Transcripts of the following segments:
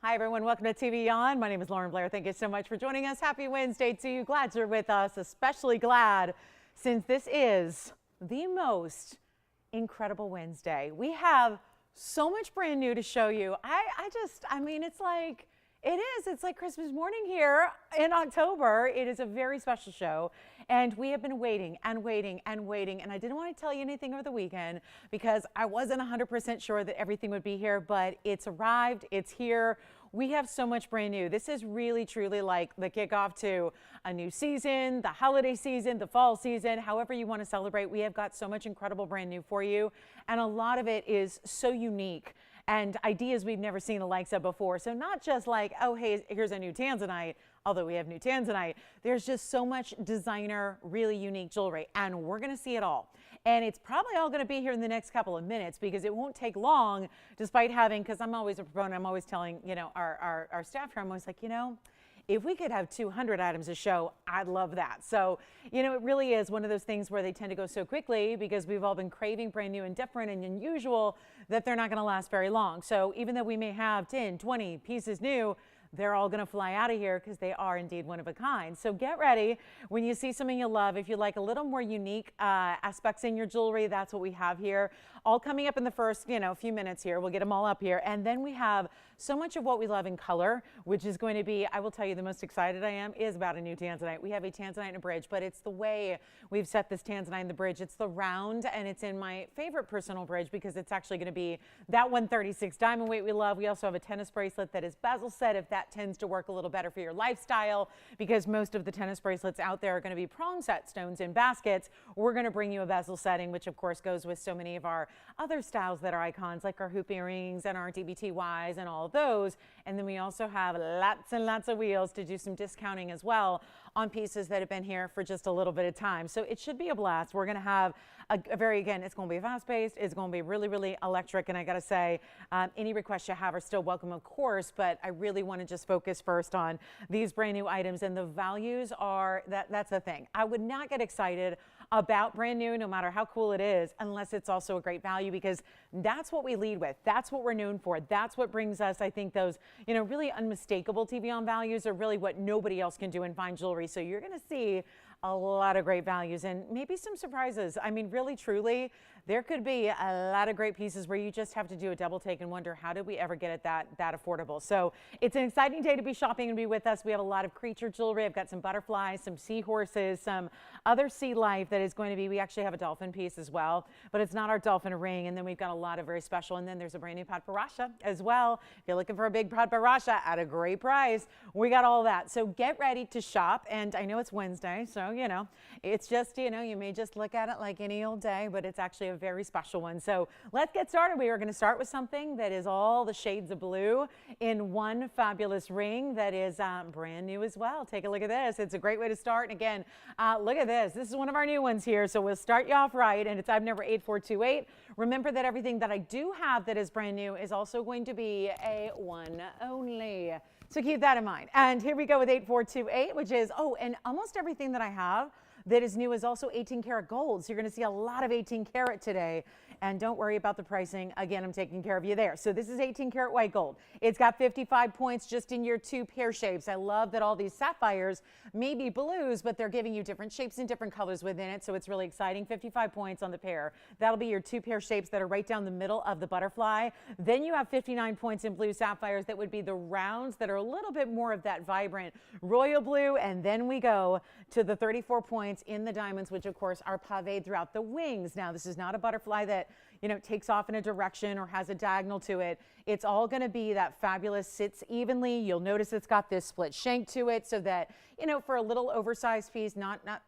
Hi, everyone. Welcome to TVON. My name is Lauren Blair. Thank you so much for joining us. Happy Wednesday to you. Glad you're with us, especially glad since this is the most incredible Wednesday. We have so much brand new to show you. It's like Christmas morning here in October. It is a very special show, and we have been waiting and waiting and waiting, and I didn't want to tell you anything over the weekend because I wasn't 100% sure that everything would be here, but it's arrived, it's here. We have so much brand new. This is really, truly like the kickoff to a new season, the holiday season, the fall season, however you want to celebrate. We have got so much incredible brand new for you, and a lot of it is so unique and ideas we've never seen the likes of before. So not just like, oh, hey, here's a new Tanzanite, although we have new Tanzanite. There's just so much designer, really unique jewelry, and we're going to see it all. And it's probably all going to be here in the next couple of minutes because it won't take long, despite having, because I'm always a proponent, I'm always telling, our staff here, I'm always like, if we could have 200 items a show, I'd love that. So, it really is one of those things where they tend to go so quickly because we've all been craving brand new and different and unusual that they're not going to last very long. So even though we may have 10, 20 pieces new, they're all going to fly out of here because they are indeed one of a kind. So get ready when you see something you love. If you like a little more unique aspects in your jewelry, that's what we have here. All coming up in the first, few minutes here. We'll get them all up here. And then we have so much of what we love in color, which is going to be, I will tell you, the most excited I am is about a new Tanzanite. We have a Tanzanite and a bridge, but it's the way we've set this Tanzanite in the bridge. It's the round, and it's in my favorite personal bridge because it's actually going to be that 136 diamond weight we love. We also have a tennis bracelet that is bezel set if that tends to work a little better for your lifestyle, because most of the tennis bracelets out there are going to be prong set stones in baskets. We're going to bring you a bezel setting, which of course goes with so many of our other styles that are icons, like our hoop earrings and our DBTYs and all of those. And then we also have lots and lots of wheels to do some discounting as well on pieces that have been here for just a little bit of time. So it should be a blast. We're going to have again, it's going to be fast-paced. It's going to be really, really electric. And I got to say, any requests you have are still welcome, of course, but I really want to just focus first on these brand new items, and the values are, that's the thing. I would not get excited about brand new, no matter how cool it is, unless it's also a great value, because that's what we lead with. That's what we're known for. That's what brings us, I think, those, really unmistakable TVON values are really what nobody else can do in fine jewelry. So you're going to see a lot of great values and maybe some surprises. I mean, really, truly, there could be a lot of great pieces where you just have to do a double take and wonder, how did we ever get it that affordable? So it's an exciting day to be shopping and be with us. We have a lot of creature jewelry. I've got some butterflies, some seahorses, some other sea life that is going to be, we actually have a dolphin piece as well, but it's not our dolphin ring. And then we've got a lot of very special, and then there's a brand new Padparadscha as well. If you're looking for a big Padparadscha at a great price, we got all that. So get ready to shop. And I know it's Wednesday, so it's just, you may just look at it like any old day, but it's actually a very special one. So let's get started. We are going to start with something that is all the shades of blue in one fabulous ring that is brand new as well. Take a look at this. It's a great way to start. And again, look at this. This is one of our new ones here. So we'll start you off right, and it's item number 8428. Remember that everything that I do have that is brand new is also going to be a one only. So keep that in mind. And here we go with 8428, which is, and almost everything that I have that is new is also 18 karat gold. So you're going to see a lot of 18 karat today. And don't worry about the pricing. Again, I'm taking care of you there. So this is 18 karat white gold. It's got 55 points just in your two pear shapes. I love that all these sapphires may be blues, but they're giving you different shapes and different colors within it. So it's really exciting. 55 points on the pair. That'll be your two pear shapes that are right down the middle of the butterfly. Then you have 59 points in blue sapphires that would be the rounds that are a little bit more of that vibrant royal blue. And then we go to the 34 points in the diamonds, which of course are paved throughout the wings. Now, this is not a butterfly that takes off in a direction or has a diagonal to it. It's all going to be that fabulous, sits evenly. You'll notice it's got this split shank to it so that, for a little oversized piece,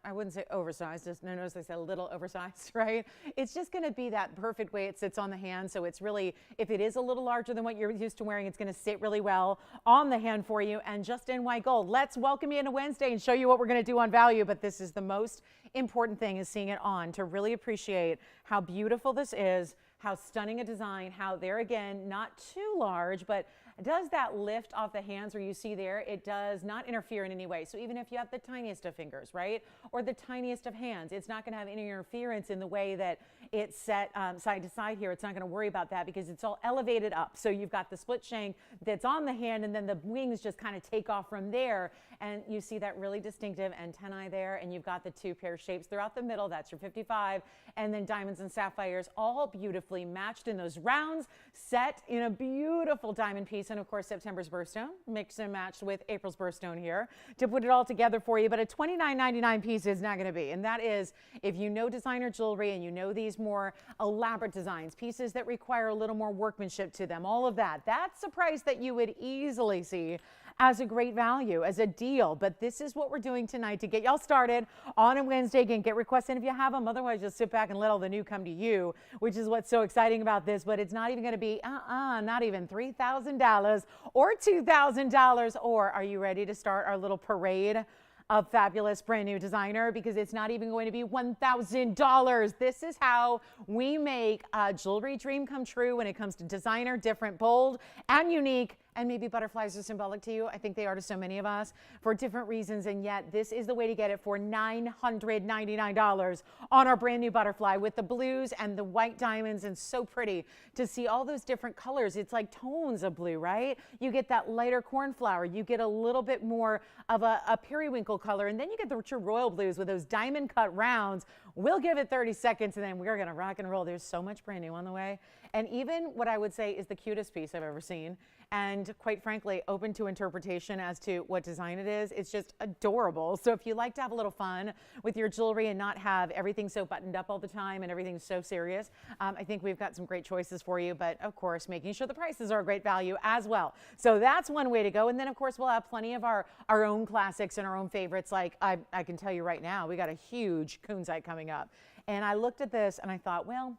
I wouldn't say oversized, just notice I said a little oversized, right? It's just going to be that perfect way it sits on the hand. So it's really, if it is a little larger than what you're used to wearing, it's going to sit really well on the hand for you. And just in white gold. Let's welcome you into Wednesday and show you what we're going to do on value. But this is the most important thing is seeing it on to really appreciate how beautiful this is, how stunning a design, how there again, not too large, but does that lift off the hands where you see there, it does not interfere in any way. So even if you have the tiniest of fingers, right, or the tiniest of hands, it's not going to have any interference in the way that it's set side to side here. It's not going to worry about that because it's all elevated up. So you've got the split shank that's on the hand, and then the wings just kind of take off from there. And you see that really distinctive antennae there, and you've got the two pear shapes throughout the middle. That's your 55, and then diamonds and sapphires all beautifully matched in those rounds, set in a beautiful diamond piece. And of course, September's birthstone mixed and matched with April's birthstone here to put it all together for you. But a $29.99 piece is not going to be. And that is, if you know designer jewelry and you know these more elaborate designs, pieces that require a little more workmanship to them, all of that, that's a price that you would easily see as a great value, as a deal. But this is what we're doing tonight to get y'all started on a Wednesday. Again, get requests in if you have them. Otherwise, just sit back and let all the new come to you, which is what's so exciting about this. But it's not even going to be, not even $3,000 or $2,000. Or are you ready to start our little parade of fabulous brand new designer? Because it's not even going to be $1,000. This is how we make a jewelry dream come true when it comes to designer, different, bold, and unique. And maybe butterflies are symbolic to you. I think they are to so many of us for different reasons. And yet this is the way to get it for $999 on our brand new butterfly with the blues and the white diamonds. And so pretty to see all those different colors. It's like tones of blue, right? You get that lighter cornflower. You get a little bit more of a periwinkle color. And then you get the true royal blues with those diamond cut rounds. We'll give it 30 seconds and then we're going to rock and roll. There's so much brand new on the way. And even what I would say is the cutest piece I've ever seen. And quite frankly, open to interpretation as to what design it is. It's just adorable. So if you like to have a little fun with your jewelry and not have everything so buttoned up all the time and everything so serious, I think we've got some great choices for you. But of course, making sure the prices are a great value as well. So that's one way to go. And then of course, we'll have plenty of our own classics and our own favorites. Like I can tell you right now, we got a huge Kunzite coming up. And I looked at this and I thought, well,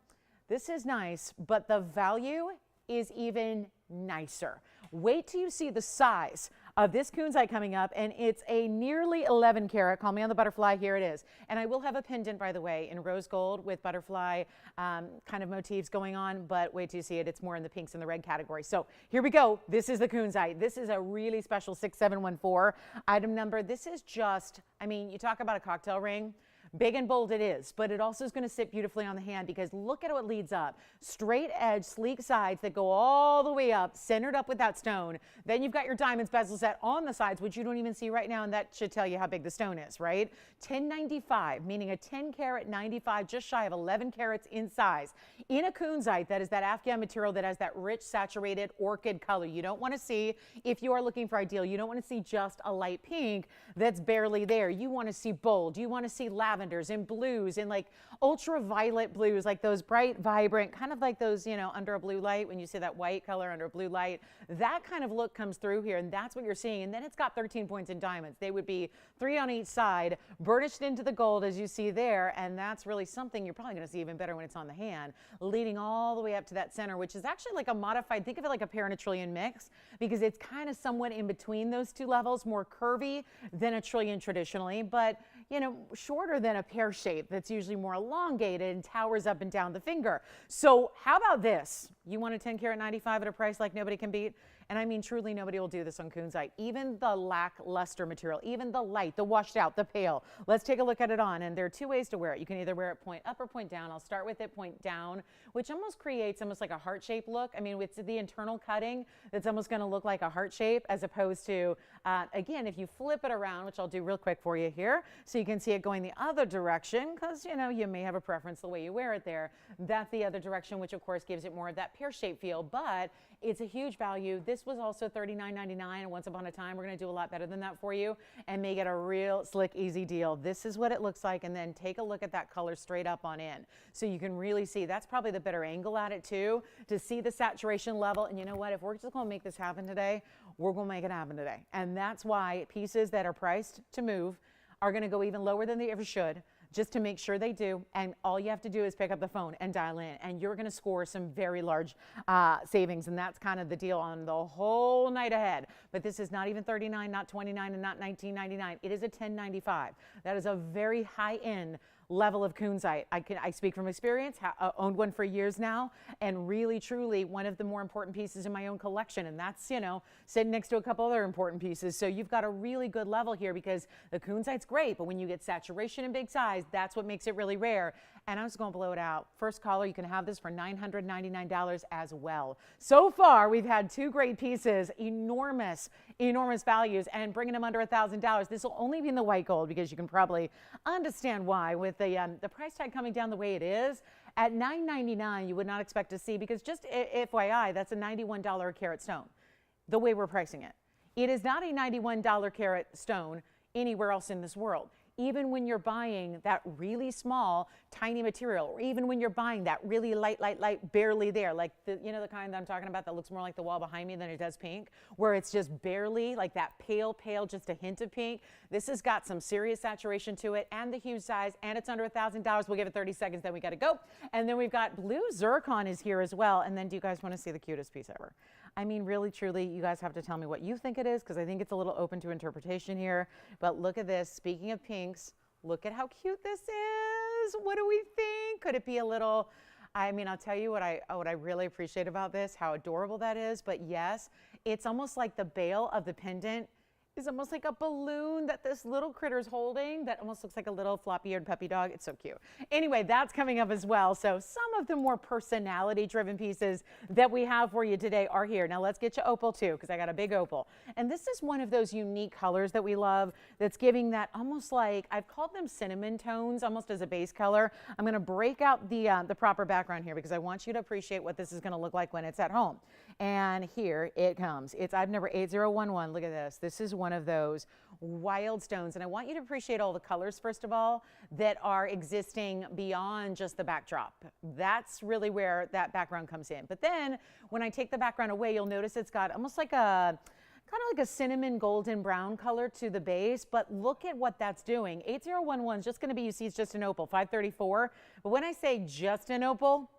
this is nice, but the value is even nicer. Wait till you see the size of this Kunzite coming up, and it's a nearly 11 karat. Call me on the butterfly. Here it is. And I will have a pendant, by the way, in rose gold with butterfly kind of motifs going on, but wait till you see it. It's more in the pinks and the red category. So here we go. This is the Kunzite. This is a really special 6714 item number. This is just, I mean, you talk about a cocktail ring. Big and bold it is, but it also is going to sit beautifully on the hand because look at how it leads up. Straight edge, sleek sides that go all the way up, centered up with that stone. Then you've got your diamonds bezel set on the sides, which you don't even see right now, and that should tell you how big the stone is, right? 1095, meaning a 10 karat 95, just shy of 11 carats in size. In a Kunzite, that is that Afghan material that has that rich, saturated orchid color. You don't want to see, if you are looking for ideal, you don't want to see just a light pink that's barely there. You want to see bold. You want to see lavenders and blues and like ultraviolet blues, like those bright, vibrant, kind of like those, you know, under a blue light, when you see that white color under a blue light, that kind of look comes through here, and that's what you're seeing. And then it's got 13 points in diamonds. They would be 3 on each side, burnished into the gold as you see there, and that's really something you're probably going to see even better when it's on the hand, leading all the way up to that center, which is actually like a modified, think of it like a paranatrillion mix, because it's kind of somewhat in between those two levels, more curvy than a trillion traditionally, but you know, shorter than a pear shape that's usually more elongated and towers up and down the finger. So how about this? You want a 10 karat 95 at a price like nobody can beat? And I mean, truly, nobody will do this on Kunzite. Even the lackluster material, even the light, the washed out, the pale. Let's take a look at it on. And there are two ways to wear it. You can either wear it point up or point down. I'll start with it point down, which almost creates almost like a heart shape look. I mean, with the internal cutting, that's almost going to look like a heart shape, as opposed to, again, if you flip it around, which I'll do real quick for you here, so you can see it going the other direction, because, you know, you may have a preference the way you wear it there. That's the other direction, which of course gives it more of that pear shape feel, but it's a huge value. This was also $39.99, and once upon a time, we're going to do a lot better than that for you and make it a real slick, easy deal. This is what it looks like, and then take a look at that color straight up on in. So you can really see, that's probably the better angle at it too, to see the saturation level. And you know what, if we're just going to make this happen today, we're going to make it happen today. And that's why pieces that are priced to move are going to go even lower than they ever should, just to make sure they do. And all you have to do is pick up the phone and dial in, and you're going to score some very large savings. And that's kind of the deal on the whole night ahead. But this is not even $39, not $29, and not $19.99. It is a $10.95. That is a very high-end level of Kunzite. I speak from experience, owned one for years now, and really, truly one of the more important pieces in my own collection. And that's, you know, sitting next to a couple other important pieces. So you've got a really good level here because the Kunzite's great, but when you get saturation and big size, that's what makes it really rare. And I'm just going to blow it out. First caller, you can have this for $999 as well. So far, we've had two great pieces, enormous values, and bringing them under $1,000. This will only be in the white gold because you can probably understand why with the price tag coming down the way it is. At $999, you would not expect to see, because just FYI, that's a $91 a carat stone, the way we're pricing it. It is not a $91 carat stone anywhere else in this world. Even when you're buying that really small, tiny material, or even when you're buying that really light, barely there, like the kind that I'm talking about that looks more like the wall behind me than it does pink, where it's just barely like that pale, just a hint of pink. This has got some serious saturation to it and the huge size, and it's under $1,000. We'll give it 30 seconds, then we got to go. And then we've got blue zircon is here as well. And then do you guys want to see the cutest piece ever? I mean, really, truly, you guys have to tell me what you think it is, because I think it's a little open to interpretation here. But look at this. Speaking of pinks, look at how cute this is. What do we think? Could it be a little, I mean, I'll tell you what I really appreciate about this, how adorable that is. But yes, it's almost like the bail of the pendant is almost like a balloon that this little critter's holding that almost looks like a little floppy-eared puppy dog. It's so cute. Anyway, that's coming up as well. So some of the more personality-driven pieces that we have for you today are here. Now let's get you opal too, because I got a big opal. And this is one of those unique colors that we love that's giving that almost like, I've called them cinnamon tones, almost as a base color. I'm going to break out the proper background here because I want you to appreciate what this is going to look like when it's at home. And here it comes. It's I've number 8011. Look at this. This is one of those wild stones. And I want you to appreciate all the colors, first of all, that are existing beyond just the backdrop. That's really where that background comes in. But then when I take the background away, you'll notice it's got almost like a kind of like a cinnamon golden brown color to the base, but look at what that's doing. 8011 is just going to be, you see, it's just an opal, 534. But when I say just an opal,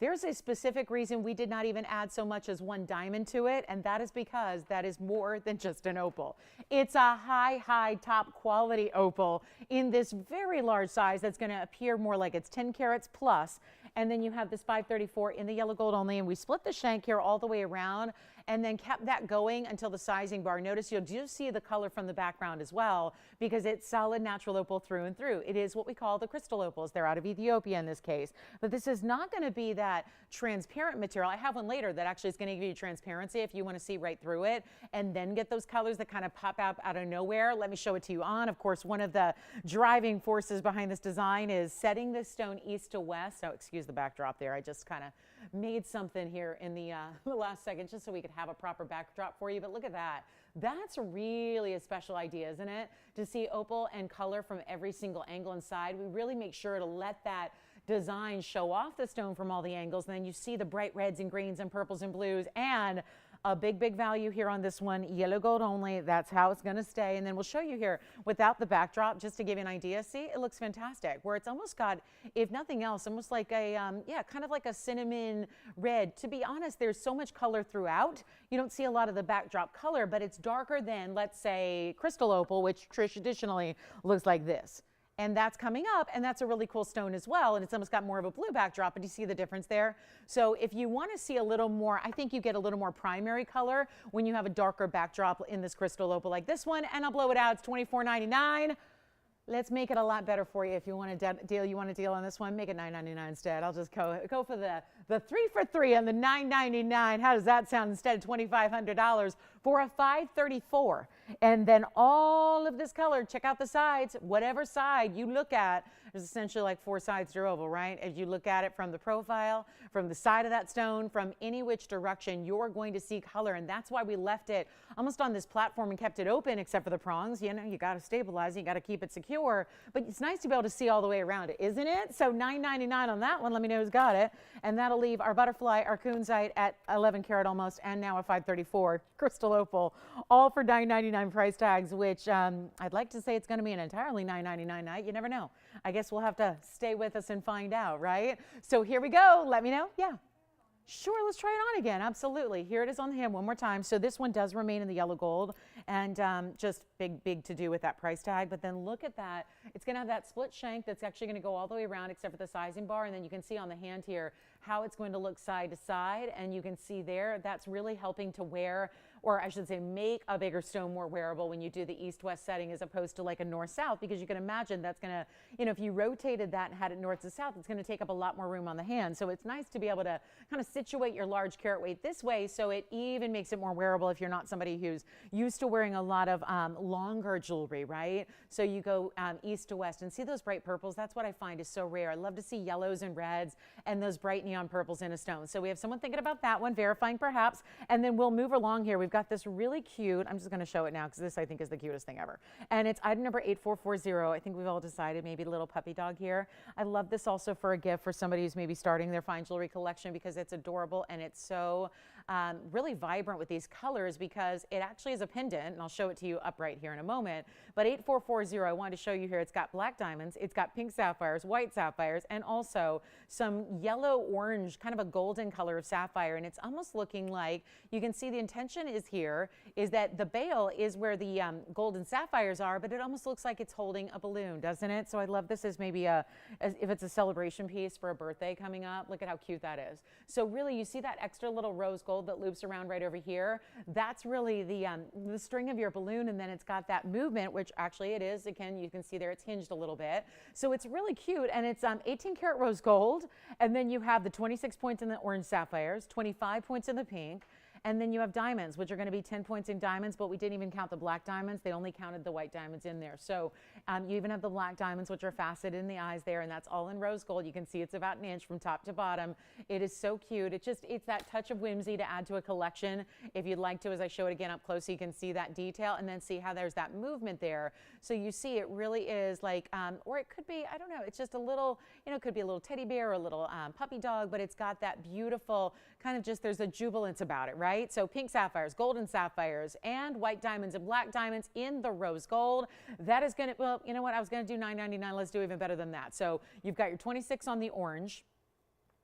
there's a specific reason we did not even add so much as one diamond to it, and that is because that is more than just an opal. It's a high, top quality opal in this very large size that's going to appear more like it's 10 carats plus. And then you have this 534 in the yellow gold only, and we split the shank here all the way around and then kept that going until the sizing bar. Notice you'll just see the color from the background as well, because it's solid natural opal through and through. It is what we call the crystal opals. They're out of Ethiopia in this case. But this is not going to be that transparent material. I have one later that actually is going to give you transparency if you want to see right through it and then get those colors that kind of pop out of nowhere. Let me show it to you on. Of course, one of the driving forces behind this design is setting this stone east to west. So excuse the backdrop there. I just kind of made something here in the last second just so we could have a proper backdrop for you. But look at that. That's really a special idea, isn't it? To see opal and color from every single angle inside. We really make sure to let that design show off the stone from all the angles. And then you see the bright reds and greens and purples and blues, and a big value here on this one, yellow gold only. That's how it's going to stay. And then we'll show you here without the backdrop, just to give you an idea. See, it looks fantastic, where it's almost got, if nothing else, almost like a, kind of like a cinnamon red. To be honest, there's so much color throughout. You don't see a lot of the backdrop color, but it's darker than, let's say, crystal opal, which traditionally looks like this. And that's coming up, and that's a really cool stone as well, and it's almost got more of a blue backdrop, but you see the difference there? So if you want to see a little more, I think you get a little more primary color when you have a darker backdrop in this crystal opal like this one, and I'll blow it out. It's $24.99. Let's make it a lot better for you. If you want to deal on this one, make it $9.99 instead. I'll just go for the 3 for 3 on the $9.99. How does that sound instead of $2,500 for a 534? And then all of this color, check out the sides. Whatever side you look at, there's essentially like 4 sides to your oval, right? As you look at it from the profile, from the side of that stone, from any which direction, you're going to see color. And that's why we left it almost on this platform and kept it open, except for the prongs. You know, you got to stabilize it, you got to keep it secure. But it's nice to be able to see all the way around it, isn't it? So $9.99 on that one. Let me know who's got it. And that'll leave our butterfly, our Kunzite at 11 karat almost, and now a 534 crystal opal, all for $9.99 price tags, which I'd like to say it's going to be an entirely $9.99 night. You never know. I guess we'll have to stay with us and find out, right? So here we go. Let me know. Yeah. Sure, let's try it on again. Absolutely. Here it is on the hand one more time. So this one does remain in the yellow gold, and just big to do with that price tag. But then look at that. It's going to have that split shank that's actually going to go all the way around except for the sizing bar. And then you can see on the hand here how it's going to look side to side. And you can see there, that's really helping to wear, or I should say make a bigger stone more wearable when you do the east-west setting as opposed to like a north-south, because you can imagine that's going to, you know, if you rotated that and had it north to south, it's going to take up a lot more room on the hand. So it's nice to be able to kind of situate your large carat weight this way, so it even makes it more wearable if you're not somebody who's used to wearing a lot of longer jewelry, right? So you go east to west and see those bright purples. That's what I find is so rare. I love to see yellows and reds and those bright neon purples in a stone. So we have someone thinking about that one, verifying perhaps, and then we'll move along here. We've got this really cute, I'm just going to show it now because this I think is the cutest thing ever. And it's item number 8440. I think we've all decided maybe a little puppy dog here. I love this also for a gift for somebody who's maybe starting their fine jewelry collection because it's adorable and it's so really vibrant with these colors, because it actually is a pendant, and I'll show it to you upright here in a moment. But 8440, I wanted to show you here, it's got black diamonds, it's got pink sapphires, white sapphires, and also some yellow orange, kind of a golden color of sapphire. And it's almost looking like, you can see the intention is here, is that the bail is where the golden sapphires are, but it almost looks like it's holding a balloon, doesn't it? So I love this as maybe if it's a celebration piece for a birthday coming up. Look at how cute that is. So really, you see that extra little rose gold that loops around right over here? That's really the string of your balloon, and then it's got that movement, which actually it is. Again, you can see there it's hinged a little bit. So it's really cute, and it's 18 karat rose gold, and then you have the 26 points in the orange sapphires, 25 points in the pink, and then you have diamonds, which are going to be 10 points in diamonds, but we didn't even count the black diamonds. They only counted the white diamonds in there. So you even have the black diamonds, which are faceted in the eyes there, and that's all in rose gold. You can see it's about an inch from top to bottom. It is so cute. It's that touch of whimsy to add to a collection. If you'd like to, as I show it again up close, so you can see that detail and then see how there's that movement there. So you see it really is like, or it could be, I don't know, it's just a little, you know, it could be a little teddy bear or a little puppy dog, but it's got that beautiful kind of just, there's a jubilance about it, right? So pink sapphires, golden sapphires, and white diamonds and black diamonds in the rose gold. That is going to, well, you know what? I was going to do $9.99. Let's do even better than that. So you've got your 26 on the orange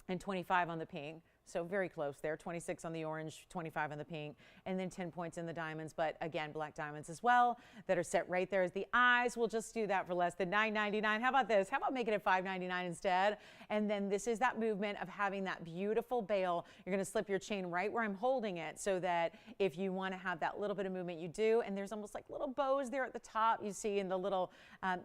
and 25 on the pink. So very close there, 26 on the orange, 25 on the pink, and then 10 points in the diamonds, but again, black diamonds as well that are set right there as the eyes. We'll just do that for less than $9.99. How about this? How about making it $5.99 instead? And then this is that movement of having that beautiful bail. You're going to slip your chain right where I'm holding it, so that if you want to have that little bit of movement, you do. And there's almost like little bows there at the top. You see in the little,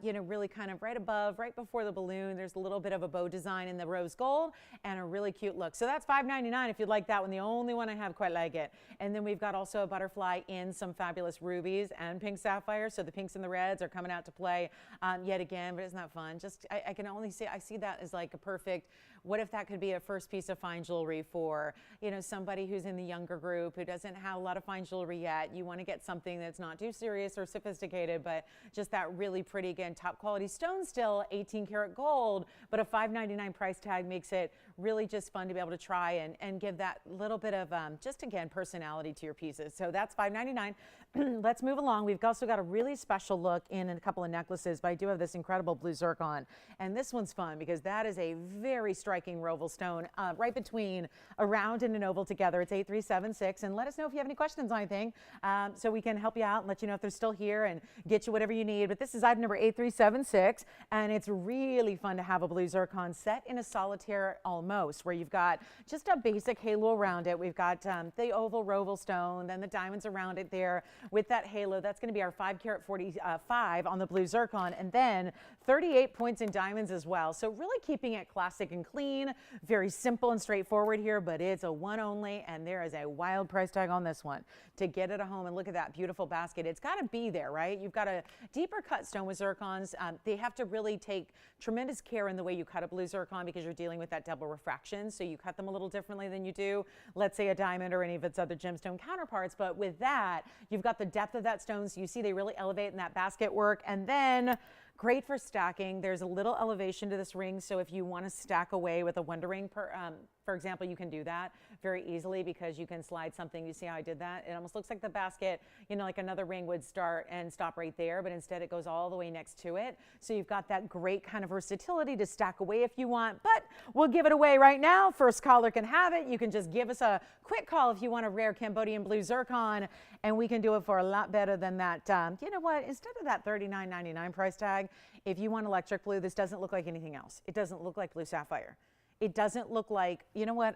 you know, really kind of right above, right before the balloon, there's a little bit of a bow design in the rose gold and a really cute look. So that's $5.99 if you'd like that one, the only one I have quite like it. And then we've got also a butterfly in some fabulous rubies and pink sapphires. So the pinks and the reds are coming out to play yet again, but isn't that fun? Just, I can only say, I see that as like a perfect, what if that could be a first piece of fine jewelry for, you know, somebody who's in the younger group who doesn't have a lot of fine jewelry yet. You want to get something that's not too serious or sophisticated, but just that really pretty, again, top quality stone still, 18 karat gold, but a $5.99 price tag makes it really just fun to be able to try and give that little bit of just, again, personality to your pieces. So that's $5.99. Let's move along. We've also got a really special look in a couple of necklaces, but I do have this incredible blue zircon. And this one's fun because that is a very striking roval stone right between a round and an oval together. It's 8376. And let us know if you have any questions on anything so we can help you out and let you know if they're still here and get you whatever you need. But this is item number 8376. And it's really fun to have a blue zircon set in a solitaire almost, where you've got just a basic halo around it. We've got the oval roval stone, then the diamonds around it there with that halo. That's going to be our 5 karat 45 on the blue zircon, and then 38 points in diamonds as well. So really keeping it classic and clean, very simple and straightforward here, but it's a one only, and there is a wild price tag on this one to get it at home. And look at that beautiful basket. It's got to be there, right? You've got a deeper cut stone with zircons. They have to really take tremendous care in the way you cut a blue zircon because you're dealing with that double refraction. So you cut them a little differently than you do, let's say, a diamond or any of its other gemstone counterparts. But with that, you've got the depth of that stone. So you see they really elevate in that basket work. And then Great for stacking. There's a little elevation to this ring, so if you want to stack away with a Wonder Ring, for example, you can do that very easily because you can slide something. You see how I did that? It almost looks like the basket, you know, like another ring would start and stop right there, but instead it goes all the way next to it. So you've got that great kind of versatility to stack away if you want, but we'll give it away right now. First caller can have it. You can just give us a quick call if you want a rare Cambodian blue zircon, and we can do it for a lot better than that. You know what? Instead of that $39.99 price tag, if you want electric blue, this doesn't look like anything else. It doesn't look like blue sapphire. It doesn't look like, you know what,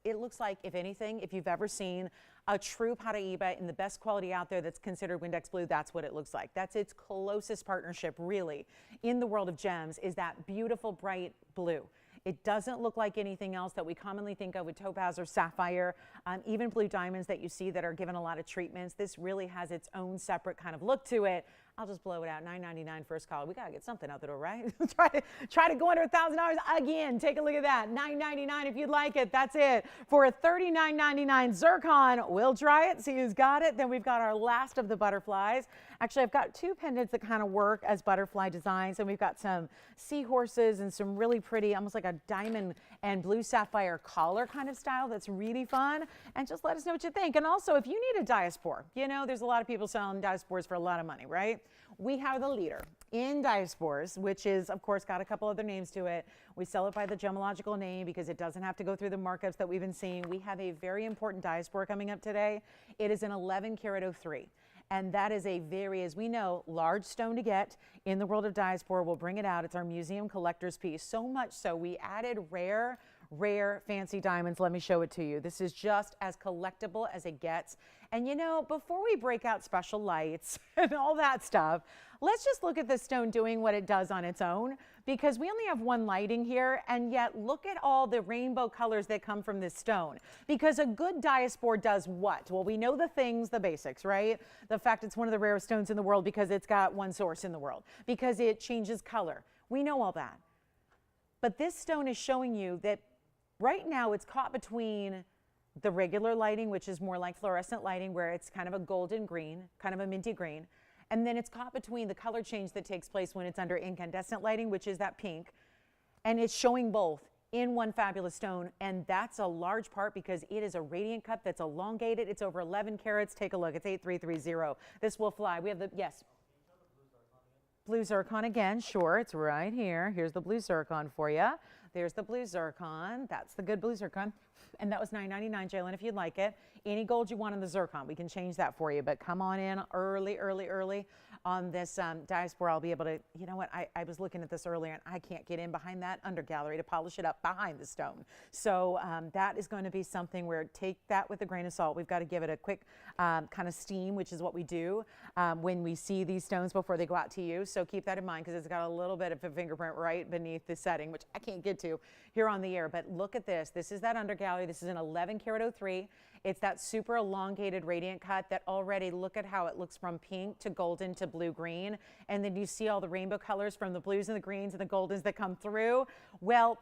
it looks like, if anything, if you've ever seen a true Paraíba in the best quality out there that's considered Windex blue, that's what it looks like. That's its closest partnership, really, in the world of gems, is that beautiful, bright blue. It doesn't look like anything else that we commonly think of with topaz or sapphire, even blue diamonds that you see that are given a lot of treatments. This really has its own separate kind of look to it. I'll just blow it out. $9.99 first call. We got to get something out the door, right? try to go under $1,000 again. Take a look at that. $9.99 if you'd like it. That's it. For a $39.99 zircon, we'll try it, see who's got it. Then we've got our last of the butterflies. Actually, I've got two pendants that kind of work as butterfly designs, and we've got some seahorses and some really pretty, almost like a diamond and blue sapphire collar kind of style that's really fun. And just let us know what you think. And also, if you need a Diaspore, you know, there's a lot of people selling Diaspores for a lot of money, right? We have the leader in Diaspores, which is, of course, got a couple other names to it. We sell it by the gemological name because it doesn't have to go through the markups that we've been seeing. We have a very important Diaspore coming up today. It is an 11 karat 03. And that is a very, as we know, large stone to get in the world of Diaspore. We'll bring it out. It's our museum collector's piece. So much so we added rare fancy diamonds. Let me show it to you. This is just as collectible as it gets. And you know, before we break out special lights and all that stuff, let's just look at this stone doing what it does on its own, because we only have one lighting here, and yet look at all the rainbow colors that come from this stone. Because a good Diaspore does what? Well, we know the things, the basics, right? The fact it's one of the rarest stones in the world because it's got one source in the world, because it changes color. We know all that. But this stone is showing you that right now it's caught between the regular lighting, which is more like fluorescent lighting, where it's kind of a golden green, kind of a minty green. And then it's caught between the color change that takes place when it's under incandescent lighting, which is that pink. And it's showing both in one fabulous stone. And that's a large part because it is a radiant cut that's elongated. It's over 11 carats. Take a look. It's 8330. This will fly. We have the, yes. Blue zircon again. Sure. It's right here. Here's the blue zircon for you. There's the blue zircon. That's the good blue zircon. And that was $9.99, Jalen, if you'd like it. Any gold you want in the zircon, we can change that for you. But come on in early on this Diaspore. I'll be able to, you know what, I was looking at this earlier, and I can't get in behind that under gallery to polish it up behind the stone. So that is going to be something where take that with a grain of salt. We've got to give it a quick kind of steam, which is what we do when we see these stones before they go out to you. So keep that in mind because it's got a little bit of a fingerprint right beneath the setting, which I can't get to here on the air. But look at this. This is that under gallery. This is an 11 karat 03. It's that super elongated radiant cut that already, look at how it looks from pink to golden to blue green. And then you see all the rainbow colors from the blues and the greens and the goldens that come through. Well,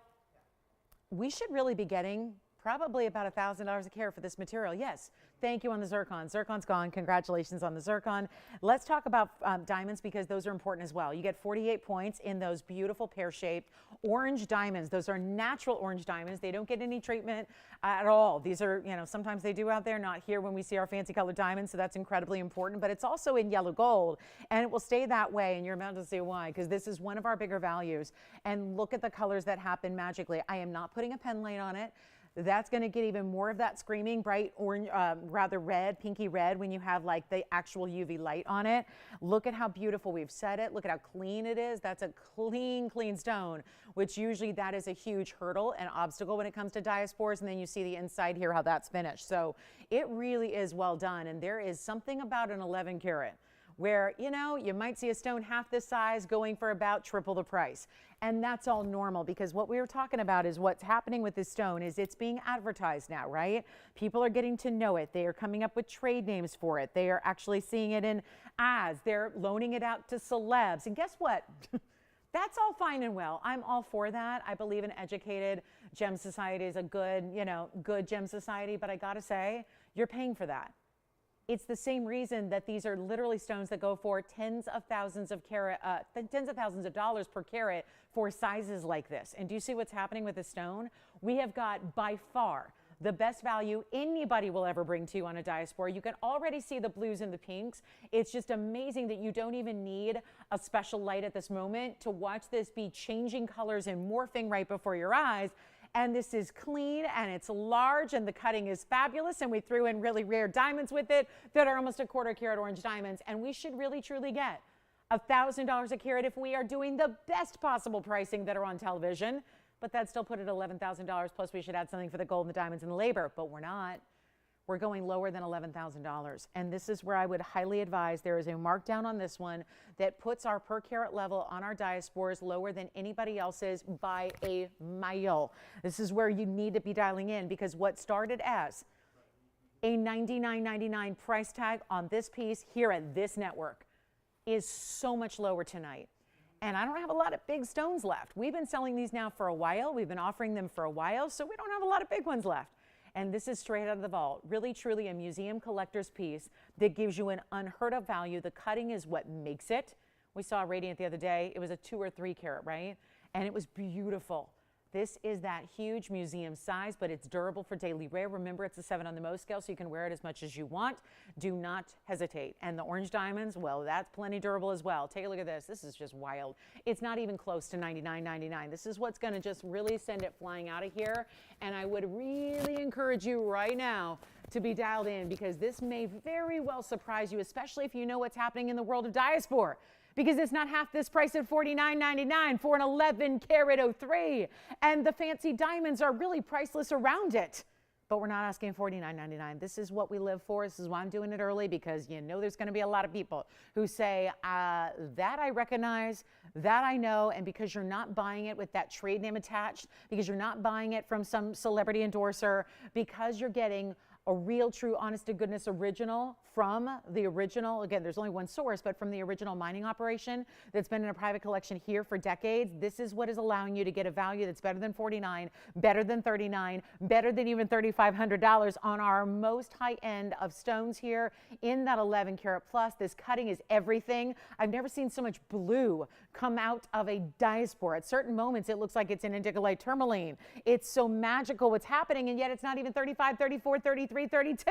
we should really be getting probably about $1,000 a carat for this material. Yes. Thank you on the zircon. Zircon's gone. Congratulations on the zircon. Let's talk about diamonds because those are important as well. You get 48 points in those beautiful pear-shaped orange diamonds. Those are natural orange diamonds. They don't get any treatment at all. These are, you know, sometimes they do out there, not here when we see our fancy colored diamonds, so that's incredibly important. But it's also in yellow gold, and it will stay that way, and you're about to see why, because this is one of our bigger values. And look at the colors that happen magically. I am not putting a pen light on it. That's going to get even more of that screaming bright orange, rather red, pinky red when you have like the actual UV light on it. Look at how beautiful we've set it. Look at how clean it is. That's a clean, clean stone, which usually that is a huge hurdle and obstacle when it comes to Diaspores. And then you see the inside here, how that's finished. So it really is well done. And there is something about an 11 karat where, you know, you might see a stone half this size going for about triple the price. And that's all normal because what we were talking about is what's happening with this stone is it's being advertised now, right? People are getting to know it. They are coming up with trade names for it. They are actually seeing it in ads. They're loaning it out to celebs. And guess what? That's all fine and well. I'm all for that. I believe an educated gem society is a good, you know, good gem society. But I got to say, you're paying for that. It's the same reason that these are literally stones that go for tens of thousands of dollars per carat for sizes like this. And do you see what's happening with the stone? We have got by far the best value anybody will ever bring to you on a Diaspore. You can already see the blues and the pinks. It's just amazing that you don't even need a special light at this moment to watch this be changing colors and morphing right before your eyes. And this is clean and it's large and the cutting is fabulous. And we threw in really rare diamonds with it that are almost a quarter carat orange diamonds. And we should really truly get $1,000 a carat if we are doing the best possible pricing that are on television. But that still put it at $11,000, plus we should add something for the gold and the diamonds and the labor, but we're not. We're going lower than $11,000. And this is where I would highly advise there is a markdown on this one that puts our per carat level on our Diaspores lower than anybody else's by a mile. This is where you need to be dialing in, because what started as a $99.99 price tag on this piece here at this network is so much lower tonight. And I don't have a lot of big stones left. We've been selling these now for a while. We've been offering them for a while, so we don't have a lot of big ones left. And this is straight out of the vault. Really, truly a museum collector's piece that gives you an unheard of value. The cutting is what makes it. We saw Radiant the other day. It was a 2 or 3 carat, right? And it was beautiful. This is that huge museum size, but it's durable for daily wear. Remember, it's a 7 on the Mohs scale, so you can wear it as much as you want. Do not hesitate. And the orange diamonds, well, that's plenty durable as well. Take a look at this. This is just wild. It's not even close to $99.99. This is what's going to just really send it flying out of here. And I would really encourage you right now to be dialed in, because this may very well surprise you, especially if you know what's happening in the world of Diaspore. Because it's not half this price at $49.99 for an 11 carat 03. And the fancy diamonds are really priceless around it. But we're not asking $49.99. This is what we live for. This is why I'm doing it early, because you know there's going to be a lot of people who say, that I recognize, that I know, and because you're not buying it with that trade name attached, because you're not buying it from some celebrity endorser, because you're getting a real, true, honest to goodness original from the original, again, there's only one source, but from the original mining operation that's been in a private collection here for decades. This is what is allowing you to get a value that's better than $49, better than $39, better than even $3,500 on our most high end of stones here in that 11 carat plus. This cutting is everything. I've never seen so much blue come out of a Diaspore. At certain moments, it looks like it's an indigo-light tourmaline. It's so magical what's happening, and yet it's not even 35, 34, 33, 32.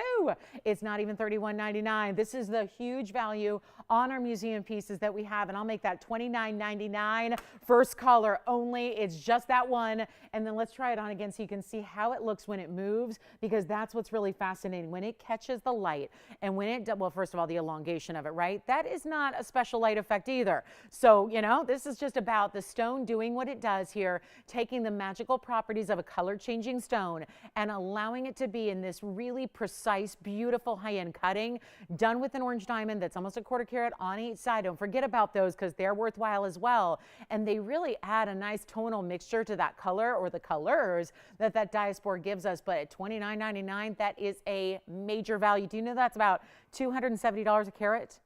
It's not even $31.99. This is the huge value on our museum pieces that we have, and I'll make that $29.99 first caller only. It's just that one. And then let's try it on again so you can see how it looks when it moves, because that's what's really fascinating. When it catches the light, and when it, well, first of all, the elongation of it, right? That is not a special light effect either. So, you know, this is just about the stone doing what it does here, taking the magical properties of a color changing stone and allowing it to be in this really precise, beautiful high-end cutting, done with an orange diamond that's almost a quarter carat on each side. Don't forget about those, because they're worthwhile as well. And they really add a nice tonal mixture to that color, or the colors that Diaspore gives us. But at $29.99, that is a major value. Do you know that's about $270 a carat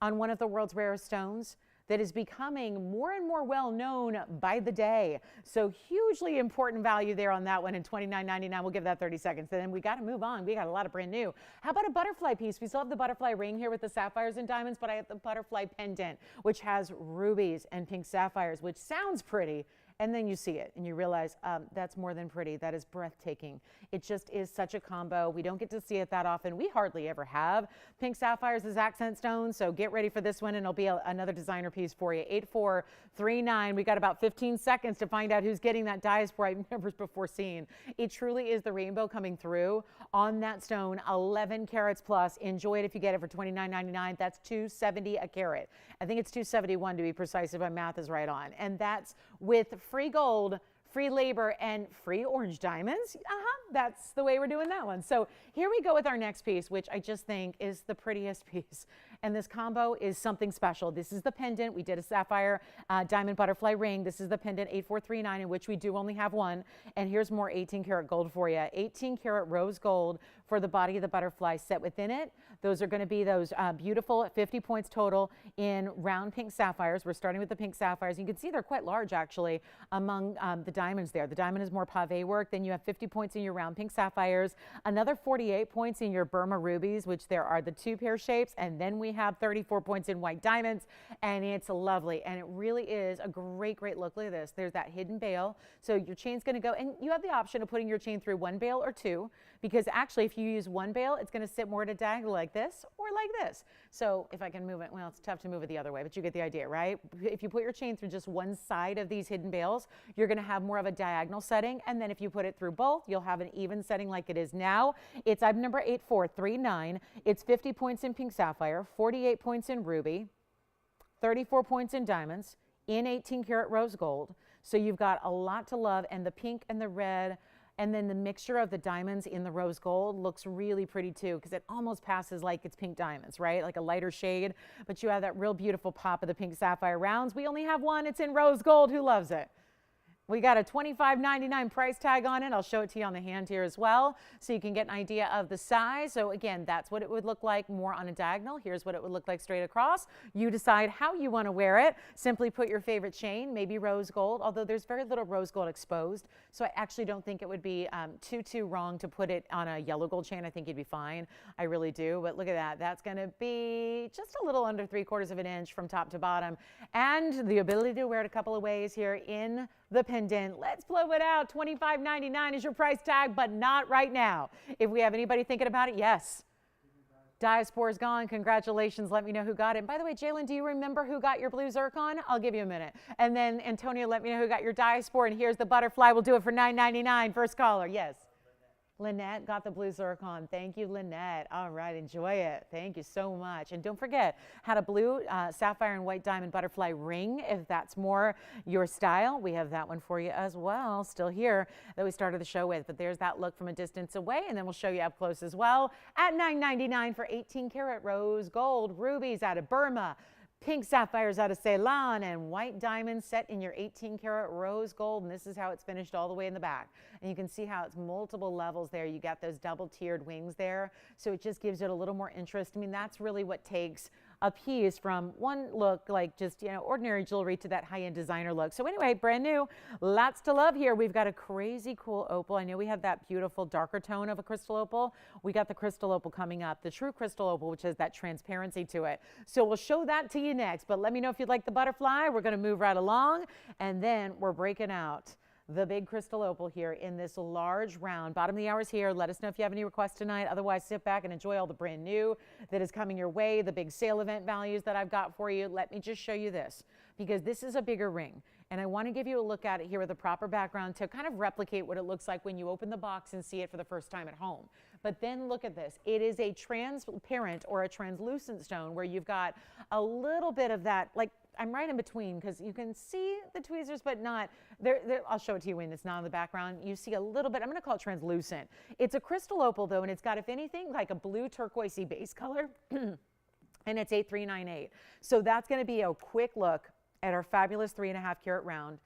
on one of the world's rarest stones that is becoming more and more well known by the day? So hugely important value there on that one. And $29.99, we'll give that 30 seconds. Then we got to move on. We got a lot of brand new. How about a butterfly piece? We still have the butterfly ring here with the sapphires and diamonds, but I have the butterfly pendant, which has rubies and pink sapphires, which sounds pretty. And then you see it and you realize that's more than pretty. That is breathtaking. It just is such a combo. We don't get to see it that often. We hardly ever have pink sapphires as accent stones. So get ready for this one, and it'll be another designer piece for you. 8439. We got about 15 seconds to find out who's getting that Diaspore I've never before seen. It truly is the rainbow coming through on that stone. 11 carats plus. Enjoy it if you get it for $29.99. That's $270 a carat. I think it's $271 to be precise, if my math is right on. And that's with free gold, free labor, and free orange diamonds. That's the way we're doing that one. So here we go with our next piece, which I just think is the prettiest piece. And this combo is something special. This is the pendant. We did a sapphire diamond butterfly ring. This is the pendant 8439, in which we do only have one. And here's more 18 karat gold for you. 18 karat rose gold for the body of the butterfly set within it. Those are going to be those beautiful 50 points total in round pink sapphires. We're starting with the pink sapphires. You can see they're quite large, actually, among the diamonds there. The diamond is more pave work. Then you have 50 points in your round pink sapphires, another 48 points in your Burma rubies, which there are the 2 pair shapes, and then we have 34 points in white diamonds, and it's lovely, and it really is a great, great look. Look at this. There's that hidden bail. So your chain's going to go, and you have the option of putting your chain through 1 bail or 2, because actually if you use 1 bail, it's going to sit more at a diagonal like this or like this. So if I can move it, well, it's tough to move it the other way, but you get the idea, right? If you put your chain through just one side of these hidden bails, you're going to have more of a diagonal setting, and then if you put it through both, you'll have an even setting like it is now. It's item number 8439. It's 50 points in pink sapphire, 48 points in ruby, 34 points in diamonds, in 18 karat rose gold. So you've got a lot to love, and the pink and the red, and then the mixture of the diamonds in the rose gold looks really pretty too, because it almost passes like it's pink diamonds, right? Like a lighter shade, but you have that real beautiful pop of the pink sapphire rounds. We only have one. It's in rose gold. Who loves it? We got a $25.99 price tag on it. I'll show it to you on the hand here as well, so you can get an idea of the size. So again, that's what it would look like more on a diagonal. Here's what it would look like straight across. You decide how you want to wear it. Simply put your favorite chain, maybe rose gold, although there's very little rose gold exposed. So I actually don't think it would be too wrong to put it on a yellow gold chain. I think you'd be fine. I really do. But look at that. That's going to be just a little under 3/4 of an inch from top to bottom. And the ability to wear it a couple of ways here in the pendant. Let's blow it out. $25.99 is your price tag, but not right now. If we have anybody thinking about it, yes. Diaspore is gone. Congratulations. Let me know who got it. And by the way, Jalen, do you remember who got your blue zircon? I'll give you a minute. And then Antonio, let me know who got your Diaspore. And here's the butterfly. We'll do it for $9.99. First caller. Yes. Lynette got the blue zircon. Thank you, Lynette. All right, enjoy it. Thank you so much. And don't forget, had a blue sapphire and white diamond butterfly ring, if that's more your style. We have that one for you as well, still here, that we started the show with. But there's that look from a distance away, and then we'll show you up close as well at $9.99 for 18 karat rose gold, rubies out of Burma, pink sapphires out of Ceylon, and white diamonds set in your 18 karat rose gold. And this is how it's finished all the way in the back. And you can see how it's multiple levels there. You got those double tiered wings there. So it just gives it a little more interest. I mean, that's really what takes a piece from one look like just, ordinary jewelry to that high-end designer look. So anyway, brand new, lots to love here. We've got a crazy cool opal. I know we have that beautiful darker tone of a crystal opal. We got the crystal opal coming up, the true crystal opal, which has that transparency to it. So we'll show that to you next, but let me know if you'd like the butterfly. We're going to move right along, and then we're breaking out the big crystal opal here in this large round. Bottom of the hour is here. Let us know if you have any requests tonight. Otherwise, sit back and enjoy all the brand new that is coming your way, the big sale event values that I've got for you. Let me just show you this, because this is a bigger ring. And I want to give you a look at it here with a proper background to kind of replicate what it looks like when you open the box and see it for the first time at home. But then look at this. It is a transparent or a translucent stone where you've got a little bit of that, like, I'm right in between because you can see the tweezers, but not there. I'll show it to you when it's not in the background. You see a little bit, I'm going to call it translucent. It's a crystal opal though, and it's got, if anything, like a blue turquoisey base color, and it's 8398. So that's going to be a quick look at our fabulous 3.5 carat round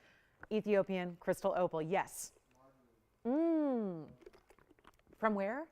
Ethiopian crystal opal. Yes. From where?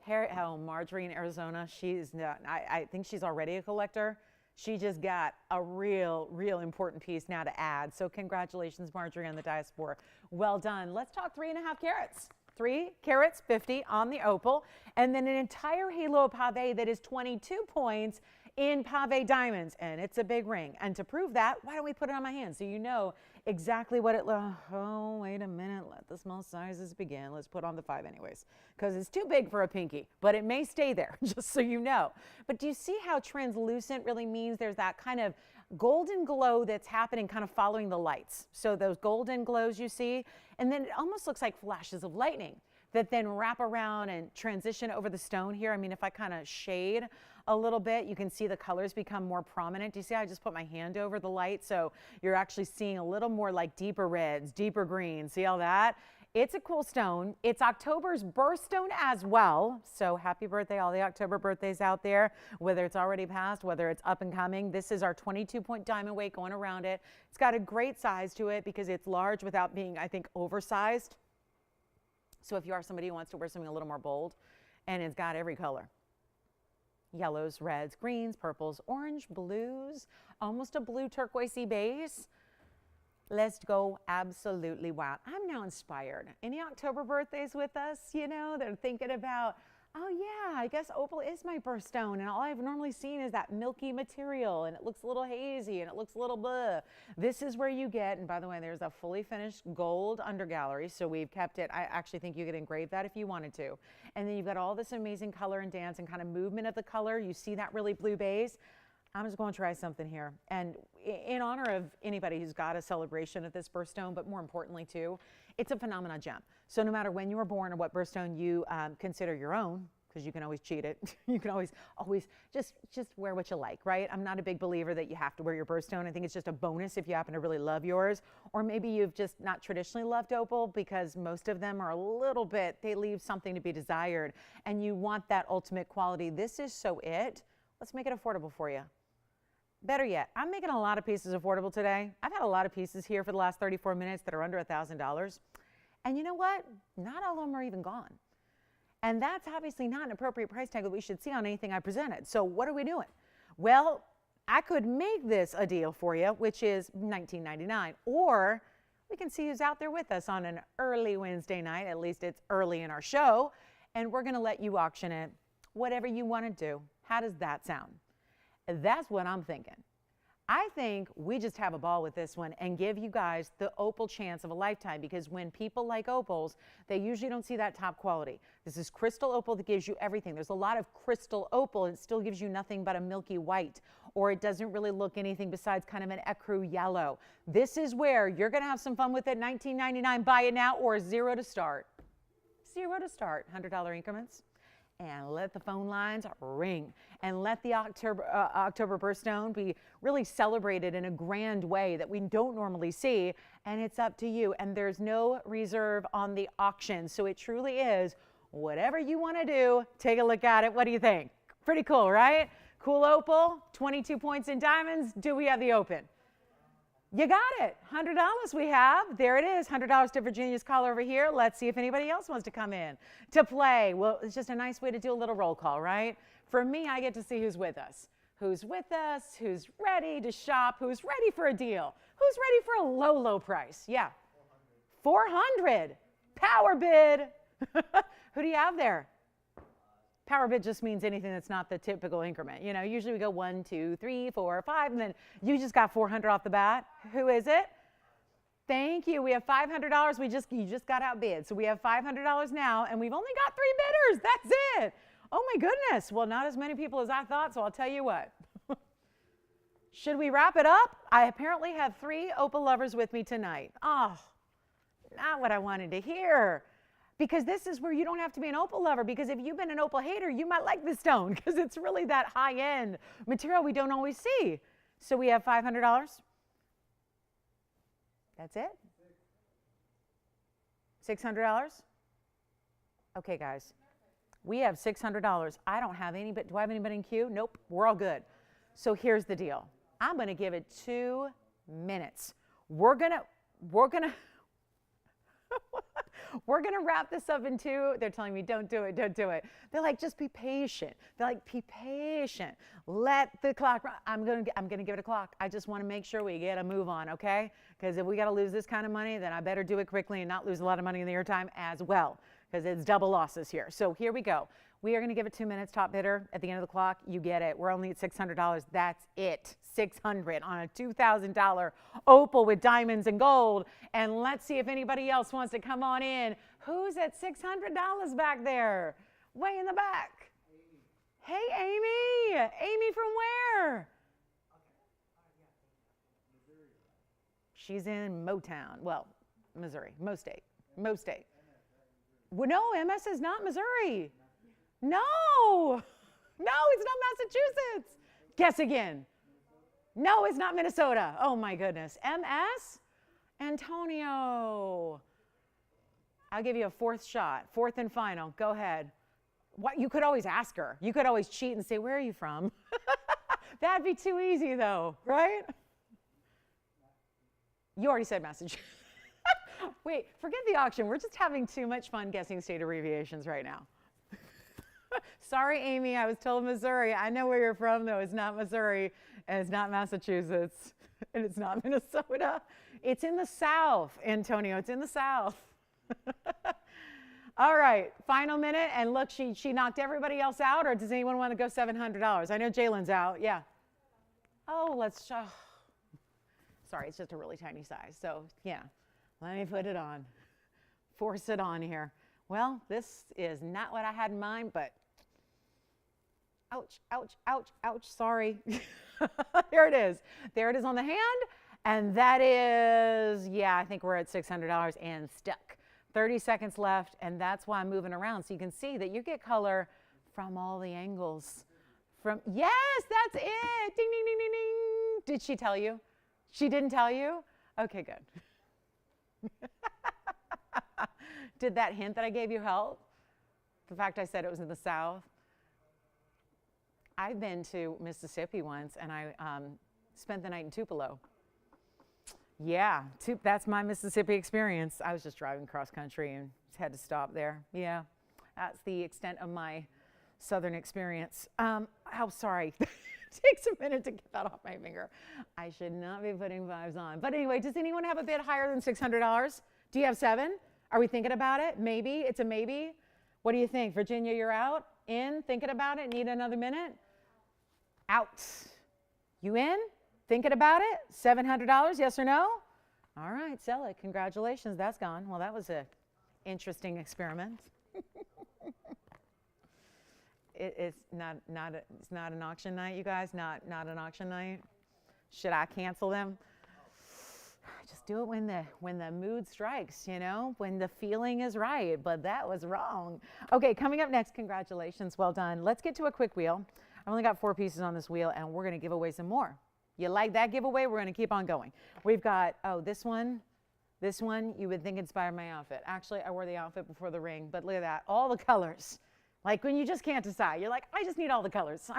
Marjorie in Arizona. She's not, I think she's already a collector. She just got a real important piece now to add. So congratulations, Marjorie, on the Diaspore. Well done. Let's talk 3.5 carats. 3 carats, 50 on the opal. And then an entire halo of pave that is 22 points in pave diamonds. And it's a big ring. And to prove that, why don't we put it on my hand so you know exactly what it looks. Oh, wait a minute. Let the small sizes begin. Let's put on the 5 anyways, because it's too big for a pinky, but it may stay there, just so you know. But do you see how translucent really means there's that kind of golden glow that's happening kind of following the lights? So those golden glows you see, and then it almost looks like flashes of lightning that then wrap around and transition over the stone here. I mean, if I kind of shade a little bit, you can see the colors become more prominent. Do you see how I just put my hand over the light? So you're actually seeing a little more like deeper reds, deeper greens. See all that? It's a cool stone. It's October's birthstone as well. So happy birthday, all the October birthdays out there, whether it's already passed, whether it's up and coming. This is our 22-point diamond weight going around it. It's got a great size to it because it's large without being, I think, oversized. So if you are somebody who wants to wear something a little more bold, and it's got every color. Yellows, reds, greens, purples, orange, blues, almost a blue turquoisey base. Let's go absolutely wild. I'm now inspired. Any October birthdays with us, you know, they're thinking about, oh yeah, I guess opal is my birthstone, and all I've normally seen is that milky material, and it looks a little hazy, and it looks a little blah. This is where you get, and by the way, there's a fully finished gold undergallery, so we've kept it. I actually think you could engrave that if you wanted to. And then you've got all this amazing color and dance and kind of movement of the color. You see that really blue base. I'm just going to try something here. And in honor of anybody who's got a celebration of this birthstone, but more importantly too, it's a phenomenal gem. So no matter when you were born or what birthstone you consider your own, because you can always cheat it. You can always just wear what you like, right? I'm not a big believer that you have to wear your birthstone. I think it's just a bonus if you happen to really love yours. Or maybe you've just not traditionally loved opal because most of them are a little bit, they leave something to be desired. And you want that ultimate quality. This is so it. Let's make it affordable for you. Better yet, I'm making a lot of pieces affordable today. I've had a lot of pieces here for the last 34 minutes that are under $1,000. And you know what? Not all of them are even gone. And that's obviously not an appropriate price tag that we should see on anything I presented. So what are we doing? Well, I could make this a deal for you, which is $19.99. Or we can see who's out there with us on an early Wednesday night. At least it's early in our show. And we're going to let you auction it. Whatever you want to do. How does that sound? That's what I'm thinking. I think we just have a ball with this one and give you guys the opal chance of a lifetime, because when people like opals, they usually don't see that top quality. This is crystal opal that gives you everything. There's a lot of crystal opal and it still gives you nothing but a milky white, or it doesn't really look anything besides kind of an ecru yellow. This is where you're going to have some fun with it. $19.99, buy it now, or $0 to start. $0 to start, $100 increments. And let the phone lines ring, and let the October birthstone be really celebrated in a grand way that we don't normally see. And it's up to you. And there's no reserve on the auction. So it truly is whatever you want to do. Take a look at it. What do you think? Pretty cool, right? Cool opal, 22 points in diamonds. Do we have the open? You got it. $100 we have. There it is. $100 to Virginia's caller over here. Let's see if anybody else wants to come in to play. Well, it's just a nice way to do a little roll call, right? For me, I get to see who's with us. Who's with us, who's ready to shop, who's ready for a deal, who's ready for a low, low price. Yeah. 400. Power bid. Who do you have there? Power bid just means anything that's not the typical increment. You know, usually we go 1, 2, 3, 4, 5, and then you just got 400 off the bat. Who is it? Thank you. We have $500. You just got outbid. So we have $500 now, and we've only got 3 bidders. That's it. Oh my goodness. Well, not as many people as I thought, so I'll tell you what. Should we wrap it up? I apparently have 3 opal lovers with me tonight. Oh, not what I wanted to hear. Because this is where you don't have to be an opal lover, because if you've been an opal hater, you might like this stone because it's really that high-end material we don't always see. So we have $500. That's it? $600? Okay, guys. We have $600. I don't have any, but do I have anybody in queue? Nope, we're all good. So here's the deal. I'm going to give it 2 minutes. We're gonna We're going to wrap this up in 2. They're telling me, don't do it, don't do it. They're like, just be patient. They're like, be patient. Let the clock run. I'm going to give it a clock. I just want to make sure we get a move on, okay? Because if we got to lose this kind of money, then I better do it quickly and not lose a lot of money in the airtime as well, because it's double losses here. So here we go. We are going to give it 2 minutes, top bidder. At the end of the clock, you get it. We're only at $600. That's it. $600 on a $2,000 opal with diamonds and gold. And let's see if anybody else wants to come on in. Who's at $600 back there? Way in the back. Amy. Hey, Amy. Amy from where? Missouri. She's in Motown. Well, Missouri. Mo State. Well, no, MS is not Missouri. No, it's not Massachusetts. Guess again. No, it's not Minnesota. Oh my goodness. MS? Antonio. I'll give you a fourth shot, fourth and final. Go ahead. What, you could always ask her. You could always cheat and say, where are you from? That'd be too easy though, right? You already said Massachusetts. Wait, forget the auction. We're just having too much fun guessing state abbreviations right now. Sorry, Amy, I was told Missouri. I know where you're from, though. It's not Missouri, and it's not Massachusetts, and it's not Minnesota. It's in the South, Antonio. It's in the South. All right, final minute, and look, she knocked everybody else out, or does anyone want to go $700? I know Jalen's out, yeah. Oh, let's, sorry, it's just a really tiny size, so yeah, let me put it on. Force it on here. Well, this is not what I had in mind, but ouch, ouch, ouch, ouch, sorry. There it is. There it is on the hand, and that is, yeah, I think we're at $600 and stuck. 30 seconds left, and that's why I'm moving around. So you can see that you get color from all the angles. Yes, that's it. Ding, ding, ding, ding, ding. Did she tell you? She didn't tell you? Okay, good. Did that hint that I gave you help? The fact I said it was in the South? I've been to Mississippi once, and I spent the night in Tupelo. Yeah, that's my Mississippi experience. I was just driving cross country and had to stop there. Yeah, that's the extent of my Southern experience. Oh, sorry. Takes a minute to get that off my finger. I should not be putting fives on. But anyway, does anyone have a bid higher than $600? Do you have 7? Are we thinking about it? Maybe. It's a maybe. What do you think? Virginia, you're out? In? Thinking about it? Need another minute? Out. You in? Thinking about it? $700, yes or no? All right, sell it. Congratulations, that's gone. Well, that was an interesting experiment. It's not an auction night, you guys? Not an auction night? Should I cancel them? Just do it when the mood strikes, you know, when the feeling is right, but that was wrong. Okay, coming up next, congratulations, well done. Let's get to a quick wheel. I've only got 4 pieces on this wheel, and we're gonna give away some more. You like that giveaway? We're going to keep on going. We've got, oh, this one, you would think inspired my outfit. Actually, I wore the outfit before the ring, but look at that, all the colors. Like when you just can't decide, you're like, I just need all the colors.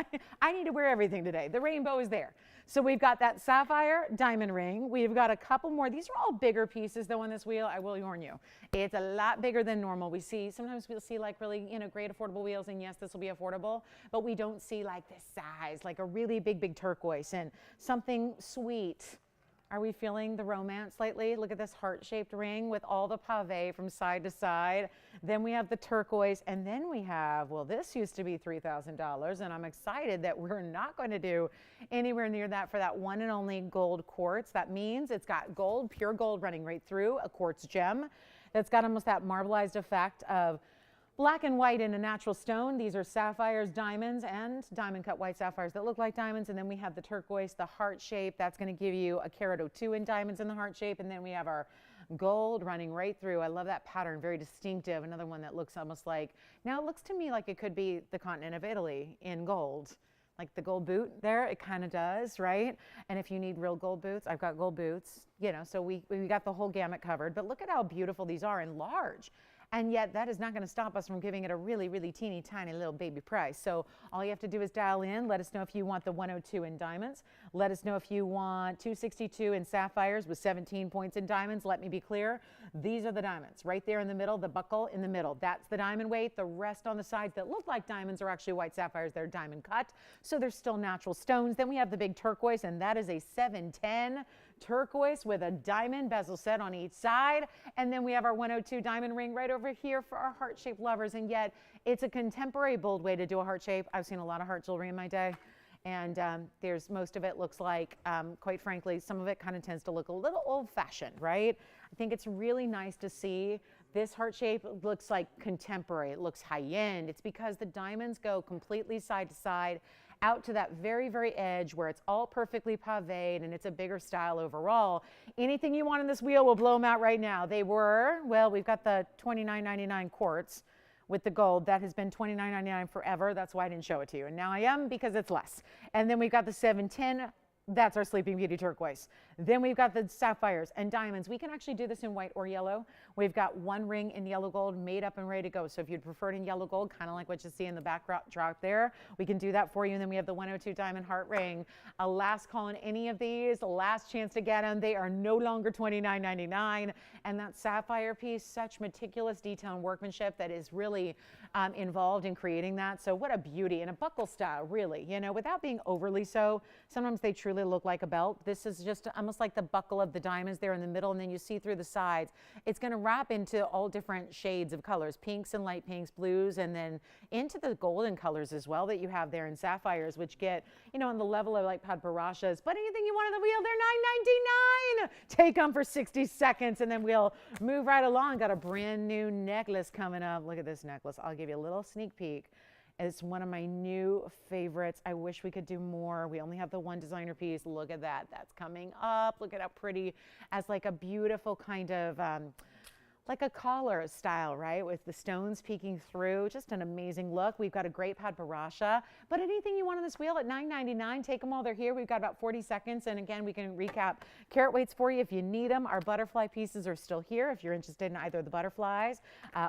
I need to wear everything today. The rainbow is there. So we've got that sapphire diamond ring. We've got a couple more. These are all bigger pieces though on this wheel, I will warn you. It's a lot bigger than normal. Sometimes we'll see like really, great affordable wheels, and yes, this will be affordable, but we don't see like this size, like a really big turquoise and something sweet. Are we feeling the romance lately? Look at this heart-shaped ring with all the pave from side to side. Then we have the turquoise, and then we have, well, this used to be $3,000, and I'm excited that we're not going to do anywhere near that for that one and only gold quartz. That means it's got gold, pure gold running right through, a quartz gem that's got almost that marbleized effect of black and white in a natural stone. These are sapphires, diamonds, and diamond cut white sapphires that look like diamonds. And then we have the turquoise, the heart shape. That's going to give you a carat or 2 in diamonds in the heart shape. And then we have our gold running right through. I love that pattern, very distinctive. Another one that looks almost like, now it looks to me like it could be the continent of Italy in gold. Like the gold boot there, it kind of does, right? And if you need real gold boots, I've got gold boots, so we got the whole gamut covered. But look at how beautiful these are and large. And yet that is not going to stop us from giving it a really, really teeny tiny little baby price. So all you have to do is dial in. Let us know if you want the 102 in diamonds. Let us know if you want 262 in sapphires with 17 points in diamonds. Let me be clear. These are the diamonds right there in the middle, the buckle in the middle. That's the diamond weight. The rest on the sides that look like diamonds are actually white sapphires. They're diamond cut. So they're still natural stones. Then we have the big turquoise, and that is a 710 turquoise with a diamond bezel set on each side. And then we have our 102 diamond ring right over here for our heart-shaped lovers. And yet it's a contemporary bold way to do a heart shape. I've seen a lot of heart jewelry in my day. And most of it looks like, quite frankly, some of it kind of tends to look a little old-fashioned, right? I think it's really nice to see this heart shape looks like contemporary. It looks high-end. It's because the diamonds go completely side to side out to that very, very edge where it's all perfectly paved and it's a bigger style overall. Anything you want in this wheel, we'll blow them out right now. They were, well, we've got the $29.99 quartz with the gold. That has been $29.99 forever. That's why I didn't show it to you. And now I am because it's less. And then we've got the 710. That's our Sleeping Beauty turquoise. Then we've got the sapphires and diamonds. We can actually do this in white or yellow. We've got one ring in yellow gold made up and ready to go. So if you'd prefer it in yellow gold, kind of like what you see in the backdrop there, we can do that for you. And then we have the 102 diamond heart ring. A last call on any of these, last chance to get them. They are no longer $29.99. And that sapphire piece, such meticulous detail and workmanship that is really involved in creating that. So what a beauty, and a buckle style, really, you know, without being overly so. Sometimes they truly look like a belt. This is just almost like the buckle of the diamonds there in the middle, and then you see through the sides. It's going to wrap into all different shades of colors, pinks and light pinks, blues, and then into the golden colors as well that you have there in sapphires, which get, you know, on the level of like Padparashas. But anything you want on the wheel, they're $9.99. Take them for 60 seconds, and then we'll move right along. Got a brand new necklace coming up. Look at this necklace. I'll give you a little sneak peek. It's one of my new favorites. I wish we could do more. We only have the one designer piece. Look at that. That's coming up. Look at how pretty, as like a beautiful kind of like a collar style, right? With the stones peeking through. Just an amazing look. We've got a great Padparadscha. But anything you want on this wheel at $9.99, take them while they're here. We've got about 40 seconds. And again, we can recap carat weights for you if you need them. Our butterfly pieces are still here if you're interested in either of the butterflies.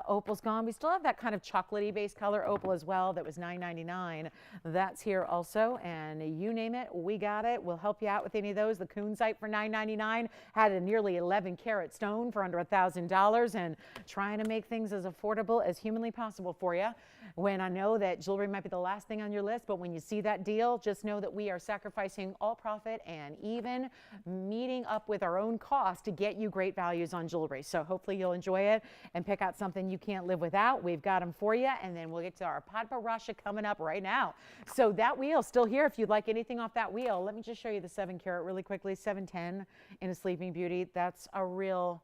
Opal's gone. We still have that kind of chocolatey base color opal as well that was $9.99. That's here also. And you name it, we got it. We'll help you out with any of those. The Kunzite for $9.99 had a nearly 11 carat stone for under $1,000. And trying to make things as affordable as humanly possible for you. When I know that jewelry might be the last thing on your list, but when you see that deal, just know that we are sacrificing all profit and even meeting up with our own cost to get you great values on jewelry. So hopefully you'll enjoy it and pick out something you can't live without. We've got them for you, and then we'll get to our Padparadscha coming up right now. So that wheel still here if you'd like anything off that wheel. Let me just show you the 7 carat really quickly. 710 in a Sleeping Beauty. That's a real...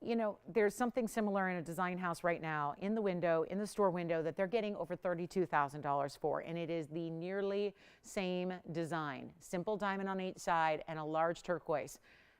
You know, there's something similar in a design house right now in the window, in the store window, that they're getting over $32,000 for, and it is the nearly same design. Simple diamond on each side and a large turquoise.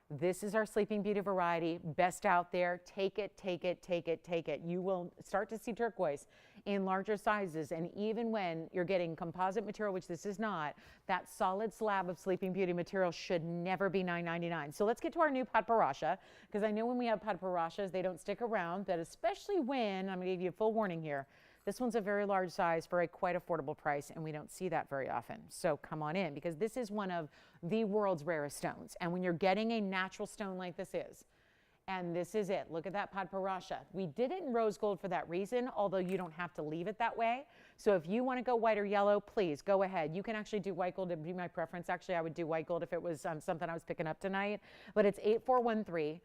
This is our Sleeping Beauty variety, best out there. Take it, take it, take it, take it. You will start to see turquoise in larger sizes, and even when you're getting composite material, which this is not, that solid slab of Sleeping Beauty material should never be $9.99. So let's get to our new Padparadscha, because I know when we have Padparashas, they don't stick around, but especially when, I'm going to give you a full warning here, this one's a very large size for a quite affordable price, and we don't see that very often. So come on in, because this is one of the world's rarest stones. And when you're getting a natural stone like this is, and this is it. Look at that Padparadscha. We did it in rose gold for that reason, although you don't have to leave it that way. So if you want to go white or yellow, please go ahead. You can actually do white gold. It would be my preference. Actually, I would do white gold if it was something I was picking up tonight. But it's 8413.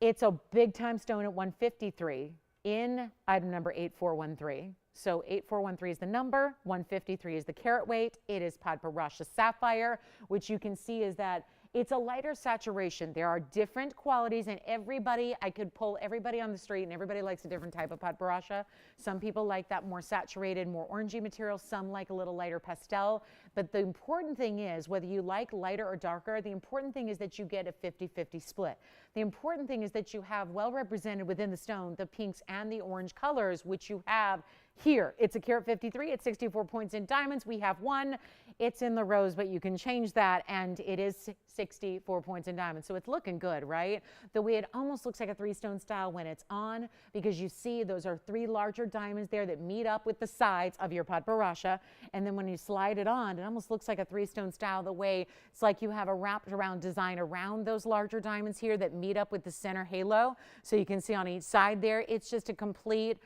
It's a big time stone at 153 in item number 8413. So 8413 is the number, 153 is the carat weight. It is Padparadscha Sapphire, which you can see is that it's a lighter saturation. There are different qualities, and everybody, I could pull everybody on the street, and everybody likes a different type of Padparadscha. Some people like that more saturated, more orangey material. Some like a little lighter pastel. But the important thing is, whether you like lighter or darker, the important thing is that you get a 50-50 split. The important thing is that you have well represented within the stone the pinks and the orange colors, which you have here. It's a carat 53. It's 64 points in diamonds. We have one. It's in the rose, but you can change that, and it is 64 points in diamonds. So it's looking good, right? The way it almost looks like a 3-stone style when it's on, because you see those are 3 larger diamonds there that meet up with the sides of your Padparadscha. And then when you slide it on, it almost looks like a 3-stone style, the way it's like you have a wrapped around design around those larger diamonds here that meet up with the center halo. So you can see on each side there, it's just a complete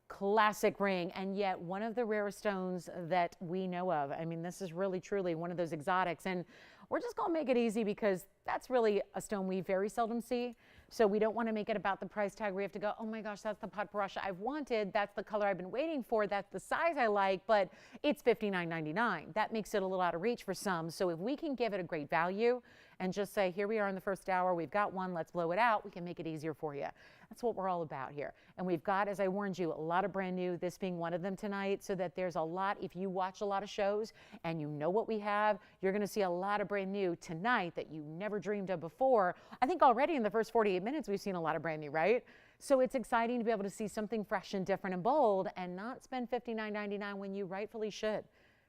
classic ring, and yet one of the rarest stones that we know of. I mean, this is really truly one of those exotics, and we're just going to make it easy because that's really a stone we very seldom see. So we don't want to make it about the price tag. We have to go, oh my gosh, that's the Padparadscha I've wanted. That's the color I've been waiting for. That's the size I like, but it's $59.99. That makes it a little out of reach for some. So if we can give it a great value and just say, here we are in the first hour, we've got one, let's blow it out, we can make it easier for you. That's what we're all about here. And we've got, as I warned you, a lot of brand new, this being one of them tonight, so that there's a lot. If you watch a lot of shows and you know what we have, you're going to see a lot of brand new tonight that you never dreamed of before. I think already in the first 48 minutes, we've seen a lot of brand new, right? So it's exciting to be able to see something fresh and different and bold and not spend $59.99 when you rightfully should.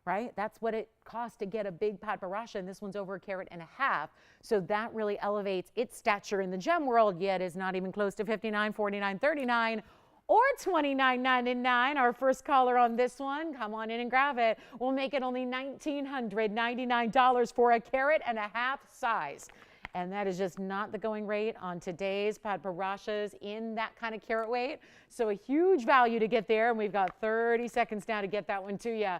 right? That's what it costs to get a big Padparadscha, and this one's over 1.5 carats. So that really elevates its stature in the gem world, yet is not even close to $59, $49, $39, or $29.99. Our first caller on this one, come on in and grab it. We'll make it only $1,999 for 1.5 carats size. And that is just not the going rate on today's Padparadschas in that kind of carat weight. So a huge value to get there, and we've got 30 seconds now to get that one to you.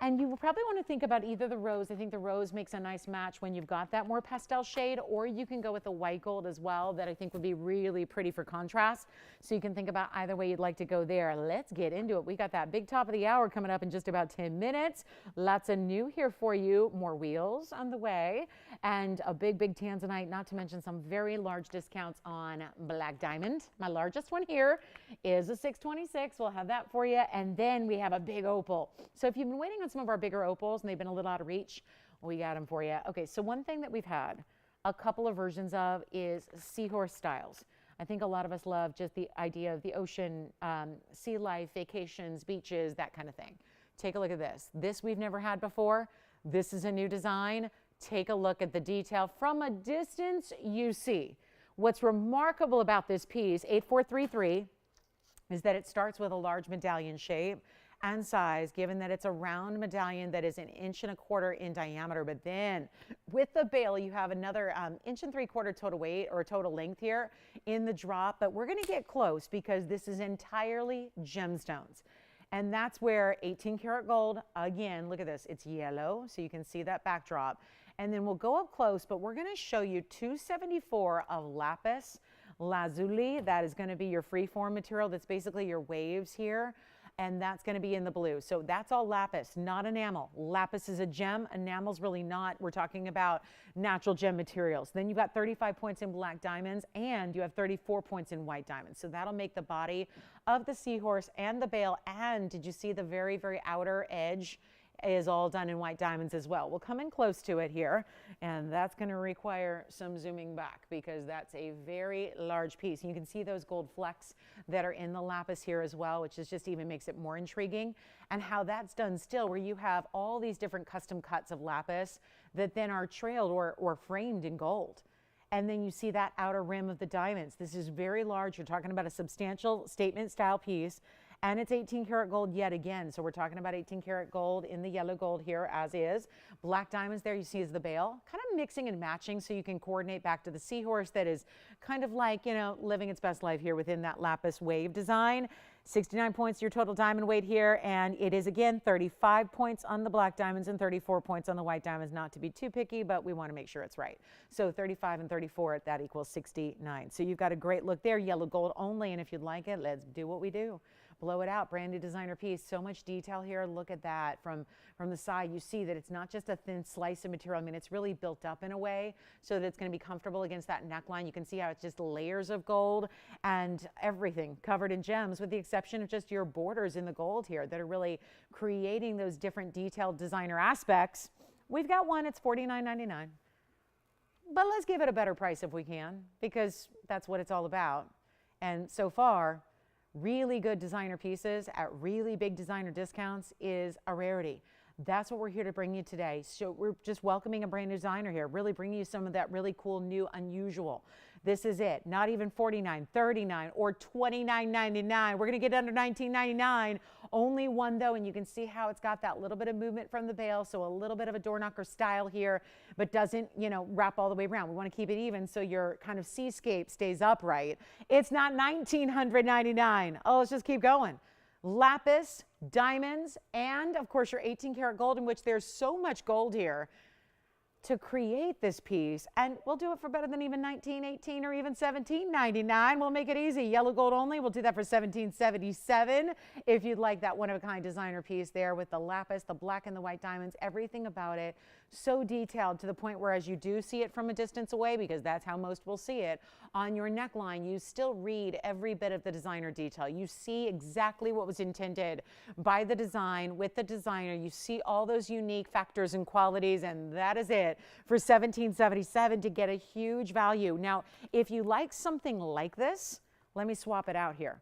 And you will probably want to think about either the rose. I think the rose makes a nice match when you've got that more pastel shade, or you can go with the white gold as well, that I think would be really pretty for contrast. So you can think about either way you'd like to go there. Let's get into it. We got that big top of the hour coming up in just about 10 minutes. Lots of new here for you. More wheels on the way, and a big Tanzanite, not to mention some very large discounts on black diamond. My largest one here is a 626. We'll have that for you. And then we have a big opal. So if you've been waiting on some of our bigger opals and they've been a little out of reach, we got them for you. Okay, so one thing that we've had a couple of versions of is seahorse styles. I think a lot of us love just the idea of the ocean, sea life, vacations, beaches, that kind of thing. Take a look at this. This we've never had before. This is a new design. Take a look at the detail. From a distance, you see. What's remarkable about this piece, 8433, is that it starts with a large medallion shape and size, given that it's a round medallion that is 1.25 inches in diameter. But then with the bail, you have another 1.75 inches total weight or total length here in the drop. But we're going to get close because this is entirely gemstones. And that's where 18 karat gold, again, look at this, it's yellow, so you can see that backdrop. And then we'll go up close, but we're going to show you 274 of lapis lazuli. That is going to be your freeform material. That's basically your waves here. And that's going to be in the blue. So that's all lapis, not enamel. Lapis is a gem. Enamel's really not. We're talking about natural gem materials. Then you've got 35 points in black diamonds, and you have 34 points in white diamonds. So that'll make the body of the seahorse and the bail. And did you see the very outer edge is all done in white diamonds as well. We'll come in close to it here, and that's going to require some zooming back because that's a very large piece. And you can see those gold flecks that are in the lapis here as well, which is just even makes it more intriguing. And how that's done still, where you have all these different custom cuts of lapis that then are trailed or framed in gold. And then you see that outer rim of the diamonds. This is very large. You're talking about a substantial statement style piece. And it's 18 karat gold yet again. So we're talking about 18 karat gold in the yellow gold here as is. Black diamonds there you see is the bail. Kind of mixing and matching so you can coordinate back to the seahorse that is kind of like, you know, living its best life here within that lapis wave design. 69 points your total diamond weight here. And it is again 35 points on the black diamonds and 34 points on the white diamonds. Not to be too picky, but we want to make sure it's right. So 35 and 34, that equals 69. So you've got a great look there, yellow gold only. And if you'd like it, let's do what we do. Blow it out, brand new designer piece. So much detail here. Look at that from the side. You see that it's not just a thin slice of material. I mean, it's really built up in a way so that it's going to be comfortable against that neckline. You can see how it's just layers of gold and everything covered in gems, with the exception of just your borders in the gold here that are really creating those different detailed designer aspects. We've got one, it's $49.99. But let's give it a better price if we can, because that's what it's all about. And so far, really good designer pieces at really big designer discounts is a rarity. That's what we're here to bring you today. So we're just welcoming a brand new designer here, really bringing you some of that really cool, new, unusual. This is it. Not even $49, $39, or $29.99. We're going to get under $19.99. Only one though, and you can see how it's got that little bit of movement from the bail, so a little bit of a door knocker style here, but doesn't, you know, wrap all the way around. We want to keep it even so your kind of seascape stays upright. It's not $1,999. Oh, let's just keep going. Lapis, diamonds, and of course your 18 karat gold, in which there's so much gold here to create this piece. And we'll do it for better than even $19, $18, or even $17.99. We'll make it easy. Yellow gold only. We'll do that for $17.77. If you'd like that one-of-a-kind designer piece there with the lapis, the black and the white diamonds, everything about it so detailed to the point where as you do see it from a distance away, because that's how most will see it, on your neckline, you still read every bit of the designer detail. You see exactly what was intended by the design with the designer. You see all those unique factors and qualities, and that is it for $17.77 to get a huge value. Now, if you like something like this, let me swap it out here.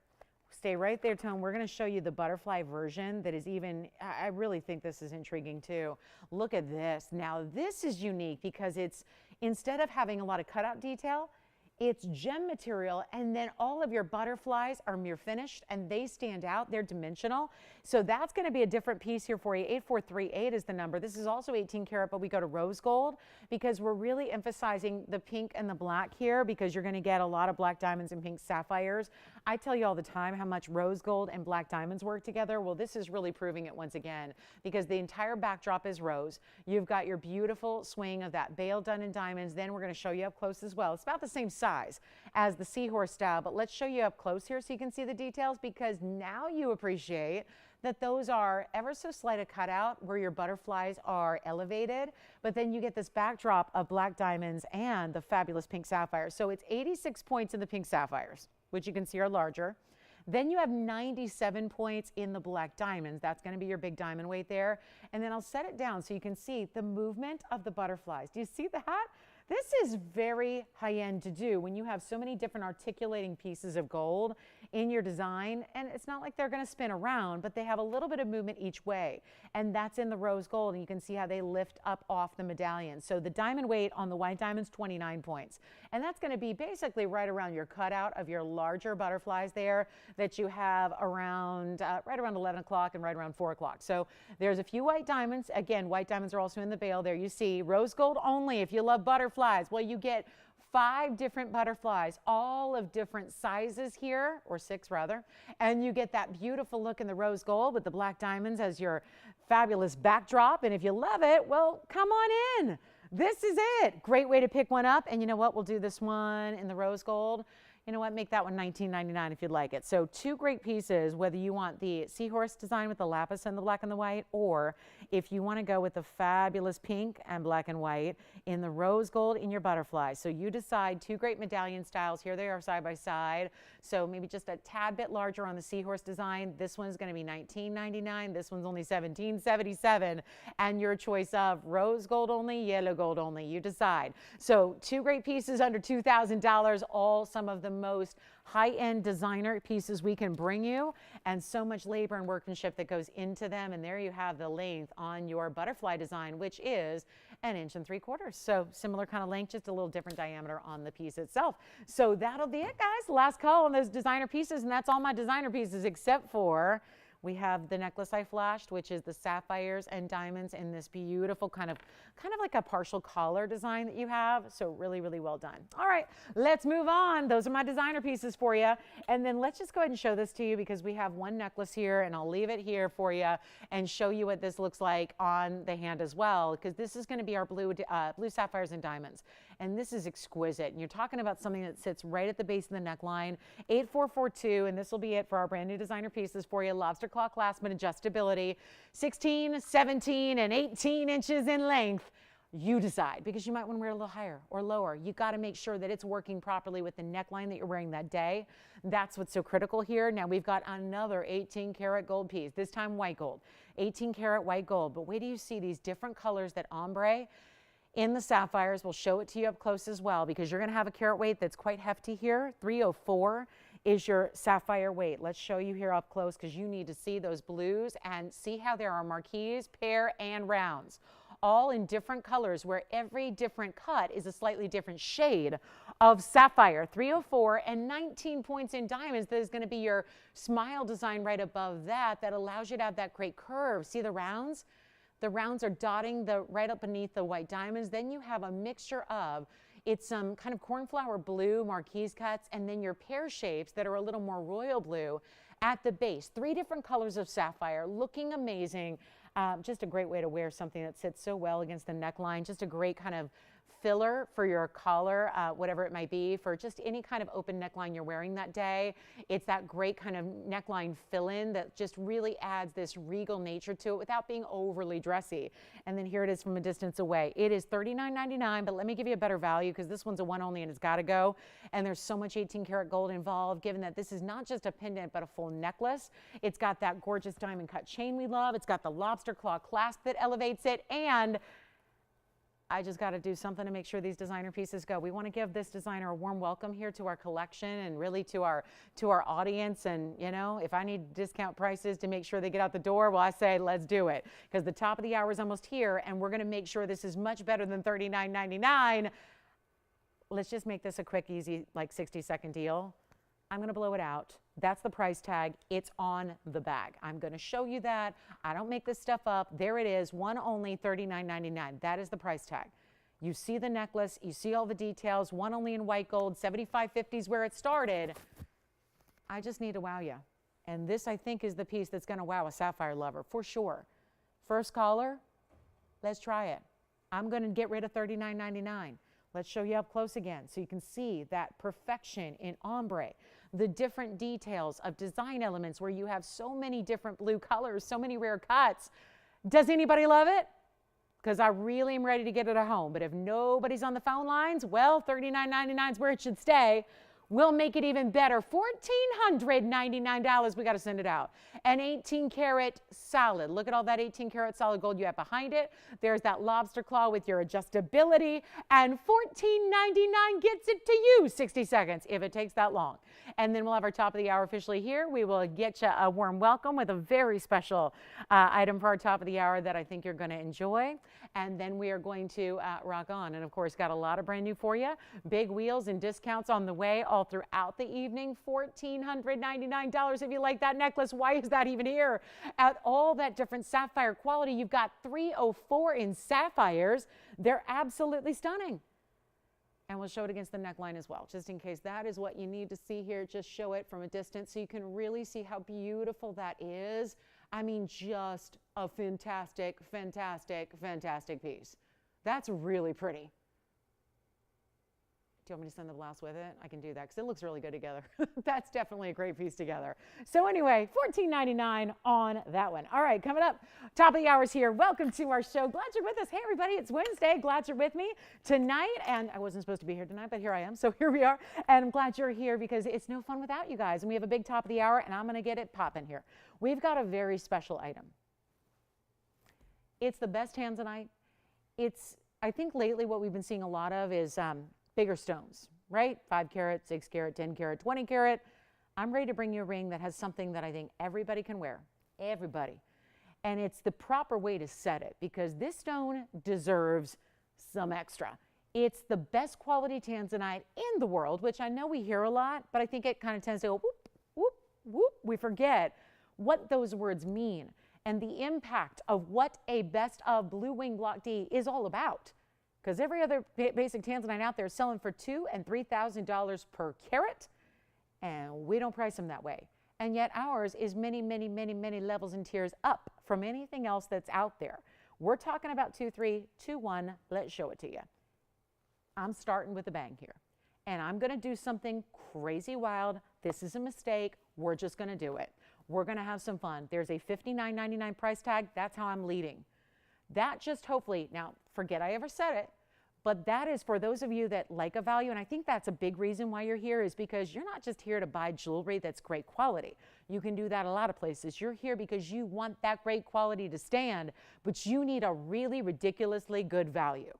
Stay right there, Tone. We're going to show you the butterfly version that is even, I really think this is intriguing too. Look at this. Now this is unique because it's, instead of having a lot of cutout detail, it's gem material, and then all of your butterflies are mirror finished and they stand out. They're dimensional. So that's going to be a different piece here for you. 8438 is the number. This is also 18 karat, but we go to rose gold because we're really emphasizing the pink and the black here because you're going to get a lot of black diamonds and pink sapphires. I tell you all the time how much rose gold and black diamonds work together. Well, this is really proving it once again because the entire backdrop is rose. You've got your beautiful swing of that veil done in diamonds. Then we're going to show you up close as well. It's about the same size as the seahorse style, but let's show you up close here so you can see the details because now you appreciate that those are ever so slight a cutout where your butterflies are elevated, but then you get this backdrop of black diamonds and the fabulous pink sapphires. So it's 86 points in the pink sapphires, which you can see are larger. Then you have 97 points in the black diamonds. That's going to be your big diamond weight there. And then I'll set it down so you can see the movement of the butterflies. Do you see that? This is very high-end to do when you have so many different articulating pieces of gold in your design, and it's not like they're going to spin around, but they have a little bit of movement each way, and that's in the rose gold, and you can see how they lift up off the medallion. So the diamond weight on the white diamonds, 29 points, and that's going to be basically right around your cutout of your larger butterflies there that you have around right around 11 o'clock and right around 4 o'clock. So there's a few white diamonds. Again, white diamonds are also in the bail there. You see rose gold only if you love butterflies. Well, you get 5 different butterflies, all of different sizes here, or 6 rather, and you get that beautiful look in the rose gold with the black diamonds as your fabulous backdrop. And if you love it, well, come on in. This is it. Great way to pick one up. And you know what? We'll do this one in the rose gold. You know what? Make that one $19.99 if you'd like it. So 2 great pieces, whether you want the seahorse design with the lapis and the black and the white, or if you want to go with the fabulous pink and black and white in the rose gold in your butterfly. So you decide. 2 great medallion styles. Here they are side by side. So maybe just a tad bit larger on the seahorse design. This one's going to be $19.99. This one's only $17.77. And your choice of rose gold only, yellow gold only. You decide. So 2 great pieces under $2,000, all some of the most high-end designer pieces we can bring you, and so much labor and workmanship that goes into them. And there you have the length on your butterfly design, which is 1 3/4 inches. So similar kind of length, just a little different diameter on the piece itself. So that'll be it, guys. Last call on those designer pieces, and that's all my designer pieces except for we have the necklace I flashed, which is the sapphires and diamonds in this beautiful kind of like a partial collar design that you have. So really, really well done. All right, let's move on. Those are my designer pieces for you. And then let's just go ahead and show this to you because we have one necklace here, and I'll leave it here for you and show you what this looks like on the hand as well, because this is going to be our blue sapphires and diamonds. And this is exquisite. And you're talking about something that sits right at the base of the neckline. 8442, and this will be it for our brand new designer pieces for you. Lobster claw clasp and adjustability, 16, 17, and 18 inches in length. You decide, because you might want to wear a little higher or lower. You got to make sure that it's working properly with the neckline that you're wearing that day. That's what's so critical here. Now we've got another 18 karat gold piece, this time white gold, 18 karat white gold. But wait till you see these different colors that ombre in the sapphires. We'll show it to you up close as well, because you're going to have a carat weight that's quite hefty here. 304 is your sapphire weight. Let's show you here up close, because you need to see those blues and see how there are marquise, pear, and rounds, all in different colors, where every different cut is a slightly different shade of sapphire. 304 and 19 points in diamonds. That is going to be your smile design right above that. That allows you to have that great curve. See the rounds? The rounds are dotting right up beneath the white diamonds. Then you have a mixture of, it's some kind of cornflower blue marquise cuts, and then your pear shapes that are a little more royal blue at the base. 3 different colors of sapphire, looking amazing. Just a great way to wear something that sits so well against the neckline. Just a great kind of filler for your collar, whatever it might be, for just any kind of open neckline you're wearing that day. It's that great kind of neckline fill-in that just really adds this regal nature to it without being overly dressy. And then here it is from a distance away. It is $39.99, but let me give you a better value, because this one's a one only and it's got to go. And there's so much 18 karat gold involved, given that this is not just a pendant but a full necklace. It's got that gorgeous diamond cut chain we love. It's got the lobster claw clasp that elevates it, and I just got to do something to make sure these designer pieces go. We want to give this designer a warm welcome here to our collection and really to our audience. And, you know, if I need discount prices to make sure they get out the door, well, I say let's do it, because the top of the hour is almost here, and we're going to make sure this is much better than $39.99. Let's just make this a quick, easy, like 60-second deal. I'm going to blow it out. That's the price tag. It's on the bag. I'm going to show you that. I don't make this stuff up. There it is. One only, $39.99. That is the price tag. You see the necklace. You see all the details. One only in white gold. $75.50 is where it started. I just need to wow you. And this, I think, is the piece that's going to wow a sapphire lover for sure. First caller, let's try it. I'm going to get rid of $39.99. Let's show you up close again so you can see that perfection in ombre, the different details of design elements where you have so many different blue colors, so many rare cuts. Does anybody love it? Because I really am ready to get it at home. But if nobody's on the phone lines, well, $39.99 is where it should stay. We'll make it even better. $1,499. We got to send it out. An 18-karat solid. Look at all that 18-karat solid gold you have behind it. There's that lobster claw with your adjustability. And $14.99 gets it to you. 60 seconds if it takes that long. And then we'll have our top of the hour officially here. We will get you a warm welcome with a very special item for our top of the hour that I think you're going to enjoy. And then we are going to rock on. And of course, got a lot of brand new for you. Big wheels and discounts on the way all throughout the evening. $1,499 if you like that necklace. Why is that even here? At all that different sapphire quality, you've got 304 in sapphires. They're absolutely stunning. And we'll show it against the neckline as well, just in case that is what you need to see here. Just show it from a distance so you can really see how beautiful that is. I mean, just a fantastic, fantastic, fantastic piece. That's really pretty. Do you want me to send the blouse with it? I can do that because it looks really good together. That's definitely a great piece together. So anyway, $14.99 on that one. All right, coming up, top of the hours here. Welcome to our show. Glad you're with us. Hey, everybody, it's Wednesday. Glad you're with me tonight. And I wasn't supposed to be here tonight, but here I am. So here we are. And I'm glad you're here because it's no fun without you guys. And we have a big top of the hour, and I'm going to get it popping here. We've got a very special item. It's the best Tanzanite. I think lately what we've been seeing a lot of is bigger stones, right? 5 carat, 6 carat, 10 carat, 20 carat. I'm ready to bring you a ring that has something that I think everybody can wear. Everybody. And it's the proper way to set it because this stone deserves some extra. It's the best quality Tanzanite in the world, which I know we hear a lot, but I think it kind of tends to go whoop, whoop, whoop. We forget what those words mean and the impact of what a best of Blue Wing Block D is all about. Because every other basic Tanzanite out there is selling for $2,000 and $3,000 per carat, and we don't price them that way. And yet ours is many, many, many, many levels and tiers up from anything else that's out there. We're talking about 2, 3, 2, 1. Let's show it to you. I'm starting with a bang here, and I'm going to do something crazy wild. This is a mistake. We're just going to do it. We're going to have some fun. There's a $59.99 price tag. That's how I'm leading. That just hopefully, now forget I ever said it, but that is for those of you that like a value, and I think that's a big reason why you're here is because you're not just here to buy jewelry that's great quality. You can do that a lot of places. You're here because you want that great quality to stand, but you need a really ridiculously good value.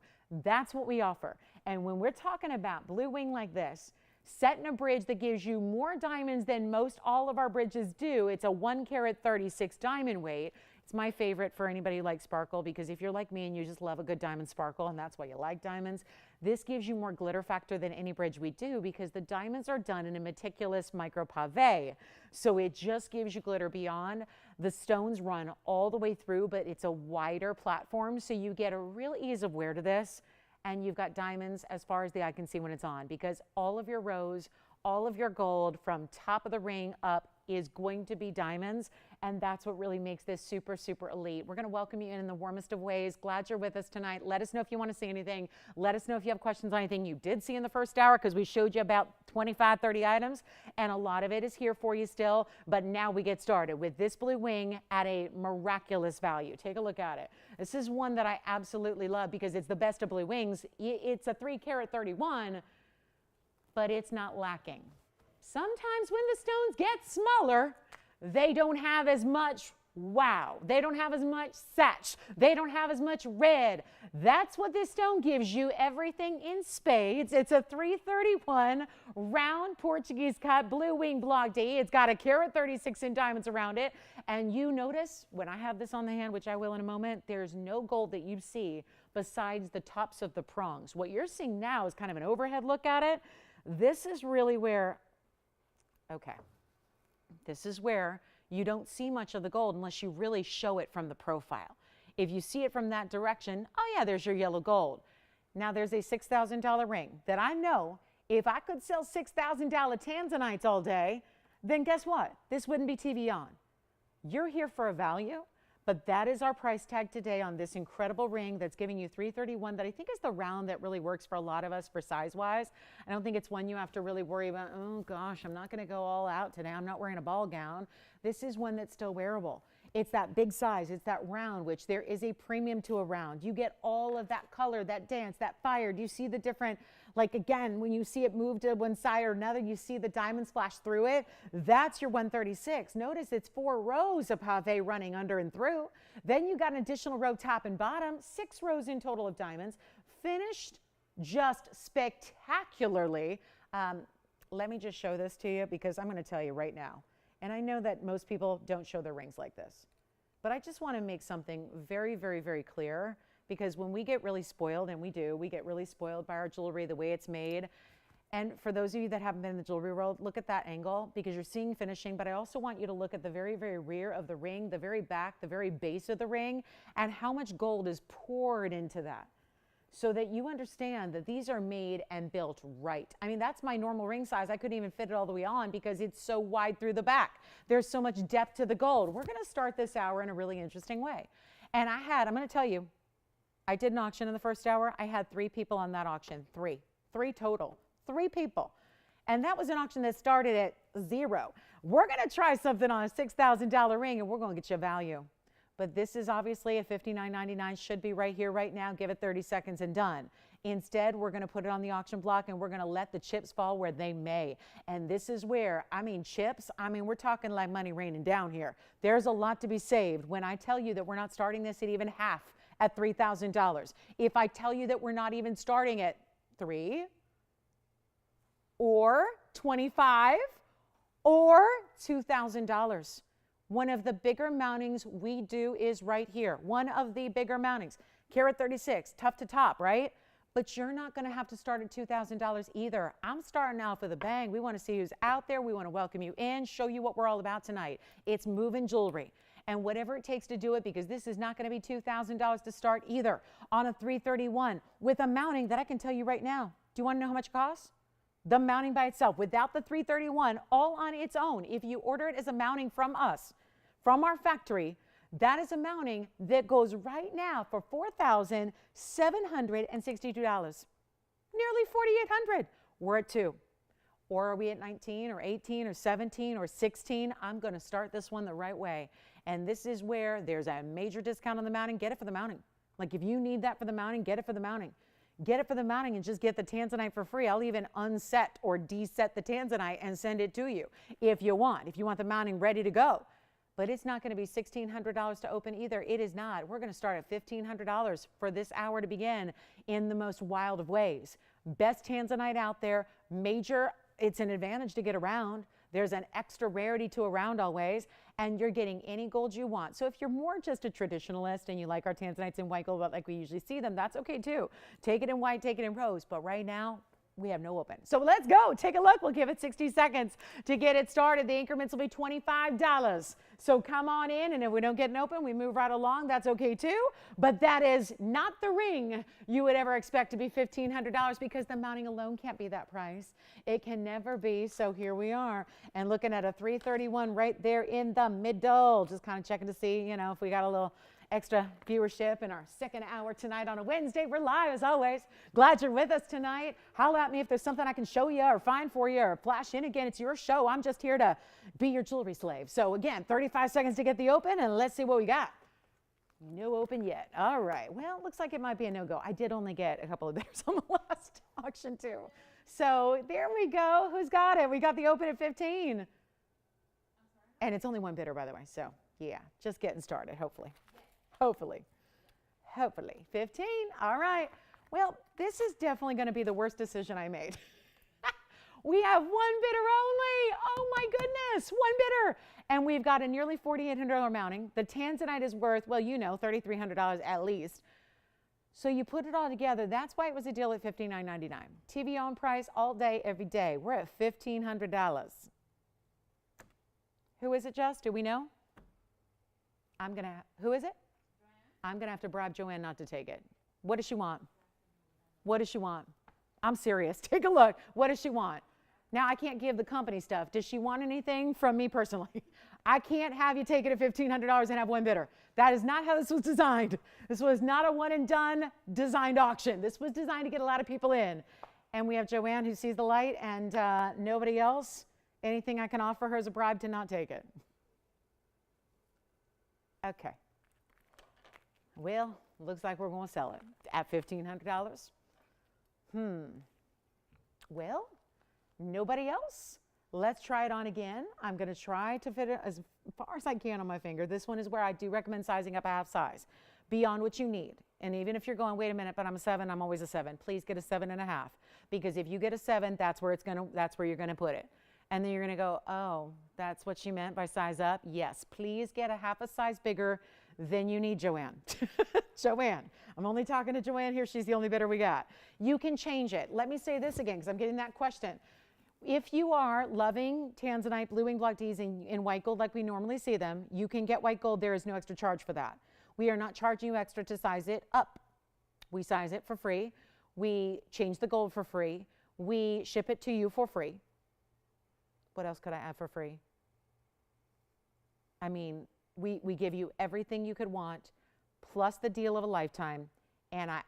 That's what we offer. And when we're talking about Blue Wing like this, set in a bridge that gives you more diamonds than most all of our bridges do, it's a 1 carat 36 diamond weight. It's my favorite for anybody who likes sparkle because if you're like me and you just love a good diamond sparkle and that's why you like diamonds, this gives you more glitter factor than any bridge we do because the diamonds are done in a meticulous micro pave. So it just gives you glitter beyond. The stones run all the way through, but it's a wider platform so you get a real ease of wear to this. And you've got diamonds as far as the eye can see when it's on because all of your rose, all of your gold from top of the ring up is going to be diamonds, and that's what really makes this super, super elite. We're going to welcome you in the warmest of ways. Glad you're with us tonight. Let us know if you want to see anything. Let us know if you have questions on anything you did see in the first hour because we showed you about 25, 30 items, and a lot of it is here for you still, but now we get started with this Blue Wing at a miraculous value. Take a look at it. This is one that I absolutely love because it's the best of Blue Wings. It's a 3 carat 31, but it's not lacking. Sometimes when the stones get smaller, they don't have as much wow. They don't have as much satch. They don't have as much red. That's what this stone gives you, everything in spades. It's a 331 round Portuguese cut blue wing block D. It's got a carat 36 in diamonds around it. And you notice when I have this on the hand, which I will in a moment, there's no gold that you see besides the tops of the prongs. What you're seeing now is kind of an overhead look at it. This is really where, okay, this is where you don't see much of the gold unless you really show it from the profile. If you see it from that direction, oh yeah, there's your yellow gold. Now there's a $6,000 ring that I know if I could sell $6,000 Tanzanites all day, then guess what? This wouldn't be TVON. You're here for a value, but that is our price tag today on this incredible ring that's giving you 331 that I think is the round that really works for a lot of us for size-wise. I don't think it's one you have to really worry about, oh gosh, I'm not gonna go all out today. I'm not wearing a ball gown. This is one that's still wearable. It's that big size, it's that round, which there is a premium to a round. You get all of that color, that dance, that fire. Do you see the different, like again, when you see it move to one side or another, you see the diamonds flash through it. That's your 136. Notice it's 4 rows of pave running under and through. Then you got an additional row top and bottom, 6 rows in total of diamonds, finished just spectacularly. Let me just show this to you because I'm gonna tell you right now, and I know that most people don't show their rings like this, but I just want to make something very, very, very clear, because when we get really spoiled, and we do, we get really spoiled by our jewelry, the way it's made. And for those of you that haven't been in the jewelry world, look at that angle because you're seeing finishing, but I also want you to look at the very, very rear of the ring, the very back, the very base of the ring, and how much gold is poured into that, so that you understand that these are made and built right. I mean, that's my normal ring size. I couldn't even fit it all the way on because it's so wide through the back. There's so much depth to the gold. We're gonna start this hour in a really interesting way. And I'm gonna tell you, I did an auction in the first hour. I had 3 people on that auction, 3 total, 3 people. And that was an auction that started at 0. We're gonna try something on a $6,000 ring and we're gonna get you value. But this is obviously a $59.99, should be right here, right now. Give it 30 seconds and done. Instead, we're gonna put it on the auction block and we're gonna let the chips fall where they may. And this is where, I mean, chips, I mean, we're talking like money raining down here. There's a lot to be saved when I tell you that we're not starting this at even half at $3,000. If I tell you that we're not even starting at $3 or $25 or $2,000. One of the bigger mountings we do is right here. One of the bigger mountings. Carat 36, tough to top, right? But you're not gonna have to start at $2,000 either. I'm starting off with a bang. We wanna see who's out there. We wanna welcome you in, show you what we're all about tonight. It's moving jewelry. And whatever it takes to do it, because this is not gonna be $2,000 to start either on a 331 with a mounting that I can tell you right now. Do you wanna know how much it costs? The mounting by itself, without the 331, all on its own, if you order it as a mounting from us, from our factory, that is a mounting that goes right now for $4,762, nearly $4,800. We're at 2. Or are we at 19 or 18 or 17 or 16? I'm going to start this one the right way. And this is where there's a major discount on the mounting. Get it for the mounting. Like if you need that for the mounting, get it for the mounting. Get it for the mounting and just get the Tanzanite for free. I'll even unset or deset the Tanzanite and send it to you if you want the mounting ready to go. But it's not going to be $1,600 to open either. It is not. We're going to start at $1,500 for this hour to begin in the most wild of ways. Best Tanzanite out there. Major, it's an advantage to get around. There's an extra rarity to around always, and you're getting any gold you want. So if you're more just a traditionalist and you like our Tanzanites in white gold, but like we usually see them, that's okay too. Take it in white, take it in rose. But right now, we have no open. So let's go. Take a look. We'll give it 60 seconds to get it started. The increments will be $25. So come on in, and if we don't get an open, we move right along. That's okay too. But that is not the ring you would ever expect to be $1,500 because the mounting alone can't be that price. It can never be. So here we are, and looking at a 331 right there in the middle. Just kind of checking to see, you know, if we got a little extra viewership in our second hour tonight on a Wednesday. We're live as always. Glad you're with us tonight. Holler at me if there's something I can show you or find for you or flash in. Again, it's your show. I'm just here to be your jewelry slave. So again, 35 seconds to get the open, and let's see what we got. No open yet. All right. Well, it looks like it might be a no-go. I did only get a couple of bidders on the last auction too. So there we go. Who's got it? We got the open at 15. And it's only one bidder, by the way. So Yeah, just getting started, hopefully. Hopefully. 15, all right. Well, this is definitely gonna be the worst decision I made. We have one bidder only. Oh my goodness, one bidder. And we've got a nearly $4,800 mounting. The Tanzanite is worth, well, you know, $3,300 at least. So you put it all together, that's why it was a deal at $59.99. TVON price all day, every day. We're at $1,500. Who is it, Jess? Do we know? Who is it? I'm gonna have to bribe Joanne not to take it. What does she want? What does she want? I'm serious, take a look. What does she want? Now, I can't give the company stuff. Does she want anything from me personally? I can't have you take it at $1,500 and have one bidder. That is not how this was designed. This was not a one and done designed auction. This was designed to get a lot of people in. And we have Joanne who sees the light, and nobody else. Anything I can offer her as a bribe to not take it. Okay. Well, looks like we're going to sell it at $1,500. Well, nobody else? Let's try it on again. I'm going to try to fit it as far as I can on my finger. This one is where I do recommend sizing up a half size beyond what you need. And even if you're going, wait a minute, but I'm a 7, I'm always a 7. Please get a 7.5, because if you get a 7, that's where you're going to put it. And then you're going to go, oh, that's what she meant by size up. Yes, please get a half a size bigger than you need, Joanne. Joanne, I'm only talking to Joanne here. She's the only bidder we got. You can change it. Let me say this again, because I'm getting that question. If you are loving Tanzanite blue wing block Ds in white gold like we normally see them, you can get white gold. There is no extra charge for that. We are not charging you extra to size it up. We size it for free. We change the gold for free. We ship it to you for free. What else could I add for free? I mean, we give you everything you could want, plus the deal of a lifetime. And I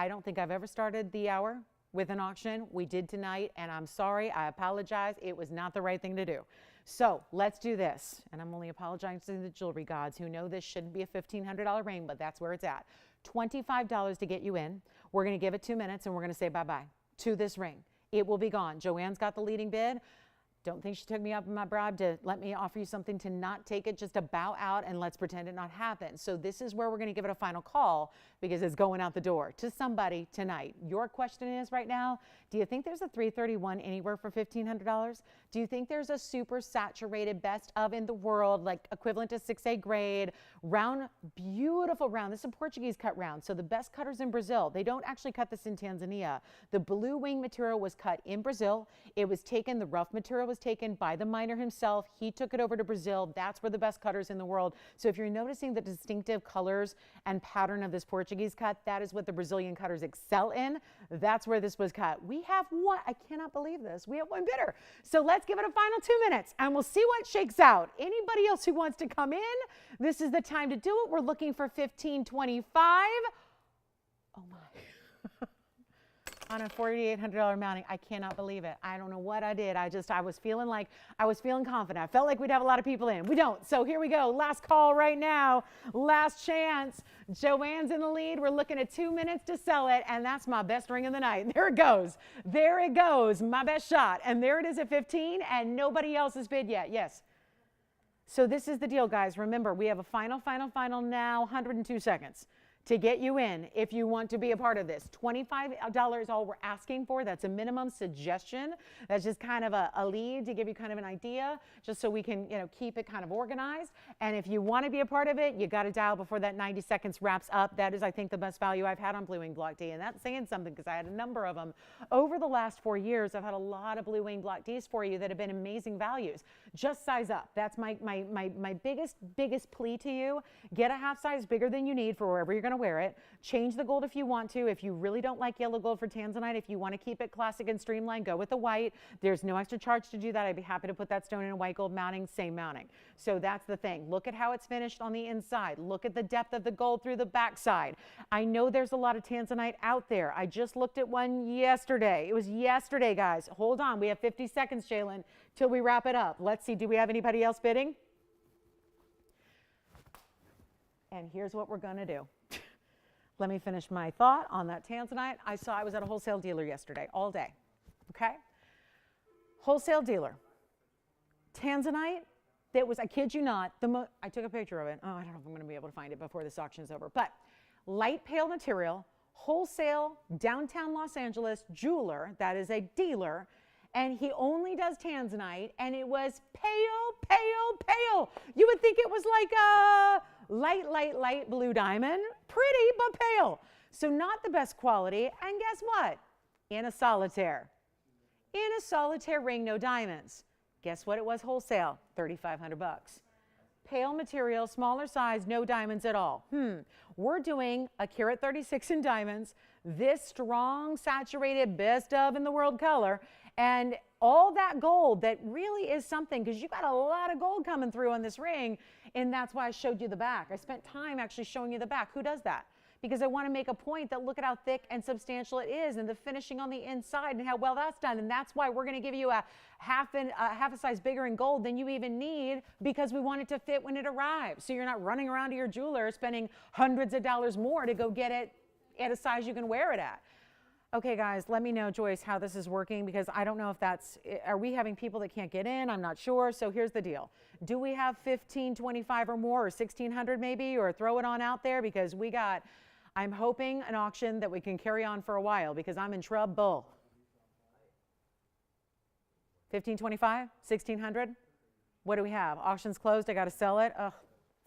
don't think I've ever started the hour with an auction. We did tonight, and I'm sorry, I apologize. It was not the right thing to do. So let's do this. And I'm only apologizing to the jewelry gods who know this shouldn't be a $1,500 ring, but that's where it's at. $25 to get you in. We're going to give it 2 minutes, and we're going to say bye-bye to this ring. It will be gone. Joanne's got the leading bid. Don't think she took me up in my bribe to let me offer you something to not take it, just to bow out and let's pretend it not happened. So this is where we're going to give it a final call, because it's going out the door to somebody tonight. Your question is right now, do you think there's a 331 anywhere for $1,500? Do you think there's a super saturated best of in the world, like equivalent to 6A grade, round, beautiful round? This is a Portuguese cut round. So the best cutters in Brazil, they don't actually cut this in Tanzania. The blue wing material was cut in Brazil. It was taken, the rough material was taken by the miner himself. He took it over to Brazil. That's where the best cutters in the world. So if you're noticing the distinctive colors and pattern of this Portuguese cut, that is what the Brazilian cutters excel in. That's where this was cut. We have one, I cannot believe this. We have one bidder. So let's give it a final 2 minutes and we'll see what shakes out. Anybody else who wants to come in, this is the time to do it. We're looking for $1,525. Oh my. On a $4,800 mounting. I cannot believe it. I don't know what I did. I was feeling confident. I felt like we'd have a lot of people in. We don't. So here we go. Last call right now. Last chance. Joanne's in the lead. We're looking at 2 minutes to sell it, and that's my best ring of the night. There it goes. There it goes. My best shot. And there it is at 15, and nobody else has bid yet. Yes. So this is the deal, guys. Remember, we have a final now, 102 seconds. To get you in, if you want to be a part of this. $25 all we're asking for. That's a minimum suggestion. That's just kind of a lead to give you kind of an idea, just so we can, keep it kind of organized. And if you want to be a part of it, you got to dial before that 90 seconds wraps up. That is, I think, the best value I've had on Blue Wing Block D. And that's saying something, because I had a number of them. Over the last 4 years, I've had a lot of Blue Wing Block Ds for you that have been amazing values. Just size up. That's my biggest plea to you. Get a half size bigger than you need for wherever you're going to wear it. Change the gold if you want to. If you really don't like yellow gold for Tanzanite, if you want to keep it classic and streamlined, go with the white. There's no extra charge to do that. I'd be happy to put that stone in a white gold mounting, same mounting. So that's the thing. Look at how it's finished on the inside. Look at the depth of the gold through the backside. I know there's a lot of Tanzanite out there. I just looked at one yesterday. It was yesterday, guys. Hold on. We have 50 seconds, Shaylin, till we wrap it up. Let's see. Do we have anybody else bidding? And here's what we're going to do. Let me finish my thought on that Tanzanite. I was at a wholesale dealer yesterday, all day, okay? Wholesale dealer. Tanzanite, that was, I kid you not, I took a picture of it. Oh, I don't know if I'm going to be able to find it before the auction is over. But light pale material, wholesale, downtown Los Angeles jeweler, that is a dealer, and he only does Tanzanite, and it was pale, pale, pale. You would think it was like a light blue diamond. Pretty, but pale. So not the best quality, and guess what? In a solitaire. In a solitaire ring, no diamonds. Guess what it was wholesale? $3,500. Pale material, smaller size, no diamonds at all. We're doing a carat 36 in diamonds, this strong, saturated, best of in the world color, and all that gold that really is something, because you got a lot of gold coming through on this ring, and that's why I showed you the back. I spent time actually showing you the back. Who does that? Because I want to make a point that look at how thick and substantial it is, and the finishing on the inside and how well that's done. And that's why we're going to give you a half a size bigger in gold than you even need, because we want it to fit when it arrives. So you're not running around to your jeweler spending hundreds of dollars more to go get it at a size you can wear it at. Okay, guys, let me know, Joyce, how this is working, because I don't know if that's, are we having people that can't get in? I'm not sure. So here's the deal. Do we have 1,525 or more, or 1,600 maybe, or throw it on out there? Because we got, I'm hoping an auction that we can carry on for a while, because I'm in trouble. 1,525, 1,600? What do we have? Auction's closed, I gotta sell it. Ugh,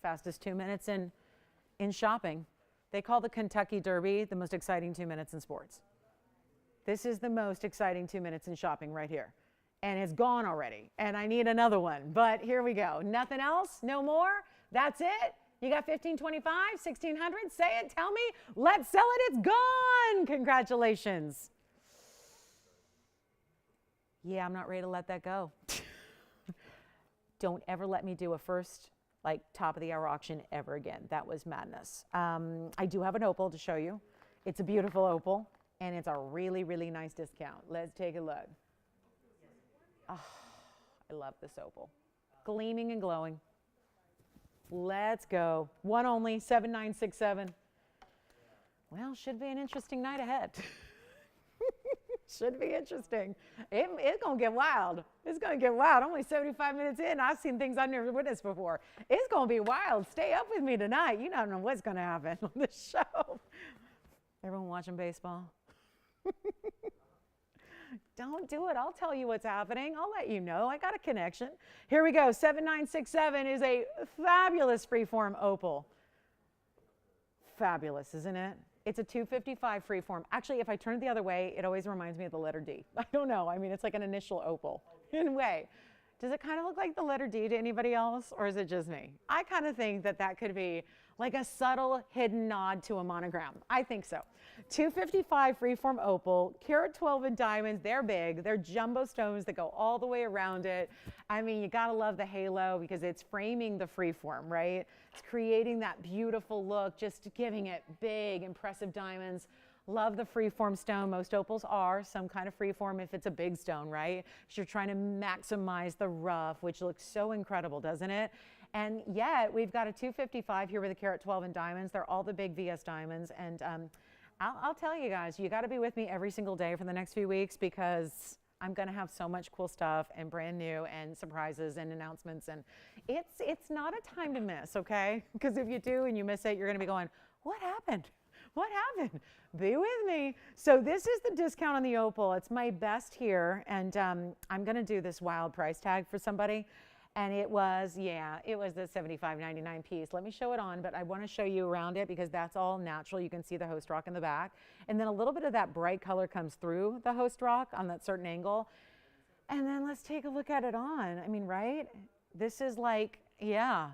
fastest 2 minutes in shopping. They call the Kentucky Derby the most exciting 2 minutes in sports. This is the most exciting 2 minutes in shopping right here. And it's gone already, and I need another one, but here we go. Nothing else, no more, that's it? You got 1,525, 1,600, say it, tell me, let's sell it, it's gone, congratulations. Yeah, I'm not ready to let that go. Don't ever let me do a first, like, top of the hour auction ever again. That was madness. I do have an opal to show you. It's a beautiful opal, and it's a really, really nice discount. Let's take a look. Oh, I love this opal. Gleaming and glowing. Let's go. One only, 7967. Well, should be an interesting night ahead. Should be interesting. It's going to get wild. It's going to get wild. Only 75 minutes in. I've seen things I've never witnessed before. It's going to be wild. Stay up with me tonight. You don't know what's going to happen on this show. Everyone watching baseball? Don't do it. I'll tell you what's happening. I'll let you know. I got a connection. Here we go. 7967 is a fabulous freeform opal. Fabulous, isn't it? It's a 255 freeform. Actually, if I turn it the other way, it always reminds me of the letter D. I don't know. I mean, it's like an initial opal in a way. Does it kind of look like the letter D to anybody else, or is it just me? I kind of think that that could be like a subtle hidden nod to a monogram. I think so. 255 freeform opal, carat 12 in diamonds. They're big. They're jumbo stones that go all the way around it. I mean, you gotta love the halo because it's framing the freeform, right? It's creating that beautiful look, just giving it big, impressive diamonds. Love the freeform stone. Most opals are some kind of freeform if it's a big stone, right? So you're trying to maximize the rough, which looks so incredible, doesn't it? And yet we've got a 255 here with a carat 12 in diamonds. They're all the big VS diamonds. And I'll tell you guys, you got to be with me every single day for the next few weeks, because I'm going to have so much cool stuff and brand new and surprises and announcements. And it's not a time to miss, okay? Because if you do and you miss it, you're going to be going, what happened? What happened? Be with me. So this is the discount on the opal. It's my best here. And I'm going to do this wild price tag for somebody. And it was, yeah, it was the $75.99 piece. Let me show it on, but I want to show you around it because that's all natural. You can see the host rock in the back. And then a little bit of that bright color comes through the host rock on that certain angle. And then let's take a look at it on. I mean, right? This is like, yeah,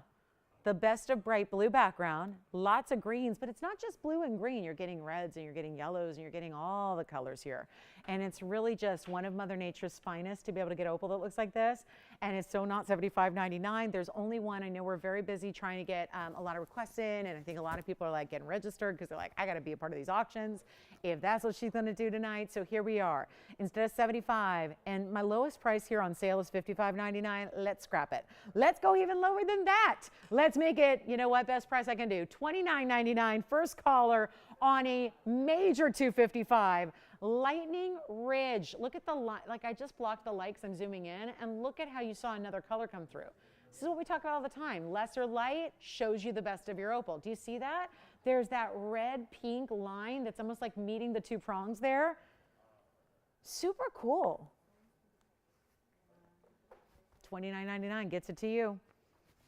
the best of bright blue background, lots of greens, but it's not just blue and green. You're getting reds and you're getting yellows and you're getting all the colors here. And it's really just one of Mother Nature's finest to be able to get opal that looks like this. And it's so not $75.99. There's only one. I know we're very busy trying to get a lot of requests in, and I think a lot of people are like getting registered because they're like, I got to be a part of these auctions if that's what she's going to do tonight. So here we are. Instead of $75, and my lowest price here on sale is $55.99. Let's scrap it. Let's go even lower than that. Let's make it, you know what, best price I can do, $29.99. First caller on a major 255. Lightning Ridge. Look at the light. Like I just blocked the lights. I'm zooming in, and look at how you saw another color come through. This is what we talk about all the time. Lesser light shows you the best of your opal. Do you see that? There's that red pink line that's almost like meeting the two prongs there. Super cool. $29.99 gets it to you.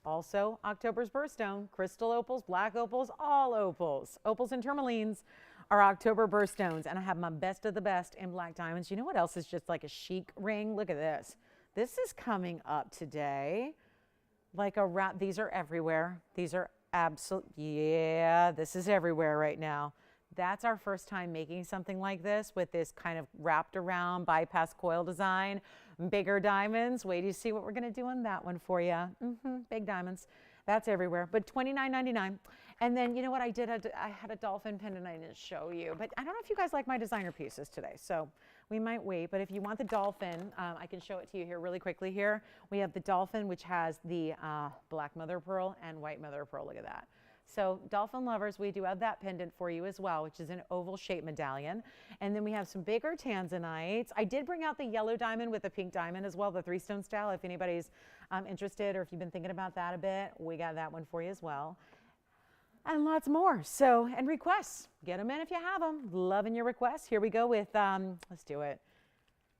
Also, October's birthstone, crystal opals, black opals, all opals. Opals and tourmalines are October birthstones, and I have my best of the best in black diamonds. You know what else is just like a chic ring? Look at this. This is coming up today. Like a wrap. These are everywhere. These are yeah, this is everywhere right now. That's our first time making something like this with this kind of wrapped around bypass coil design. Bigger diamonds. Wait till you see what we're going to do on that one for you. Big diamonds. That's everywhere. But $29.99. And then, you know what I did? I had a dolphin pendant I didn't show you. But I don't know if you guys like my designer pieces today. So we might wait. But if you want the dolphin, I can show it to you here really quickly here. We have the dolphin, which has the black mother of pearl and white mother of pearl. Look at that. So dolphin lovers, we do have that pendant for you as well, which is an oval shaped medallion. And then we have some bigger Tanzanites. I did bring out the yellow diamond with the pink diamond as well, the 3-stone style. If anybody's interested or if you've been thinking about that a bit, we got that one for you as well. And lots more. So, and requests. Get them in if you have them. Loving your requests. Here we go with, let's do it.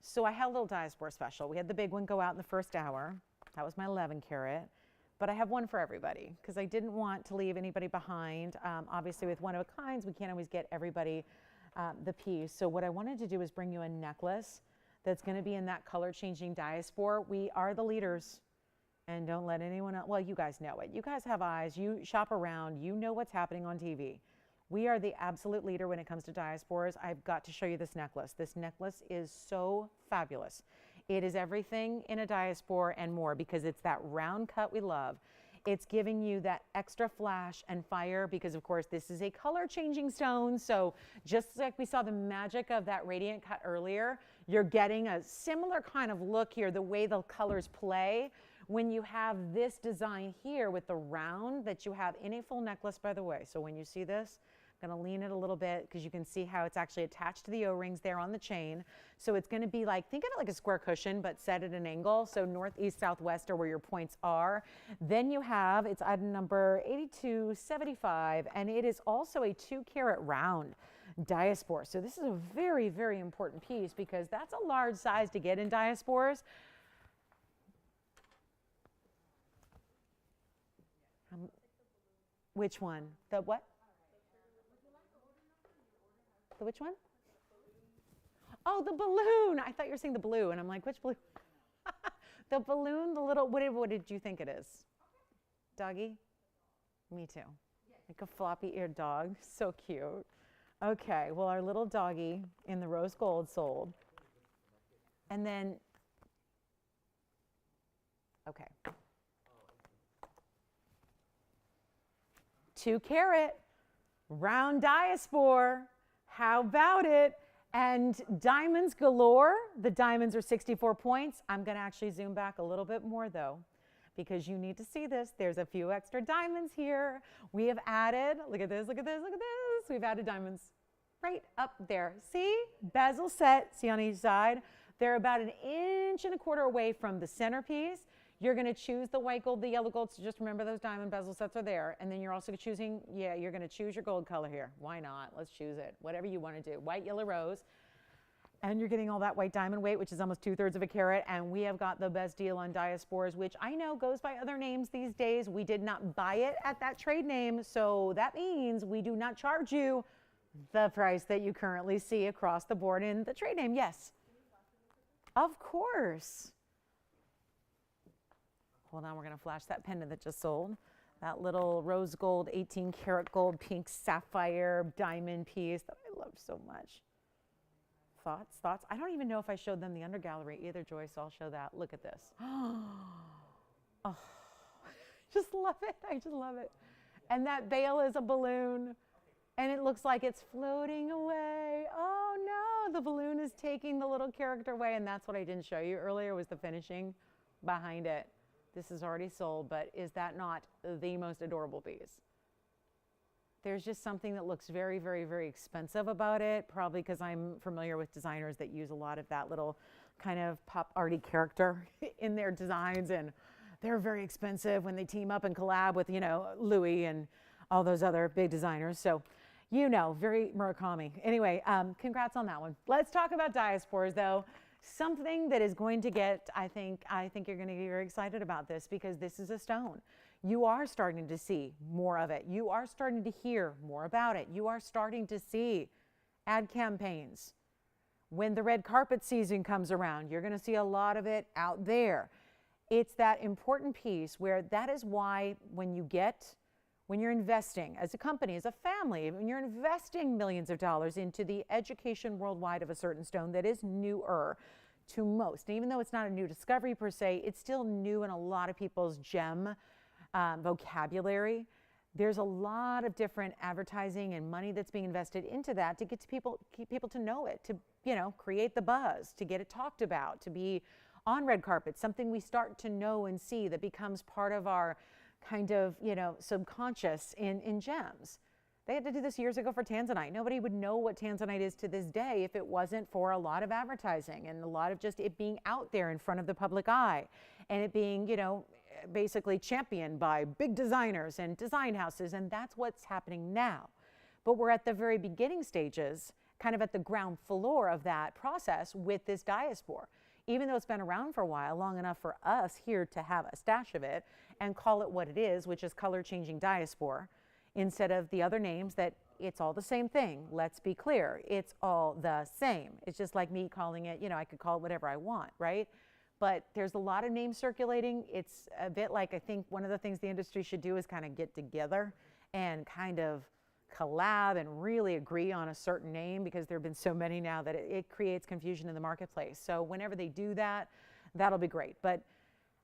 So I had a little Diaspore special. We had the big one go out in the first hour. That was my 11 carat. But I have one for everybody because I didn't want to leave anybody behind. Obviously, with one of a kinds, we can't always get everybody the piece. So what I wanted to do is bring you a necklace that's going to be in that color-changing Diaspore. We are the leaders, and don't let anyone else. Well, you guys know it. You guys have eyes. You shop around. You know what's happening on TV. We are the absolute leader when it comes to Diaspores. I've got to show you this necklace. This necklace is so fabulous. It is everything in a Diaspore and more because it's that round cut we love. It's giving you that extra flash and fire because, of course, this is a color-changing stone. So just like we saw the magic of that radiant cut earlier, you're getting a similar kind of look here, the way the colors play when you have this design here with the round that you have in a full necklace, by the way. So when you see this, I'm going to lean it a little bit because you can see how it's actually attached to the O-rings there on the chain. So it's going to be like, think of it like a square cushion, but set at an angle. So north, east, southwest are where your points are. Then you have, it's item number 8275, and it is also a 2-carat round Diaspore. So this is a very, very important piece because that's a large size to get in Diaspores. Which one? The what? The which one? Oh, the balloon. I thought you were saying the blue, and I'm like, which blue? The balloon, the little, what did you think it is? Doggy? Me too. Like a floppy-eared dog. So cute. Okay, well, our little doggy in the rose gold sold. And then, okay. 2-carat, round Diaspore. How about it? And diamonds galore. The diamonds are 64 points. I'm going to actually zoom back a little bit more, though, because you need to see this. There's a few extra diamonds here. We have added, look at this, look at this, look at this. We've added diamonds right up there. See? Bezel set, see on each side. They're about 1.25 inches away from the centerpiece. You're going to choose the white gold, the yellow gold, so just remember those diamond bezel sets are there. And then you're also choosing, yeah, you're going to choose your gold color here. Why not? Let's choose it. Whatever you want to do. White, yellow, rose. And you're getting all that white diamond weight, which is almost 2/3 of a carat. And we have got the best deal on Diaspores, which I know goes by other names these days. We did not buy it at that trade name, so that means we do not charge you the price that you currently see across the board in the trade name. Yes. Of course. Hold on, we're going to flash that pendant that just sold. That little rose gold, 18-karat gold, pink sapphire diamond piece that I love so much. Thoughts? Thoughts? I don't even know if I showed them the under gallery either, Joy, so I'll show that. Look at this. Oh, just love it. I just love it. And that veil is a balloon, and it looks like it's floating away. Oh, no, the balloon is taking the little character away, and that's what I didn't show you earlier was the finishing behind it. This is already sold, but is that not the most adorable piece? There's just something that looks very, very, very expensive about it, probably because I'm familiar with designers that use a lot of that little kind of pop arty character in their designs, and they're very expensive when they team up and collab with, you know, Louis and all those other big designers. So, you know, very Murakami. Anyway, congrats on that one. Let's talk about Diaspores, though. Something that is going to get, I think you're going to be very excited about this, because this is a stone. You are starting to see more of it. You are starting to hear more about it. You are starting to see ad campaigns. When the red carpet season comes around, you're going to see a lot of it out there. It's that important piece where that is why when you're investing as a company, as a family, when you're investing millions of dollars into the education worldwide of a certain stone that is newer to most, and even though it's not a new discovery per se, it's still new in a lot of people's gem vocabulary. There's a lot of different advertising and money that's being invested into that to get to people, keep people to know it, to, you know, create the buzz, to get it talked about, to be on red carpet, something we start to know and see that becomes part of our kind of, you know, subconscious in gems. They had to do this years ago for Tanzanite. Nobody would know what Tanzanite is to this day if it wasn't for a lot of advertising and a lot of just it being out there in front of the public eye, and it being, you know, basically championed by big designers and design houses, and that's what's happening now. But we're at the very beginning stages, kind of at the ground floor of that process with this Diaspore. Even though it's been around for a while, long enough for us here to have a stash of it and call it what it is, which is color changing Diaspore, instead of the other names that it's all the same thing. Let's be clear, it's all the same. It's just like me calling it, you know, I could call it whatever I want, right? But there's a lot of names circulating. It's a bit like, I think one of the things the industry should do is kind of get together and kind of collab and really agree on a certain name, because there have been so many now that it creates confusion in the marketplace. So whenever they do that, that'll be great. But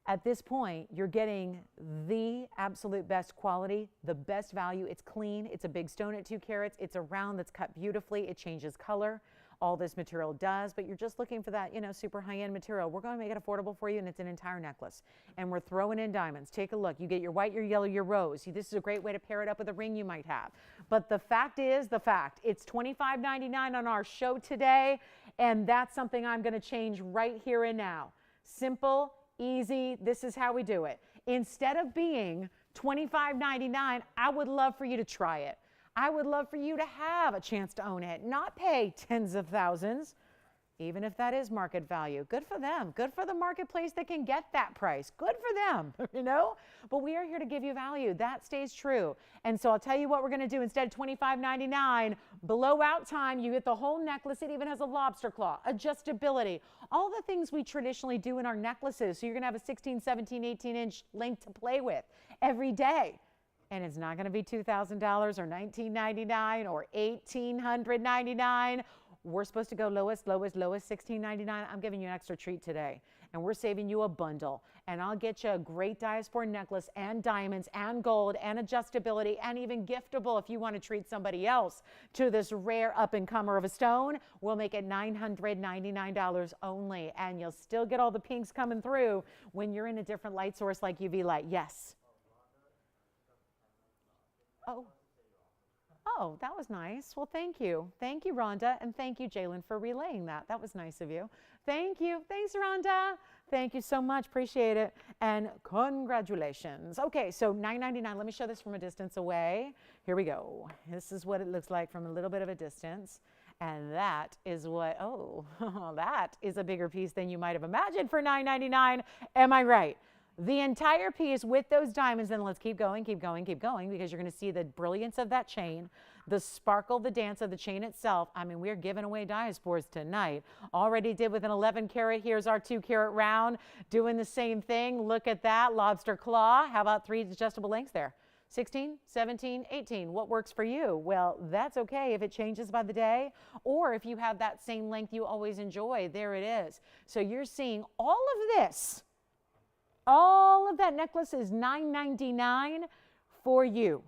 at this point, you're getting the absolute best quality, the best value. It's clean. It's a big stone at 2 carats. It's a round that's cut beautifully. It changes color. All this material does, but you're just looking for that, you know, super high-end material. We're going to make it affordable for you, and it's an entire necklace. And we're throwing in diamonds. Take a look. You get your white, your yellow, your rose. This is a great way to pair it up with a ring you might have. But the fact is the fact. It's $25.99 on our show today, and that's something I'm going to change right here and now. Simple, easy. This is how we do it. Instead of being $25.99, I would love for you to try it. I would love for you to have a chance to own it, not pay tens of thousands, even if that is market value. Good for them. Good for the marketplace that can get that price. Good for them, you know? But we are here to give you value. That stays true. And so I'll tell you what we're going to do. Instead of $25.99, below out time, you get the whole necklace. It even has a lobster claw, adjustability, all the things we traditionally do in our necklaces. So you're going to have a 16, 17, 18-inch length to play with every day. And it's not going to be $2,000 or $1,999 or $1,899. We're supposed to go lowest, $1,699. I'm giving you an extra treat today. And we're saving you a bundle. And I'll get you a great Diaspore necklace and diamonds and gold and adjustability and even giftable if you want to treat somebody else to this rare up-and-comer of a stone. We'll make it $999 only. And you'll still get all the pinks coming through when you're in a different light source like UV light. Yes. Oh, that was nice. Well, thank you. Thank you, Rhonda, and thank you, Jalen, for relaying that. That was nice of you. Thank you. Thanks, Rhonda. Thank you so much. Appreciate it. And congratulations. Okay, so $9.99. Let me show this from a distance away. Here we go. This is what it looks like from a little bit of a distance. And that is what, oh, that is a bigger piece than you might have imagined for $9.99. Am I right? The entire piece with those diamonds, and let's keep going, keep going, keep going, because you're going to see the brilliance of that chain, the sparkle, the dance of the chain itself. I mean, we're giving away Diaspores tonight. Already did with an 11 karat. Here's our 2 carat round, doing the same thing. Look at that, lobster claw. How about 3 adjustable lengths there? 16, 17, 18. What works for you? Well, that's okay if it changes by the day, or if you have that same length you always enjoy, there it is. So you're seeing all of this. All of that necklace is $9.99 for you.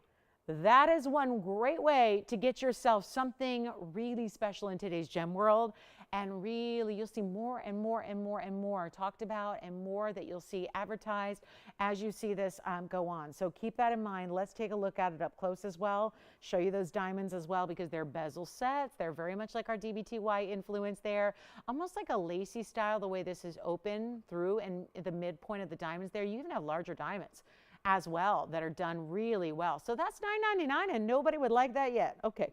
That is one great way to get yourself something really special in today's gem world. And really, you'll see more and more and more and more talked about, and more that you'll see advertised as you see this go on. So keep that in mind. Let's take a look at it up close as well. Show you those diamonds as well, because they're bezel sets. They're very much like our DBTY influence there. Almost like a lacy style, the way this is open through and the midpoint of the diamonds there. You even have larger diamonds as well that are done really well. So that's $9.99, and nobody would like that yet. Okay.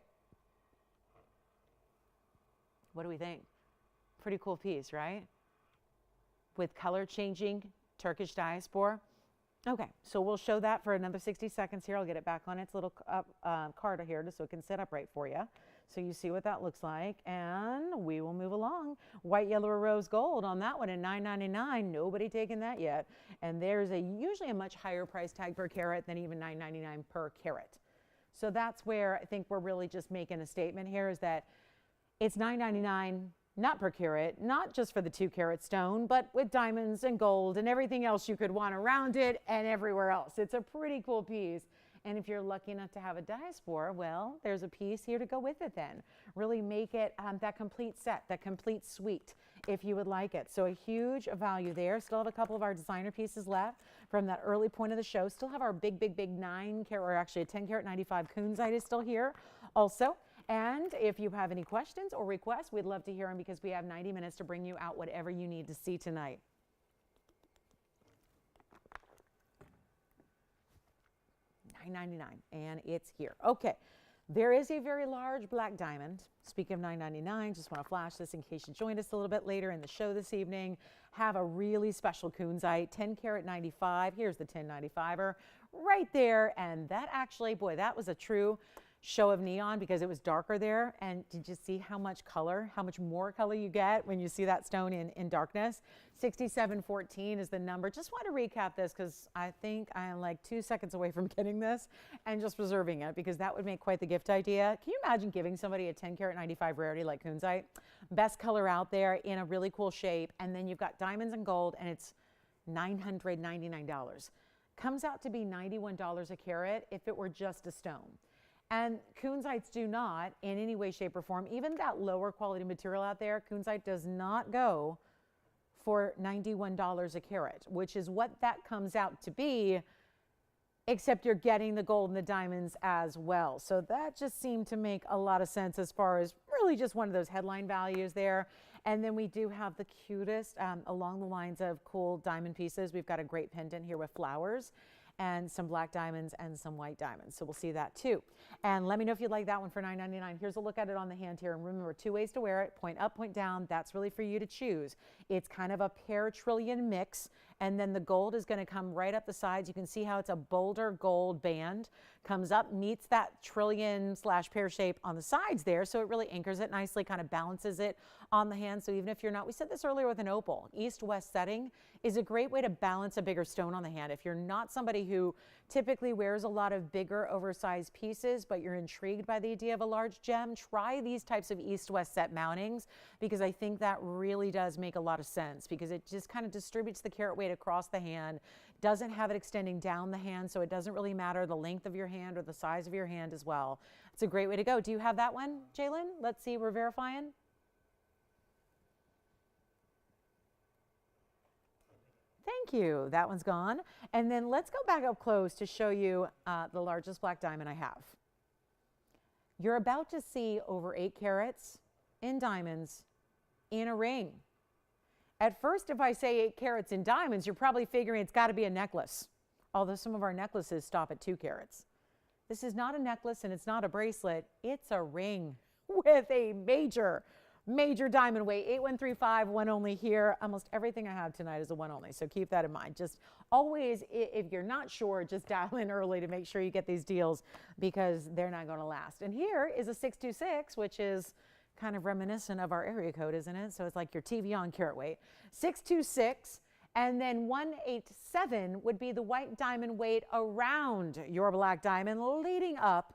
What do we think? Pretty cool piece, right? With color changing Turkish Diaspore. Okay, so we'll show that for another 60 seconds here. I'll get it back on its little card here just so it can sit upright for you. So you see what that looks like, and we will move along. White, yellow, or rose gold on that one at $9.99. Nobody taking that yet. And there's usually a much higher price tag per carat than even $9.99 per carat. So that's where I think we're really just making a statement here, is that it's $9.99 not per carat, not just for the 2 carat stone, but with diamonds and gold and everything else you could want around it and everywhere else. It's a pretty cool piece. And if you're lucky enough to have a Diaspore, well, there's a piece here to go with it then. Really make it that complete set, that complete suite, if you would like it. So a huge value there. Still have a couple of our designer pieces left from that early point of the show. Still have our big 9 carat, or actually a 10 carat 95 Kunzite is still here also. And if you have any questions or requests, we'd love to hear them, because we have 90 minutes to bring you out whatever you need to see tonight. $9.99, and it's here. Okay, there is a very large black diamond. Speaking of $9.99, just want to flash this in case you joined us a little bit later in the show this evening. Have a really special Kunzite, 10 carat 95. Here's the 1095er right there, and that actually, boy, that was a true show of neon, because it was darker there. And did you see how much color, how much more color you get when you see that stone in darkness? 6714 is the number. Just want to recap this, because I think I am like 2 seconds away from getting this and just reserving it, because that would make quite the gift idea. Can you imagine giving somebody a 10 carat 95 rarity like Kunzite? Best color out there in a really cool shape. And then you've got diamonds and gold, and it's $999. Comes out to be $91 a carat if it were just a stone. And Kunzites do not, in any way, shape, or form, even that lower quality material out there, Kunzite does not go for $91 a carat, which is what that comes out to be, except you're getting the gold and the diamonds as well. So that just seemed to make a lot of sense as far as really just one of those headline values there. And then we do have the cutest, along the lines of cool diamond pieces. We've got a great pendant here with flowers, and some black diamonds and some white diamonds. So we'll see that too. And let me know if you'd like that one for $9.99. Here's a look at it on the hand here. And remember, 2 ways to wear it, point up, point down. That's really for you to choose. It's kind of a pear trillion mix. And then the gold is going to come right up the sides. You can see how it's a bolder gold band. Comes up, meets that trillion / pear shape on the sides there. So it really anchors it nicely, kind of balances it on the hand. So even if you're not, we said this earlier with an opal, east-west setting is a great way to balance a bigger stone on the hand. If you're not somebody who typically wears a lot of bigger, oversized pieces, but you're intrigued by the idea of a large gem, try these types of east-west set mountings, because I think that really does make a lot of sense, because it just kind of distributes the carat weight across the hand, doesn't have it extending down the hand, so it doesn't really matter the length of your hand or the size of your hand as well. It's a great way to go. Do you have that one, Jalen? Let's see, we're verifying. Thank you. That one's gone. And then let's go back up close to show you the largest black diamond I have. You're about to see over 8 carats in diamonds in a ring. At first, if I say 8 carats in diamonds, you're probably figuring it's got to be a necklace, although some of our necklaces stop at 2 carats. This is not a necklace and it's not a bracelet. It's a ring with a major diamond weight. 8135, one only here. Almost everything I have tonight is a one only, so keep that in mind. Just always, if you're not sure, just dial in early to make sure you get these deals, because they're not going to last. And here is a 626, which is kind of reminiscent of our area code, isn't it? So it's like your TVON carat weight. 626, and then 187 would be the white diamond weight around your black diamond, leading up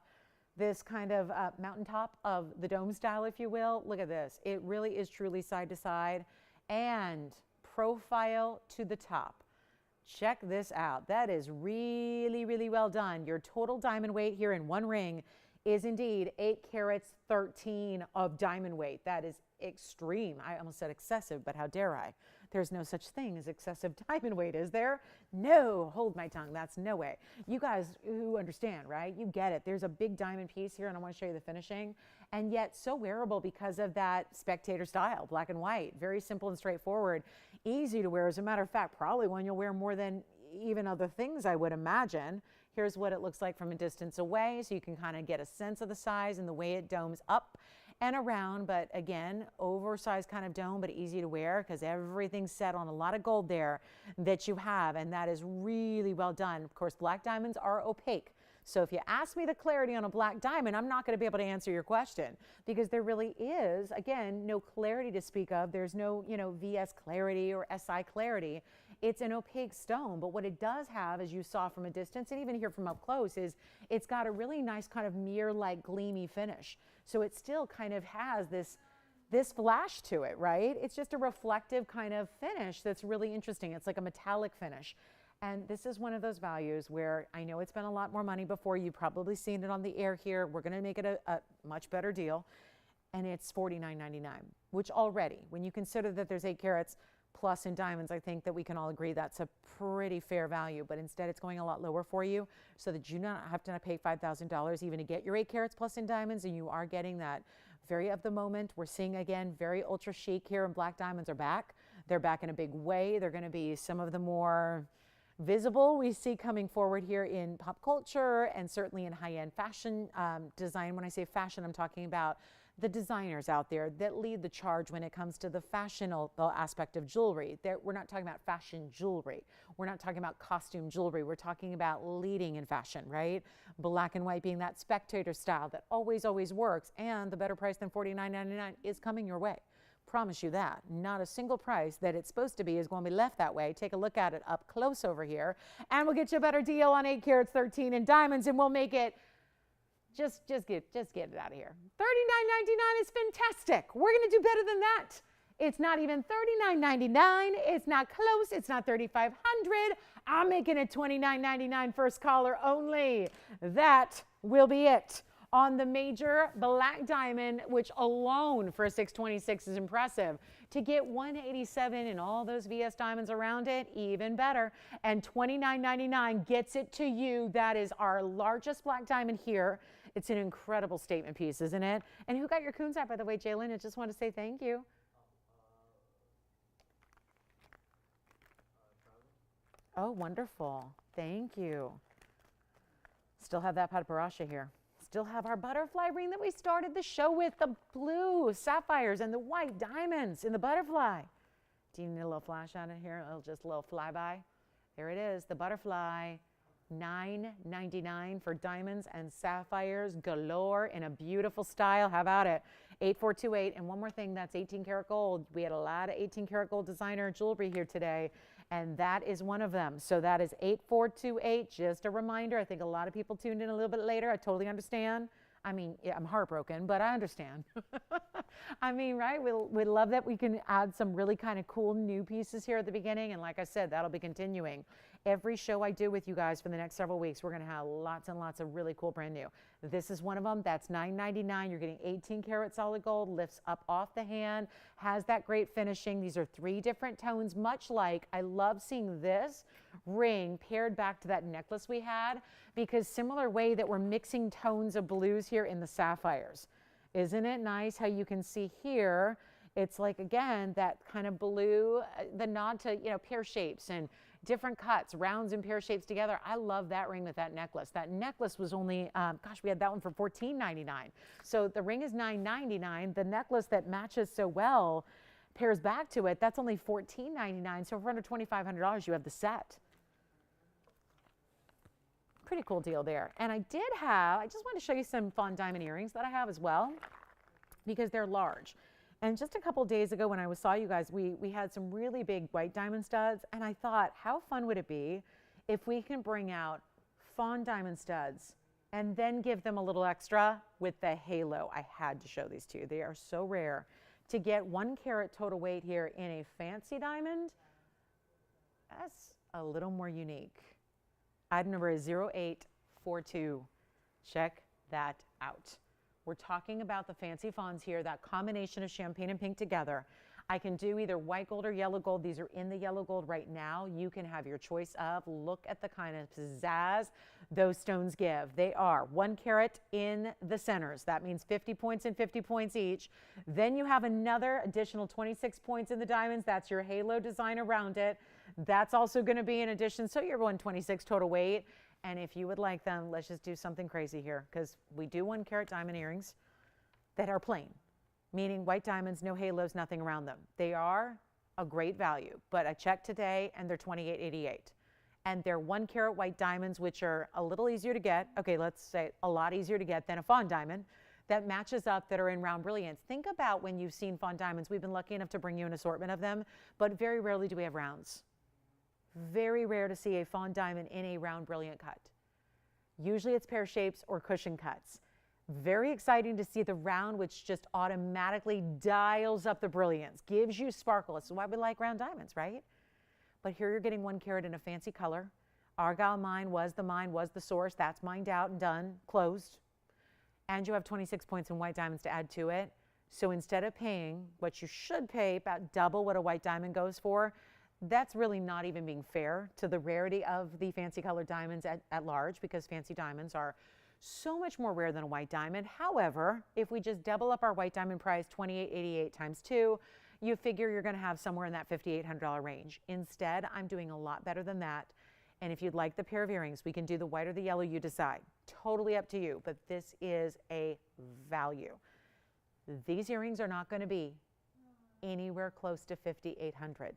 this kind of mountaintop of the dome style, if you will. Look at this. It really is truly side to side and profile to the top. Check this out. That is really, really well done. Your total diamond weight here in one ring is indeed 8 carats 13 of diamond weight. That is extreme. I almost said excessive, but how dare I? There's no such thing as excessive diamond weight, is there? No, hold my tongue. That's no way. You guys who understand, right? You get it. There's a big diamond piece here, and I want to show you the finishing, and yet so wearable because of that spectator style, black and white. Very simple and straightforward. Easy to wear. As a matter of fact, probably one you'll wear more than even other things, I would imagine. Here's what it looks like from a distance away, so you can kind of get a sense of the size and the way it domes up and around. But again, oversized kind of dome, but easy to wear because everything's set on a lot of gold there that you have, and that is really well done. Of course, black diamonds are opaque. So if you ask me the clarity on a black diamond, I'm not going to be able to answer your question because there really is, again, no clarity to speak of. There's no, VS clarity or SI clarity. It's an opaque stone, but what it does have, as you saw from a distance and even here from up close, is it's got a really nice kind of mirror-like gleamy finish. So it still kind of has this flash to it, right? It's just a reflective kind of finish that's really interesting. It's like a metallic finish. And this is one of those values where I know it's been a lot more money before. You've probably seen it on the air here. We're going to make it a much better deal. And it's $49.99, which already, when you consider that there's 8 carats plus in diamonds, I think that we can all agree that's a pretty fair value. But instead, it's going a lot lower for you so that you don't have to pay $5,000 even to get your 8 carats plus in diamonds. And you are getting that very of the moment. We're seeing, again, very ultra chic here, and black diamonds are back. They're back in a big way. They're going to be some of the more visible we see coming forward here in pop culture and certainly in high-end fashion design. When I say fashion, I'm talking about the designers out there that lead the charge when it comes to the fashionable aspect of jewelry. We're not talking about fashion jewelry. We're not talking about costume jewelry. We're talking about leading in fashion, right? Black and white being that spectator style that always, always works, and the better price than $49.99 is coming your way. Promise you that. Not a single price that it's supposed to be is going to be left that way. Take a look at it up close over here, and we'll get you a better deal on 8 carats 13 in diamonds, and we'll make it just get it out of here. $39.99 is fantastic. We're going to do better than that. It's not even $39.99. It's not close. It's not $3,500. I'm making it $29.99 first caller only. That will be it on the major black diamond, which alone for a 626 is impressive. To get 187 and all those VS diamonds around it, even better. And $29.99 gets it to you. That is our largest black diamond here. It's an incredible statement piece, isn't it? And who got your Kunzite, by the way, Jalen? I just want to say thank you. Oh, wonderful. Thank you. Still have that Padparadscha here. Still have our butterfly ring that we started the show with, the blue sapphires and the white diamonds in the butterfly. Do you need a little flash on it here? Just a little flyby. There it is, the butterfly. $9.99 for diamonds and sapphires galore in a beautiful style. How about it? 8428. And one more thing, that's 18 karat gold. We had a lot of 18 karat gold designer jewelry here today, and that is one of them. So that is 8428. Just a reminder. I think a lot of people tuned in a little bit later. I totally understand. I mean, yeah, I'm heartbroken, but I understand. I mean, right? We love that we can add some really kind of cool new pieces here at the beginning. And like I said, that'll be continuing. Every show I do with you guys for the next several weeks, we're going to have lots and lots of really cool brand new. This is one of them. That's $9.99. You're getting 18 karat solid gold, lifts up off the hand, has that great finishing. These are 3 different tones, much like I love seeing this ring paired back to that necklace we had, because similar way that we're mixing tones of blues here in the sapphires. Isn't it nice how you can see here, it's like, again, that kind of blue, the nod to, pear shapes and different cuts, rounds and pear shapes together. I love that ring with that necklace. That necklace was only, we had that one for $14.99. So the ring is $9.99. The necklace that matches so well pairs back to it. That's only $14.99. So for under $2,500, you have the set. Pretty cool deal there. And I just want to show you some fun diamond earrings that I have as well, because they're large. And just a couple days ago when I saw you guys, we had some really big white diamond studs, and I thought, how fun would it be if we can bring out fawn diamond studs and then give them a little extra with the halo. I had to show these to you. They are so rare. To get 1 carat total weight here in a fancy diamond, that's a little more unique. Item number is 0842. Check that out. We're talking about the fancy fawns here, that combination of champagne and pink together. I can do either white gold or yellow gold. These are in the yellow gold right now. You can have your choice of. Look at the kind of pizzazz those stones give. They are 1 carat in the centers. That means 50 points and 50 points each. Then you have another additional 26 points in the diamonds. That's your halo design around it. That's also going to be in addition. So you're 126 total weight. And if you would like them, let's just do something crazy here, because we do 1 carat diamond earrings that are plain, meaning white diamonds, no halos, nothing around them. They are a great value, but I checked today and they're $28.88. And they're 1 carat white diamonds, which are a little easier to get. Okay, let's say a lot easier to get than a fawn diamond that matches up, that are in round brilliance. Think about when you've seen fawn diamonds. We've been lucky enough to bring you an assortment of them, but very rarely do we have rounds. Very rare to see a fawn diamond in a round brilliant cut. Usually it's pear shapes or cushion cuts. Very exciting to see the round, which just automatically dials up the brilliance, gives you sparkle. That's why we like round diamonds, right? But here you're getting 1 carat in a fancy color. Argyle mine was the source. That's mined out and done, closed. And you have 26 points in white diamonds to add to it. So instead of paying what you should pay, about double what a white diamond goes for, that's really not even being fair to the rarity of the fancy colored diamonds at large, because fancy diamonds are so much more rare than a white diamond. However, if we just double up our white diamond price, $28.88 times 2, you figure you're going to have somewhere in that $5,800 range. Instead, I'm doing a lot better than that. And if you'd like the pair of earrings, we can do the white or the yellow, you decide. Totally up to you, but this is a value. These earrings are not going to be anywhere close to $5,800.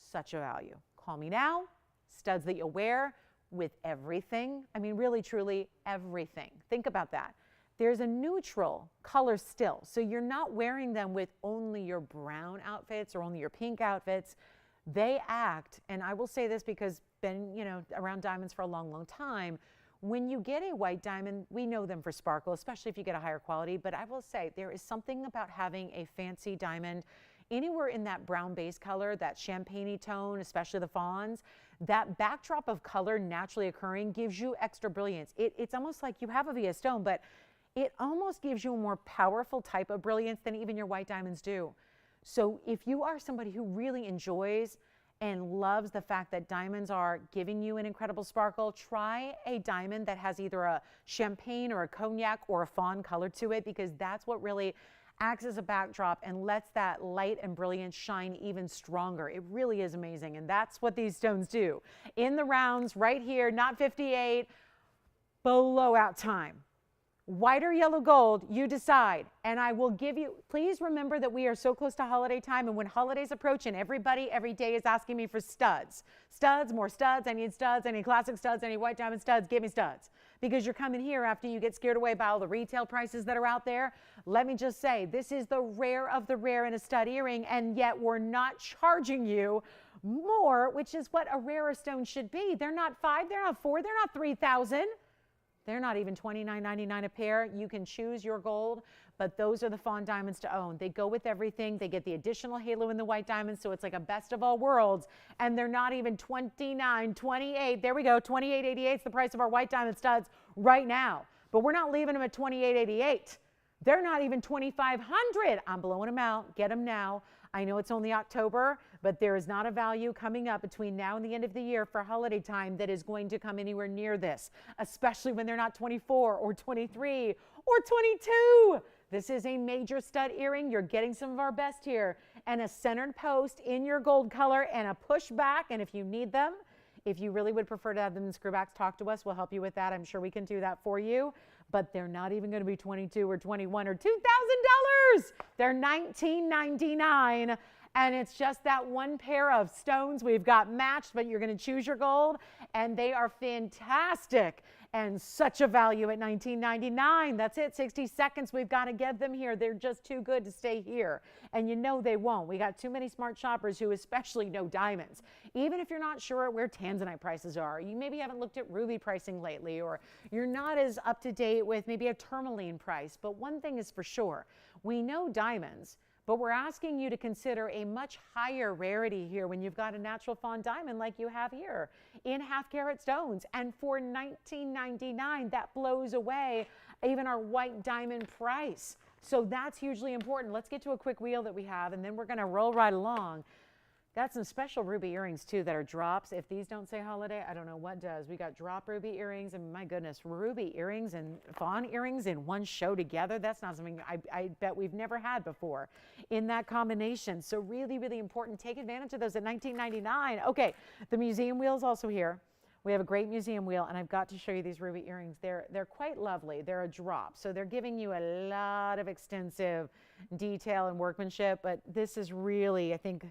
Such a value. Call me now. Studs that you'll wear with everything. I mean, really, truly everything. Think about that. There's a neutral color still. So you're not wearing them with only your brown outfits or only your pink outfits. They act, and I will say this because been, around diamonds for a long, long time. When you get a white diamond, we know them for sparkle, especially if you get a higher quality. But I will say there is something about having a fancy diamond anywhere in that brown base color, that champagne-y tone, especially the fawns. That backdrop of color naturally occurring gives you extra brilliance. It's almost like you have a VS stone, but it almost gives you a more powerful type of brilliance than even your white diamonds do. So if you are somebody who really enjoys and loves the fact that diamonds are giving you an incredible sparkle, try a diamond that has either a champagne or a cognac or a fawn color to it, because that's what really acts as a backdrop and lets that light and brilliance shine even stronger. It really is amazing, and that's what these stones do. In the rounds right here, not 58, blowout time. White or yellow gold, you decide. And I will give you, please remember that we are so close to holiday time, and when holidays approach and everybody every day is asking me for studs. Studs, more studs, I need classic studs, I need white diamond studs, give me studs. Because you're coming here after you get scared away by all the retail prices that are out there. Let me just say, this is the rare of the rare in a stud earring, and yet we're not charging you more, which is what a rarer stone should be. They're not $5,000, they're not $4,000, they're not $3,000. They're not even $29.99 a pair. You can choose your gold, but those are the fawn diamonds to own. They go with everything. They get the additional halo in the white diamonds, so it's like a best of all worlds. And they're not even $29, $28. There we go, $28.88 is the price of our white diamond studs right now. But we're not leaving them at $28.88. They're not even $2,500. I'm blowing them out. Get them now. I know it's only October, but there is not a value coming up between now and the end of the year for holiday time that is going to come anywhere near this, especially when they're not 24 or 23 or 22. This is a major stud earring. You're getting some of our best here. And a centered post in your gold color and a push back. And if you need them, if you really would prefer to have them in screwbacks, talk to us. We'll help you with that. I'm sure we can do that for you. But they're not even going to be $22 or $21 or $2,000. They're $19.99. And it's just that one pair of stones we've got matched, but you're going to choose your gold. And they are fantastic and such a value at $19.99. That's it, 60 seconds. We've got to get them here. They're just too good to stay here. And you know they won't. We got too many smart shoppers who especially know diamonds. Even if you're not sure where Tanzanite prices are, you maybe haven't looked at ruby pricing lately, or you're not as up to date with maybe a tourmaline price. But one thing is for sure, we know diamonds, but we're asking you to consider a much higher rarity here when you've got a natural fawn diamond like you have here in half-carat stones. And for $19.99, that blows away even our white diamond price. So that's hugely important. Let's get to a quick wheel that we have, and then we're going to roll right along. Got some special ruby earrings too that are drops. If these don't say holiday, I don't know what does. We got drop ruby earrings, and my goodness, ruby earrings and fawn earrings in one show together. That's not something I bet we've never had before in that combination. So really, really important. Take advantage of those at $19.99. Okay, the museum wheel is also here. We have a great museum wheel, and I've got to show you these ruby earrings. They're quite lovely. They're a drop, so they're giving you a lot of extensive detail and workmanship, but this is really, I think,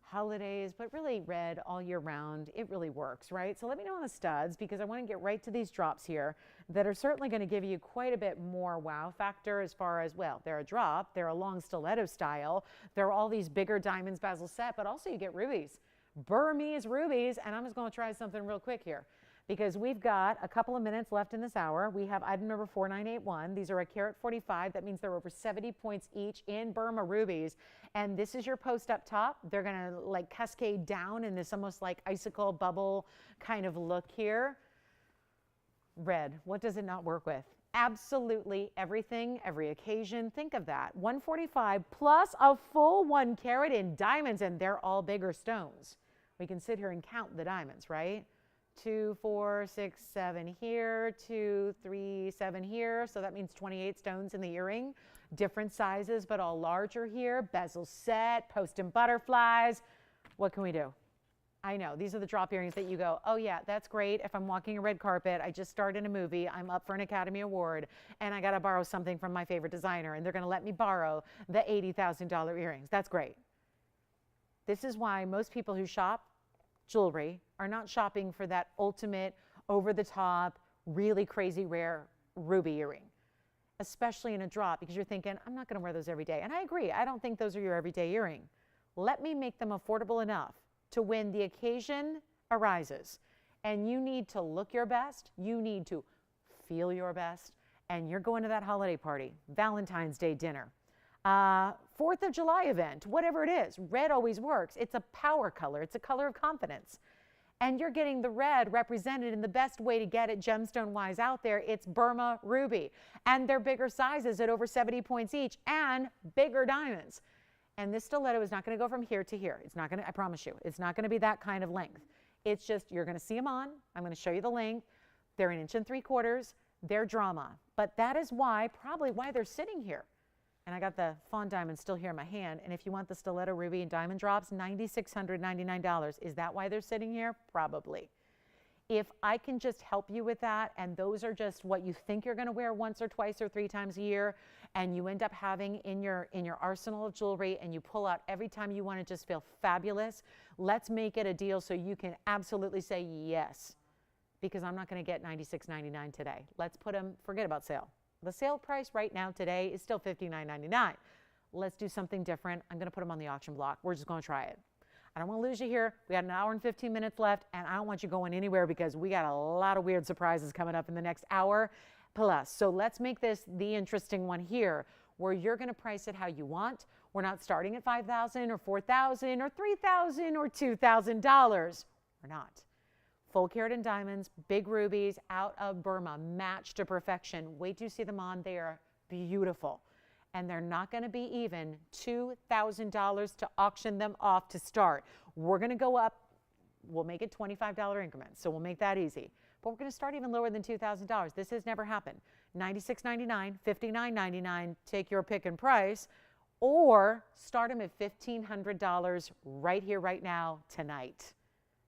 holidays, but really red all year round. It really works, right? So let me know on the studs, because I want to get right to these drops here that are certainly going to give you quite a bit more wow factor as far as, well, they're a drop, they're a long stiletto style, they're all these bigger diamonds bezel set, but also you get rubies. Burmese rubies, and I'm just going to try something real quick here because we've got a couple of minutes left in this hour. We have item number 4981. These are a carat 45. That means they're over 70 points each in Burma rubies. And this is your post up top. They're going to like cascade down in this almost like icicle bubble kind of look here. Red, what does it not work with? Absolutely everything, every occasion. Think of that. 145 plus a full 1 carat in diamonds, and they're all bigger stones. We can sit here and count the diamonds, right? 2, 4, 6, 7 here, 2, 3, 7 here. So that means 28 stones in the earring. Different sizes, but all larger here. Bezel set, post and butterflies. What can we do? I know, these are the drop earrings that you go, oh yeah, that's great. If I'm walking a red carpet, I just starred in a movie, I'm up for an Academy Award, and I got to borrow something from my favorite designer, and they're going to let me borrow the $80,000 earrings. That's great. This is why most people who shop jewelry are not shopping for that ultimate, over-the-top, really crazy rare ruby earring, especially in a drop, because you're thinking, I'm not going to wear those every day. And I agree, I don't think those are your everyday earring. Let me make them affordable enough to when the occasion arises and you need to look your best, you need to feel your best, and you're going to that holiday party, Valentine's Day dinner, 4th of July event, whatever it is. Red always works. It's a power color. It's a color of confidence. And you're getting the red represented in the best way to get it gemstone-wise out there. It's Burma ruby. And they're bigger sizes at over 70 points each and bigger diamonds. And this stiletto is not going to go from here to here. It's not going to, I promise you, it's not going to be that kind of length. It's just, you're going to see them on. I'm going to show you the length. They're 1 3/4 inches. They're drama. But that is why, probably why they're sitting here. And I got the fawn diamond still here in my hand. And if you want the stiletto ruby and diamond drops, $9,699. Is that why they're sitting here? Probably. If I can just help you with that, and those are just what you think you're going to wear once or twice or 3 times a year, and you end up having in your arsenal of jewelry, and you pull out every time you want to just feel fabulous, let's make it a deal so you can absolutely say yes, because I'm not going to get $96.99 today. Let's put them, forget about sale. The sale price right now today is still $59.99. Let's do something different. I'm going to put them on the auction block. We're just going to try it. I don't want to lose you here. We got 1 hour and 15 minutes left, and I don't want you going anywhere because we got a lot of weird surprises coming up in the next hour plus. So let's make this the interesting one here, where you're going to price it how you want. We're not starting at $5,000 or $4,000 or $3,000 or $2,000. We're not. Full carat in diamonds, big rubies out of Burma, matched to perfection. Wait till you see them on. They are beautiful. And they're not going to be even $2,000 to auction them off to start. We're going to go up. We'll make it $25 increments, so we'll make that easy. But we're going to start even lower than $2,000. This has never happened. $96.99, $59.99, take your pick and price, or start them at $1,500 right here, right now, tonight.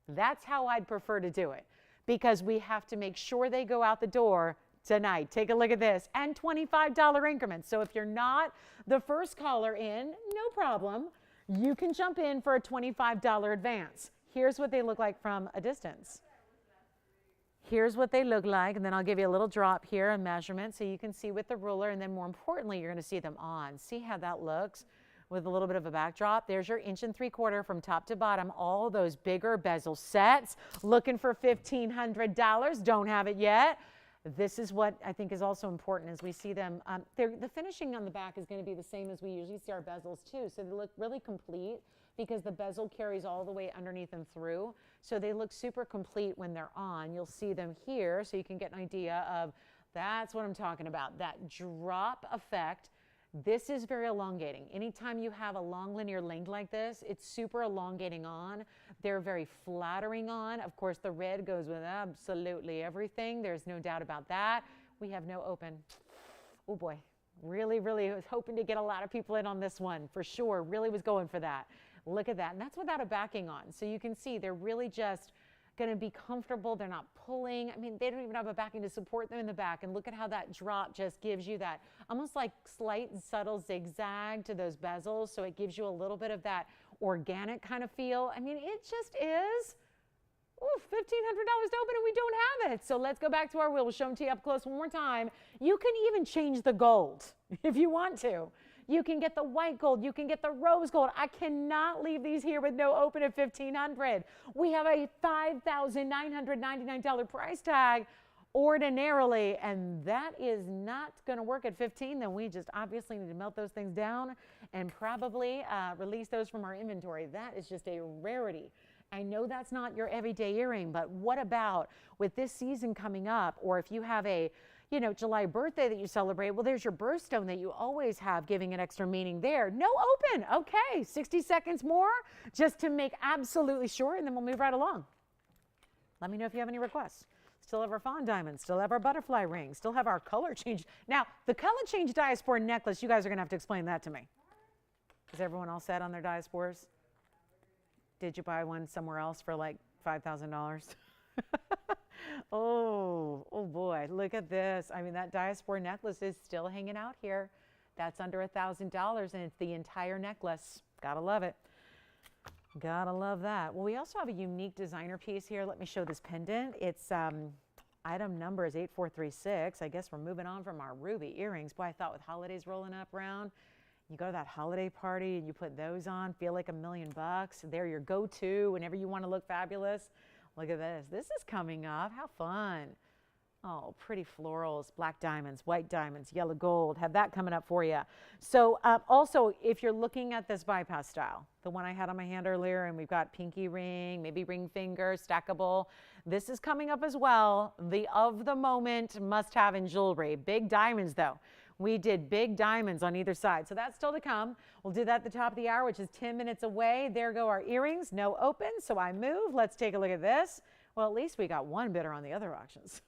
That's how I'd prefer to do it, because we have to make sure they go out the door tonight. Take a look at this, and $25 increments. So if you're not the first caller in, no problem. You can jump in for a $25 advance. Here's what they look like from a distance. Here's what they look like, and then I'll give you a little drop here, a measurement, so you can see with the ruler, and then more importantly, you're going to see them on. See how that looks with a little bit of a backdrop. There's your 1 3/4 inches from top to bottom, all those bigger bezel sets. Looking for $1,500, don't have it yet. This is what I think is also important as we see them. The finishing on the back is going to be the same as we usually see our bezels too. So they look really complete because the bezel carries all the way underneath and through. So they look super complete when they're on. You'll see them here so you can get an idea of, that's what I'm talking about, that drop effect. This is very elongating. Anytime you have a long linear length like this, it's super elongating on. They're very flattering on. Of course, the red goes with absolutely everything. There's no doubt about that. We have no open. Oh boy, really was hoping to get a lot of people in on this one for sure. Really was going for that. Look at that. And that's without a backing on. So you can see they're really just going to be comfortable. They're not pulling. I mean, they don't even have a backing to support them in the back. And look at how that drop just gives you that almost like slight and subtle zigzag to those bezels. So it gives you a little bit of that organic kind of feel. I mean, it just is $1,500 to open and we don't have it. So let's go back to our wheel. We'll show them to you up close one more time. You can even change the gold if you want to. You can get the white gold. You can get the rose gold. I cannot leave these here with no open at $1,500. We have a $5,999 price tag ordinarily, and that is not going to work at $15. Then we just obviously need to melt those things down and probably release those from our inventory. That is just a rarity. I know that's not your everyday earring, but what about with this season coming up, or if you have a July birthday that you celebrate, well, there's your birthstone that you always have, giving it extra meaning there. No open. Okay, 60 seconds more just to make absolutely sure, and then we'll move right along. Let me know if you have any requests. Still have our fawn diamonds, still have our butterfly ring, still have our color change. Now, the color change Diaspore necklace, you guys are going to have to explain that to me. Is everyone all set on their Diaspores? Did you buy one somewhere else for like $5,000? Oh boy, look at this. I mean, that Diaspore necklace is still hanging out here. That's under $1,000 and it's the entire necklace. Gotta love it. Gotta love that. Well, we also have a unique designer piece here. Let me show this pendant. It's item number is 8436. I guess we're moving on from our ruby earrings. Boy, I thought with holidays rolling up around, you go to that holiday party and you put those on, feel like $1,000,000. They're your go-to whenever you want to look fabulous. Look at this. This is coming up. How fun. Oh, pretty florals, black diamonds, white diamonds, yellow gold. Have that coming up for you. So also, if you're looking at this bypass style, the one I had on my hand earlier, and we've got pinky ring, maybe ring finger, stackable. This is coming up as well. The of the moment must have in jewelry. Big diamonds though. We did big diamonds on either side. So that's still to come. We'll do that at the top of the hour, which is 10 minutes away. There go our earrings, no open. So I move. Let's take a look at this. Well, at least we got one bidder on the other auctions.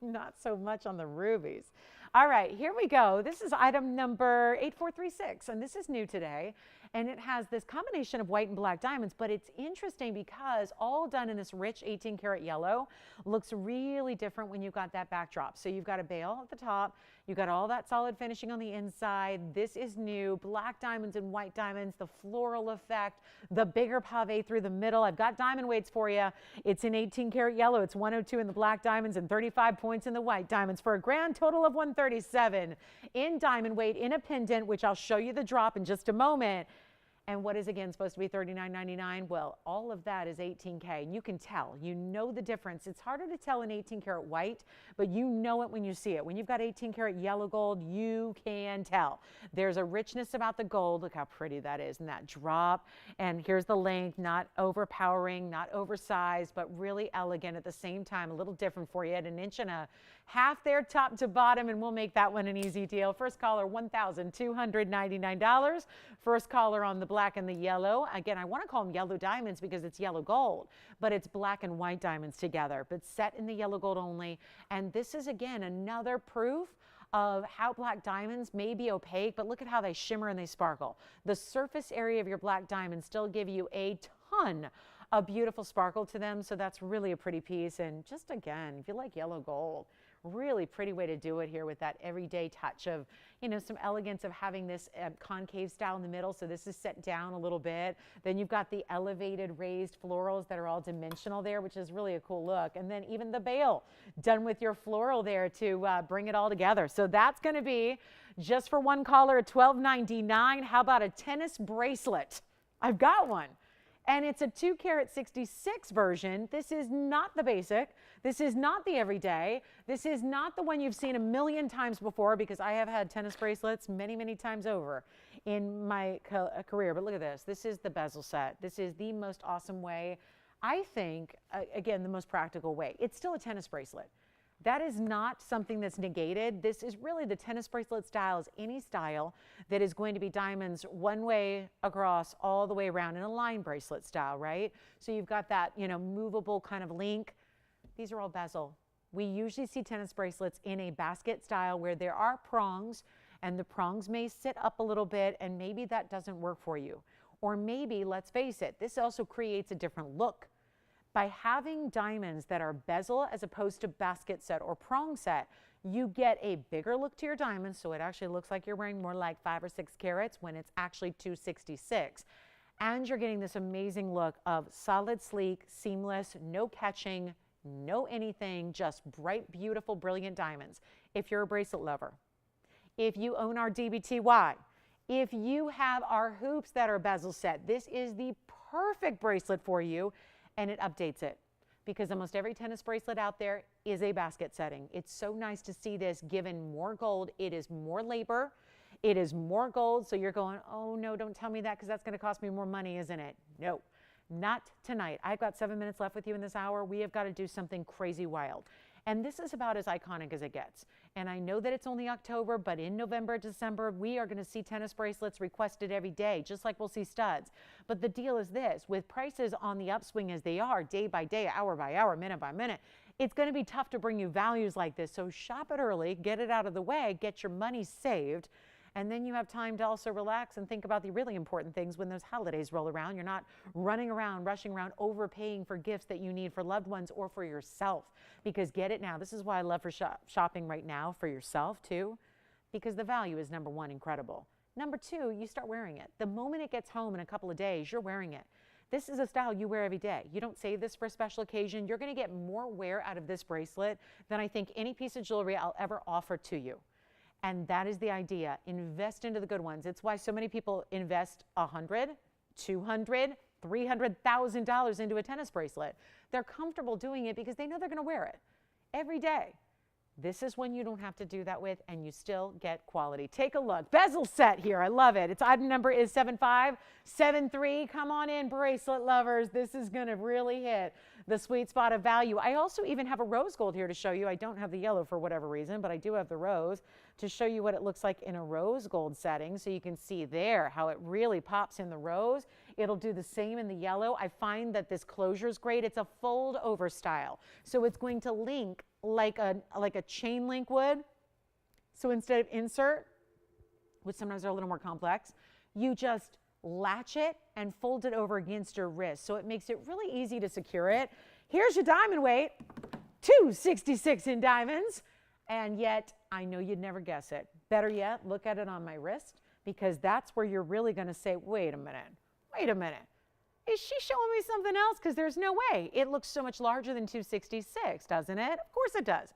Not so much on the rubies. All right, here we go. This is item number 8436, and this is new today. And it has this combination of white and black diamonds, but it's interesting because all done in this rich 18 karat yellow looks really different when you've got that backdrop. So you've got a bail at the top, you've got all that solid finishing on the inside. This is new, black diamonds and white diamonds, the floral effect, the bigger pave through the middle. I've got diamond weights for you. It's in 18 karat yellow. It's 102 in the black diamonds and 35 points in the white diamonds for a grand total of 137 in diamond weight in a pendant, which I'll show you the drop in just a moment. And what is again supposed to be $39.99? Well, all of that is 18K. And you can tell, you know the difference. It's harder to tell in 18 karat white, but you know it when you see it. When you've got 18 karat yellow gold, you can tell. There's a richness about the gold. Look how pretty that is and that drop. And here's the length, not overpowering, not oversized, but really elegant at the same time. A little different for you at 1.5 inches there top to bottom, and we'll make that one an easy deal. First caller, $1,299. First caller on the black and the yellow. Again, I want to call them yellow diamonds because it's yellow gold, but it's black and white diamonds together, but set in the yellow gold only. And this is, again, another proof of how black diamonds may be opaque, but look at how they shimmer and they sparkle. The surface area of your black diamonds still give you a ton of beautiful sparkle to them, so that's really a pretty piece. And just again, if you like yellow gold, really pretty way to do it here with that everyday touch of, you know, some elegance of having this concave style in the middle. So this is set down a little bit. Then you've got the elevated raised florals that are all dimensional there, which is really a cool look. And then even the bail done with your floral there to bring it all together. So that's going to be just for one caller at $12.99. How about a tennis bracelet? I've got one. And it's a 2 carat 66 version. This is not the basic. This is not the everyday. This is not the one you've seen a million times before, because I have had tennis bracelets many, many times over in my career. But look at this. This is the bezel set. This is the most awesome way, I think, again, the most practical way. It's still a tennis bracelet. That is not something that's negated. This is really the tennis bracelet style, is any style that is going to be diamonds one way across all the way around in a line bracelet style, right? So you've got that, you know, movable kind of link. These are all bezel. We usually see tennis bracelets in a basket style where there are prongs, and the prongs may sit up a little bit, and maybe that doesn't work for you. Or maybe, let's face it, this also creates a different look. By having diamonds that are bezel as opposed to basket set or prong set, you get a bigger look to your diamonds, so it actually looks like you're wearing more like 5 or 6 carats when it's actually 266. And you're getting this amazing look of solid, sleek, seamless, no catching, no anything, just bright, beautiful, brilliant diamonds. If you're a bracelet lover, if you own our DBTY, if you have our hoops that are bezel set, this is the perfect bracelet for you. And it updates it, because almost every tennis bracelet out there is a basket setting. It's so nice to see this given more gold. It is more labor. It is more gold. So you're going, oh no, don't tell me that, because that's going to cost me more money, isn't it? No, not tonight. I've got 7 minutes left with you in this hour. We have got to do something crazy wild. And this is about as iconic as it gets. And I know that it's only October, but in November, December, we are going to see tennis bracelets requested every day, just like we'll see studs. But the deal is this, with prices on the upswing as they are, day by day, hour by hour, minute by minute, it's going to be tough to bring you values like this. So shop it early, get it out of the way, get your money saved, and then you have time to also relax and think about the really important things when those holidays roll around. You're not running around, rushing around, overpaying for gifts that you need for loved ones or for yourself. Because get it now. This is why I love for shopping right now for yourself too, because the value is, number one, incredible. Number two, you start wearing it. The moment it gets home in a couple of days, you're wearing it. This is a style you wear every day. You don't save this for a special occasion. You're going to get more wear out of this bracelet than I think any piece of jewelry I'll ever offer to you. And that is the idea. Invest into the good ones. It's why so many people invest $100, $200, $300,000 into a tennis bracelet. They're comfortable doing it because they know they're going to wear it every day. This is when you don't have to do that with, and you still get quality. Take a look. Bezel set here. I love it. Its item number is 7573. Come on in, bracelet lovers. This is going to really hit the sweet spot of value. I also even have a rose gold here to show you. I don't have the yellow for whatever reason, but I do have the rose to show you what it looks like in a rose gold setting. So you can see there how it really pops in the rose. It'll do the same in the yellow. I find that this closure is great. It's a fold over style. So it's going to link like a chain link would. So instead of insert, which sometimes are a little more complex, you just latch it and fold it over against your wrist. So it makes it really easy to secure it. Here's your diamond weight, 266 in diamonds. And yet, I know you'd never guess it. Better yet, look at it on my wrist, because that's where you're really going to say, wait a minute. Is she showing me something else? Because there's no way. It looks so much larger than 266, doesn't it? Of course it does.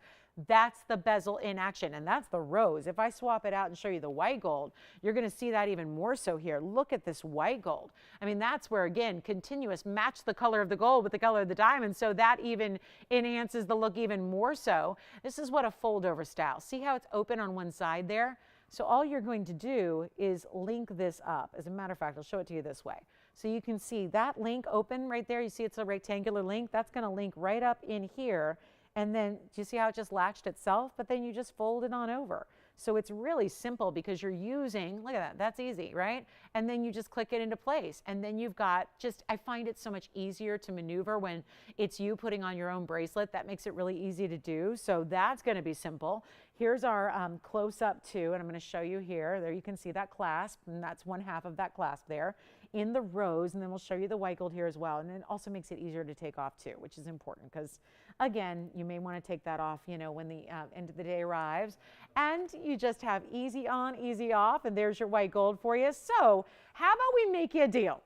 That's the bezel in action, and that's the rose. If I swap it out and show you the white gold, you're going to see that even more so here. Look at this white gold. I mean, that's where, again, continuous, match the color of the gold with the color of the diamond, so that even enhances the look even more so. This is what a fold-over style. See how it's open on one side there? So all you're going to do is link this up. As a matter of fact, I'll show it to you this way. So you can see that link open right there. You see it's a rectangular link. That's going to link right up in here. And then, do you see how it just latched itself? But then you just fold it on over. So it's really simple because you're using, look at that, that's easy, right? And then you just click it into place. And then you've got I find it so much easier to maneuver when it's you putting on your own bracelet. That makes it really easy to do. So that's going to be simple. Here's our close-up too, and I'm going to show you here. There you can see that clasp, and that's one half of that clasp there in the rose, and then we'll show you the white gold here as well. And it also makes it easier to take off too, which is important because, again, you may want to take that off, you know, when the end of the day arrives. And you just have easy on, easy off, and there's your white gold for you. So how about we make you a deal?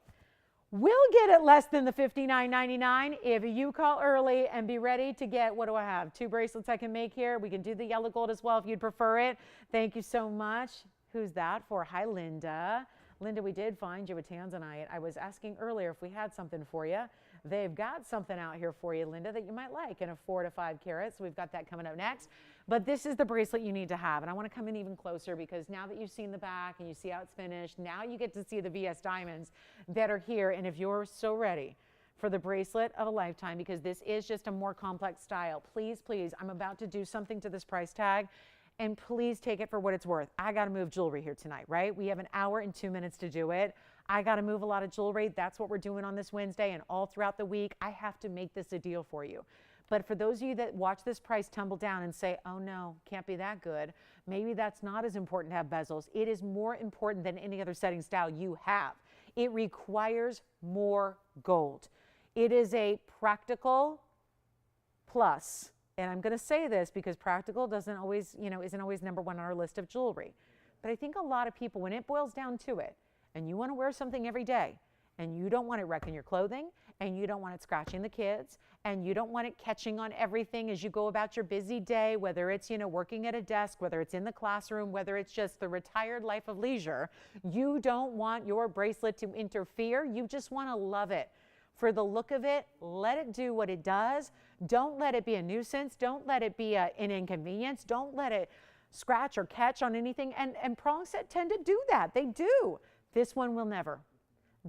We'll get it less than the $59.99 if you call early and be ready to get, what do I have? 2 bracelets I can make here. We can do the yellow gold as well if you'd prefer it. Thank you so much. Who's that for? Hi, Linda. Linda, we did find you a Tanzanite. I was asking earlier if we had something for you. They've got something out here for you, Linda, that you might like in a 4 to 5 carats. So we've got that coming up next. But this is the bracelet you need to have. And I want to come in even closer because now that you've seen the back and you see how it's finished, now you get to see the VS diamonds that are here. And if you're so ready for the bracelet of a lifetime, because this is just a more complex style, please, please, I'm about to do something to this price tag. And please take it for what it's worth. I got to move jewelry here tonight, right? We have an hour and 2 minutes to do it. I got to move a lot of jewelry. That's what we're doing on this Wednesday and all throughout the week. I have to make this a deal for you. But for those of you that watch this price tumble down and say, oh no, can't be that good, maybe that's not as important to have bezels. It is more important than any other setting style you have. It requires more gold. It is a practical plus. And I'm going to say this because practical doesn't always, isn't always number one on our list of jewelry. But I think a lot of people, when it boils down to it, and you want to wear something every day, and you don't want it wrecking your clothing, and you don't want it scratching the kids, and you don't want it catching on everything as you go about your busy day, whether it's, working at a desk, whether it's in the classroom, whether it's just the retired life of leisure, you don't want your bracelet to interfere. You just want to love it. For the look of it, let it do what it does. Don't let it be a nuisance. Don't let it be an inconvenience. Don't let it scratch or catch on anything. And prong set tend to do that. They do. This one will never.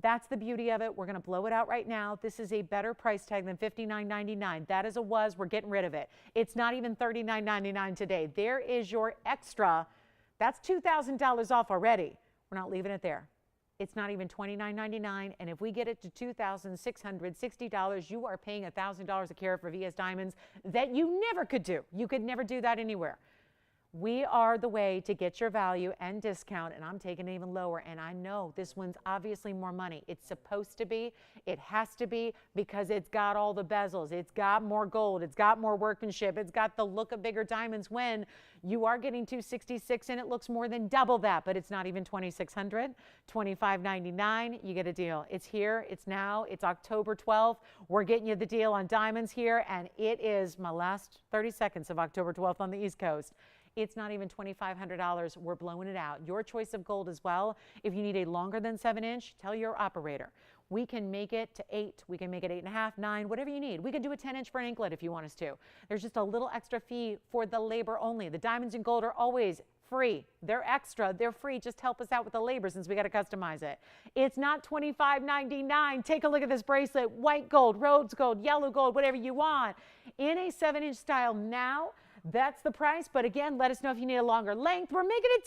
That's the beauty of it. We're going to blow it out right now. This is a better price tag than $59.99. That is a was. We're getting rid of it. It's not even $39.99 today. There is your extra. That's $2,000 off already. We're not leaving it there. It's not even $29.99, and if we get it to $2,660, you are paying $1,000 a carat for VS diamonds that you never could do. You could never do that anywhere. We are the way to get your value and discount, and I'm taking it even lower. And I know this one's obviously more money. It's supposed to be. It has to be because it's got all the bezels. It's got more gold. It's got more workmanship. It's got the look of bigger diamonds when you are getting $266 and it looks more than double that, but it's not even $2,600, $25.99. You get a deal. It's here. It's now. It's October 12th. We're getting you the deal on diamonds here, and it is my last 30 seconds of October 12th on the East Coast. It's not even $2,500. We're blowing it out. Your choice of gold as well. If you need a longer than 7-inch, tell your operator. We can make it to 8. We can make it 8.5, 9, whatever you need. We could do a 10-inch for an anklet if you want us to. There's just a little extra fee for the labor only. The diamonds and gold are always free. They're extra. They're free. Just help us out with the labor since we got to customize it. It's not $25.99. Take a look at this bracelet. White gold, rose gold, yellow gold, whatever you want. In a 7-inch style now. That's the price, but again, let us know if you need a longer length. We're making it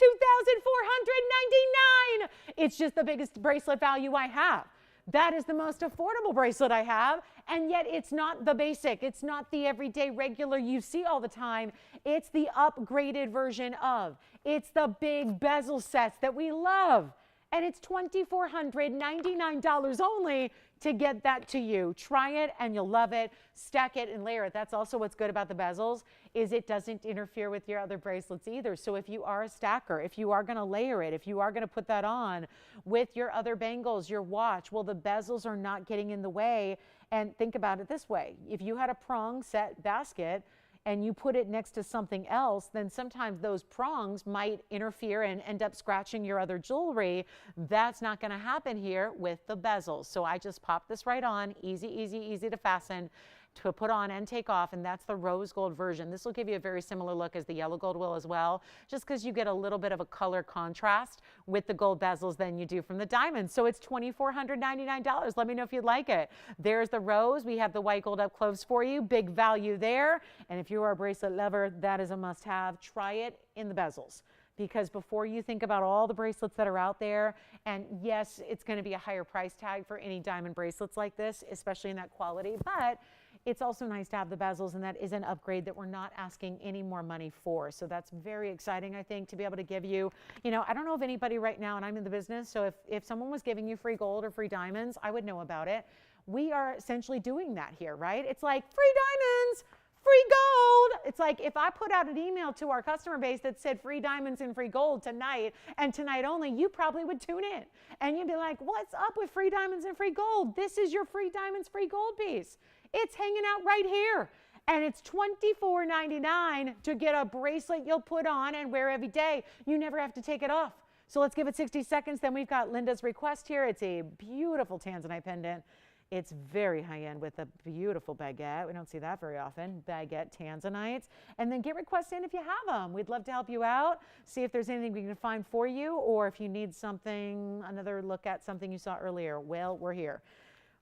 $2,499. It's just the biggest bracelet value I have. That is the most affordable bracelet I have, and yet it's not the basic. It's not the everyday regular you see all the time. It's the upgraded version of. It's the big bezel sets that we love. And it's $2,499 only to get that to you. Try it and you'll love it. Stack it and layer it. That's also what's good about the bezels is it doesn't interfere with your other bracelets either. So if you are a stacker, if you are going to layer it, if you are going to put that on with your other bangles, your watch, well, the bezels are not getting in the way. And think about it this way. If you had a prong set basket, and you put it next to something else, then sometimes those prongs might interfere and end up scratching your other jewelry. That's not going to happen here with the bezels. So I just pop this right on, easy, easy, easy to fasten, to put on and take off, and that's the rose gold version. This will give you a very similar look as the yellow gold will as well, just because you get a little bit of a color contrast with the gold bezels than you do from the diamonds. So it's $2,499. Let me know if you'd like it. There's the rose. We have the white gold up close for you. Big value there. And if you are a bracelet lover, that is a must-have. Try it in the bezels. Because before you think about all the bracelets that are out there, and yes, it's going to be a higher price tag for any diamond bracelets like this, especially in that quality, but it's also nice to have the bezels, and that is an upgrade that we're not asking any more money for. So that's very exciting, I think, to be able to give you, I don't know of anybody right now, and I'm in the business, so if someone was giving you free gold or free diamonds, I would know about it. We are essentially doing that here, right? It's like free diamonds, free gold. It's like if I put out an email to our customer base that said free diamonds and free gold tonight and tonight only, you probably would tune in. And you'd be like, what's up with free diamonds and free gold? This is your free diamonds, free gold piece. It's hanging out right here. And it's $24.99 to get a bracelet you'll put on and wear every day. You never have to take it off. So let's give it 60 seconds. Then we've got Linda's request here. It's a beautiful Tanzanite pendant. It's very high-end with a beautiful baguette. We don't see that very often. Baguette Tanzanites. And then get requests in if you have them. We'd love to help you out, see if there's anything we can find for you, or if you need something, another look at something you saw earlier. Well, we're here.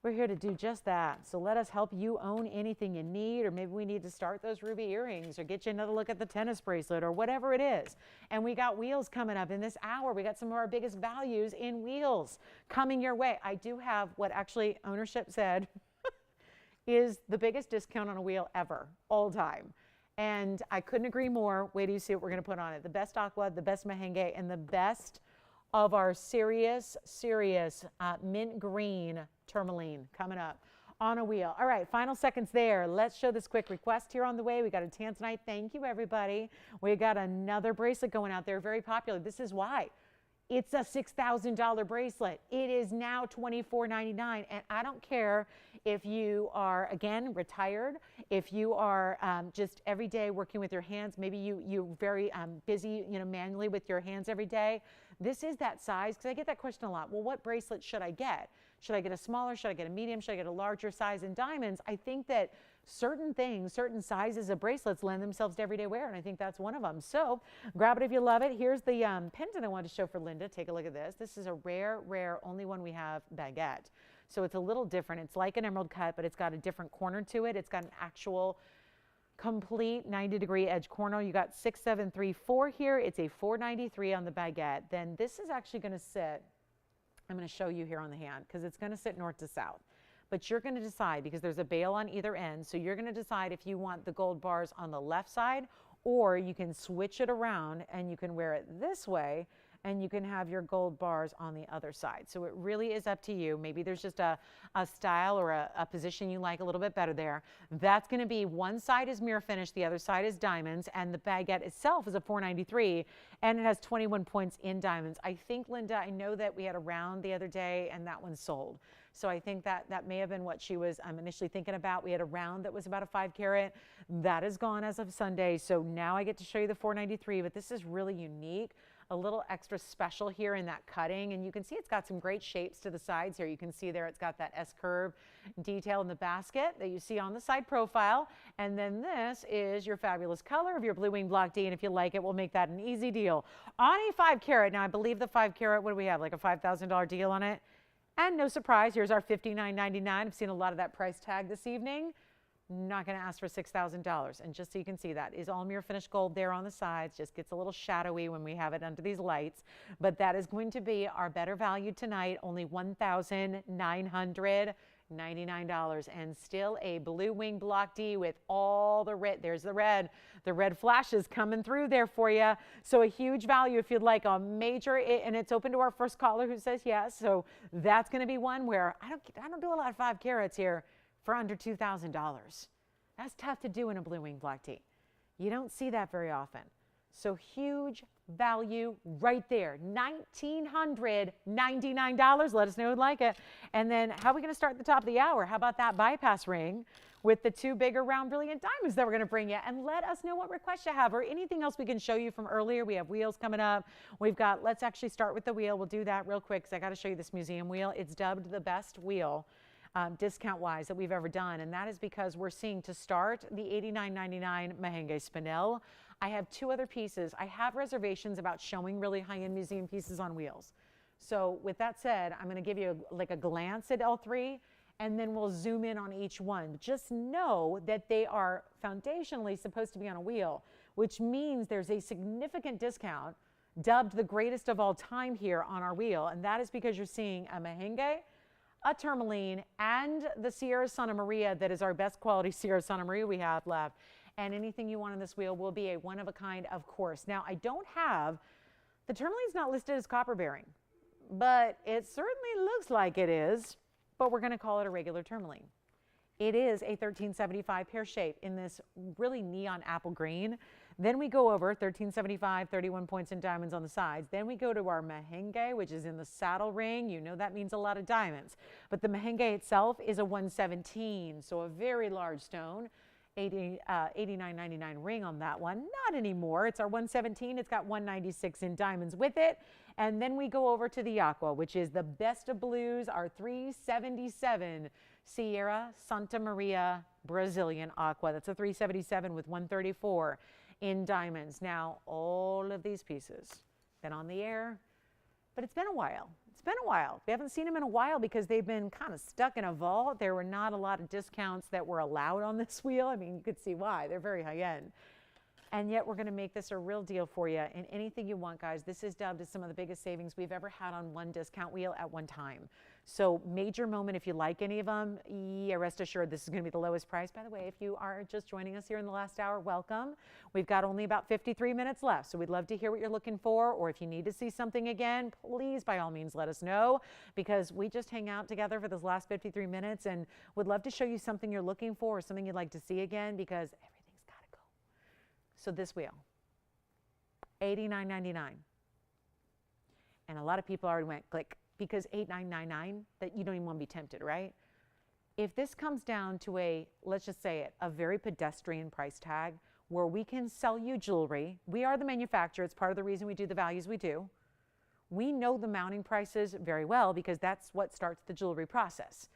We're here to do just that. So let us help you own anything you need, or maybe we need to start those ruby earrings or get you another look at the tennis bracelet or whatever it is. And we got wheels coming up in this hour. We got some of our biggest values in wheels coming your way. I do have what actually ownership said is the biggest discount on a wheel ever, all time. And I couldn't agree more. Wait till you see what we're going to put on it. The best aqua, the best merengue, and the best of our serious mint green tourmaline coming up on a wheel. All right, final seconds there. Let's show this quick request here on the way. We got a Tanzanite. Thank you, everybody. We got another bracelet going out there, very popular. This is why. It's a $6,000 bracelet. It is now $24.99, and I don't care if you are, again, retired, if you are just every day working with your hands, maybe you're very busy, manually with your hands every day. This is that size, because I get that question a lot. Well, what bracelet should I get? Should I get a smaller? Should I get a medium? Should I get a larger size in diamonds? I think that certain things, certain sizes of bracelets lend themselves to everyday wear, and I think that's one of them. So grab it if you love it. Here's the pendant I wanted to show for Linda. Take a look at this. This is a rare, only one we have baguette. So it's a little different. It's like an emerald cut, but it's got a different corner to it. It's got an actual complete 90-degree edge corner. You got 6734 here. It's a 493 on the baguette. Then this is actually going to sit, I'm going to show you here on the hand, because it's going to sit north to south. But you're going to decide, because there's a bail on either end, so you're going to decide if you want the gold bars on the left side, or you can switch it around and you can wear it this way and you can have your gold bars on the other side. So it really is up to you. Maybe there's just a style or a position you like a little bit better there. That's going to be one side is mirror finish, the other side is diamonds, and the baguette itself is a 493, and it has 21 points in diamonds. I think, Linda, I know that we had a round the other day and that one sold. So I think that may have been what she was initially thinking about. We had a round that was about a 5 carat. That is gone as of Sunday. So now I get to show you the 493, but this is really unique. A little extra special here in that cutting, and you can see it's got some great shapes to the sides here. You can see there it's got that S-curve detail in the basket that you see on the side profile, and then this is your fabulous color of your blue wing block D, and if you like it, we'll make that an easy deal. On a 5 carat, now I believe the 5 carat, what do we have, like a $5,000 deal on it? And no surprise, here's our $59.99. I've seen a lot of that price tag this evening. Not going to ask for $6,000. And just so you can see, that is all mirror finished gold there on the sides. Just gets a little shadowy when we have it under these lights. But that is going to be our better value tonight, only $1,999. And still a blue wing block D with all the red. There's the red. The red flashes coming through there for you. So a huge value if you'd like a major, and it's open to our first caller who says yes. So that's going to be one where I don't do a lot of 5 carats here for under $2,000. That's tough to do in a blue wing block tee. You don't see that very often. So huge value right there, $1,999. Let us know who'd like it. And then how are we going to start at the top of the hour? How about that bypass ring with the 2 bigger round brilliant diamonds that we're going to bring you? And let us know what requests you have or anything else we can show you from earlier. We have wheels coming up. We've got, let's actually start with the wheel. We'll do that real quick because I got to show you this museum wheel. It's dubbed the best wheel discount-wise that we've ever done, and that is because we're seeing to start the $89.99 merengue spinel. I have 2 other pieces. I have reservations about showing really high-end museum pieces on wheels. So with that said, I'm going to give you a glance at all 3, and then we'll zoom in on each one. Just know that they are foundationally supposed to be on a wheel, which means there's a significant discount, dubbed the greatest of all time here on our wheel, and that is because you're seeing a merengue, a tourmaline, and the Sierra Santa Maria that is our best quality Sierra Santa Maria we have left. And anything you want on this wheel will be a one-of-a-kind, of course. Now, I don't have, the tourmaline's not listed as copper bearing, but it certainly looks like it is, but we're going to call it a regular tourmaline. It is a 1375 pear shape in this really neon apple green. Then we go over 1375, 31 points in diamonds on the sides. Then we go to our merengue, which is in the saddle ring. You know that means a lot of diamonds. But the merengue itself is a 117, so a very large stone. $89.99 ring on that one. Not anymore. It's our 117. It's got 196 in diamonds with it. And then we go over to the aqua, which is the best of blues, our 377 Sierra Santa Maria Brazilian aqua. That's a 377 with 134 in diamonds. Now, all of these pieces been on the air, but it's been a while. It's been a while. We haven't seen them in a while because they've been kind of stuck in a vault. There were not a lot of discounts that were allowed on this wheel. I mean, you could see why. They're very high end. And yet we're going to make this a real deal for you. And anything you want, guys, this is dubbed as some of the biggest savings we've ever had on one discount wheel at one time. So major moment if you like any of them. Yeah, rest assured this is going to be the lowest price. By the way, if you are just joining us here in the last hour, welcome. We've got only about 53 minutes left, so we'd love to hear what you're looking for, or if you need to see something again, please by all means let us know, because we just hang out together for those last 53 minutes and would love to show you something you're looking for or something you'd like to see again, because everything's got to go. So this wheel, $89.99. And a lot of people already went click, because $89.99, that you don't even want to be tempted, right? If this comes down to a, let's just say it, a very pedestrian price tag where we can sell you jewelry, we are the manufacturer, it's part of the reason we do the values we do. We know the mounting prices very well because that's what starts the jewelry process.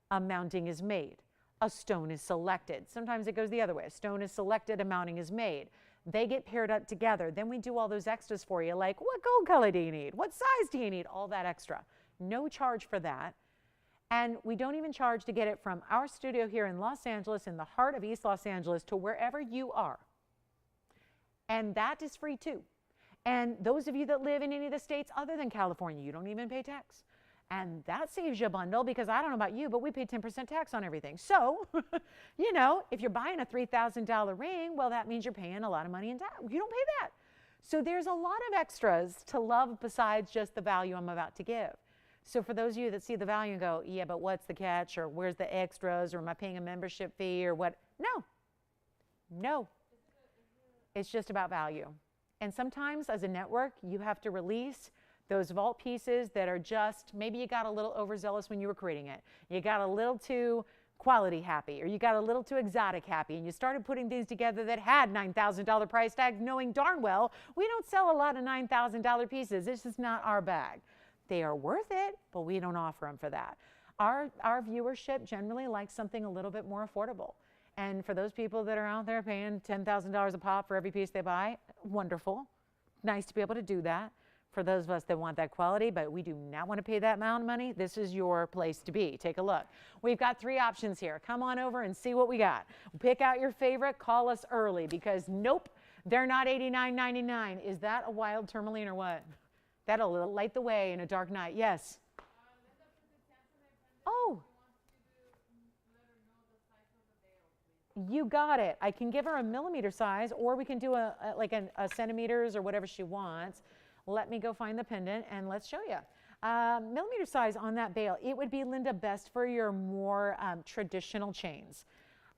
A mounting is made, a stone is selected. Sometimes it goes the other way. A stone is selected, a mounting is made. They get paired up together. Then we do all those extras for you, like what gold color do you need? What size do you need? All that extra. No charge for that. And we don't even charge to get it from our studio here in Los Angeles, in the heart of East Los Angeles, to wherever you are. And that is free too. And those of you that live in any of the states other than California, you don't even pay tax. And that saves you a bundle, because I don't know about you, but we pay 10% tax on everything. So, you know, if you're buying a $3,000 ring, well, that means you're paying a lot of money in tax. You don't pay that. So there's a lot of extras to love besides just the value I'm about to give. So for those of you that see the value and go, yeah, but what's the catch, or where's the extras, or am I paying a membership fee, or what? No, no. It's just about value. And sometimes as a network, you have to release those vault pieces that are just, maybe you got a little overzealous when you were creating it. You got a little too quality happy, or you got a little too exotic happy, and you started putting things together that had $9,000 price tags, knowing darn well we don't sell a lot of $9,000 pieces. This is not our bag. They are worth it, but we don't offer them for that. Our viewership generally likes something a little bit more affordable. And for those people that are out there paying $10,000 a pop for every piece they buy, wonderful. Nice to be able to do that. For those of us that want that quality, but we do not want to pay that amount of money, this is your place to be. Take a look. We've got 3 options here. Come on over and see what we got. Pick out your favorite. Call us early, because nope, they're not $89.99. Is that a wild tourmaline or what? That'll light the way in a dark night. Yes. Oh. You got it. I can give her a millimeter size, or we can do a centimeters or whatever she wants. Let me go find the pendant and let's show you. Millimeter size on that bail, it would be, Linda, best for your more traditional chains.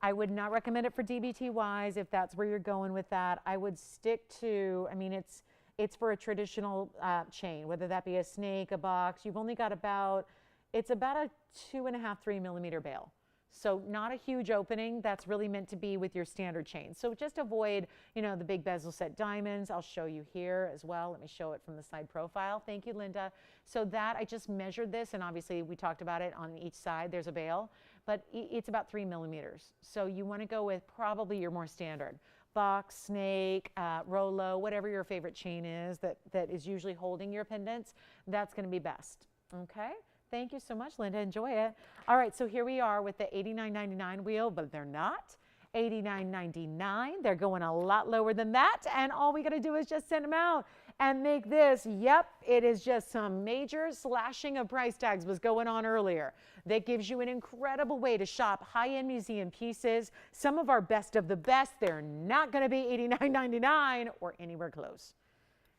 I would not recommend it for DBT-wise if that's where you're going with that. I would stick to, I mean, it's for a traditional chain, whether that be a snake, a box. You've only got about, it's about a 2.5, 3 millimeter bail. So not a huge opening. That's really meant to be with your standard chain. So just avoid, you know, the big bezel set diamonds. I'll show you here as well. Let me show it from the side profile. Thank you, Linda. So that, I just measured this, and obviously we talked about it on each side. There's a bail, but it's about 3 millimeters. So you want to go with probably your more standard box, snake, Rolo, whatever your favorite chain is that is usually holding your pendants. That's going to be best. Okay. Thank you so much, Linda. Enjoy it. All right, so here we are with the $89.99 wheel, but they're not. $89.99. They're going a lot lower than that, and all we got to do is just send them out and make this. Yep, it is just some major slashing of price tags was going on earlier. That gives you an incredible way to shop high-end museum pieces. Some of our best of the best. They're not going to be $89.99 or anywhere close.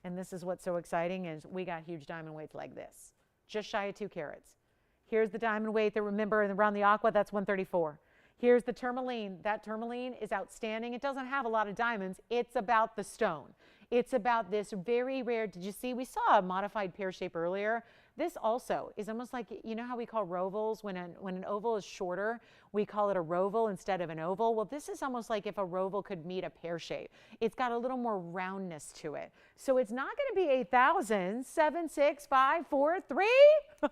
And this is what's so exciting is we got huge diamond weights like this. Just shy of 2 carats. Here's the diamond weight that, remember, around the aqua, that's 134. Here's the tourmaline. That tourmaline is outstanding. It doesn't have a lot of diamonds. It's about the stone. It's about this very rare, did you see, we saw a modified pear shape earlier. This also is almost like, you know how we call rovels? When an oval is shorter, we call it a roval instead of an oval. Well, this is almost like if a roval could meet a pear shape. It's got a little more roundness to it. So it's not going to be 8,000, 7, 6, 5, 4, 3.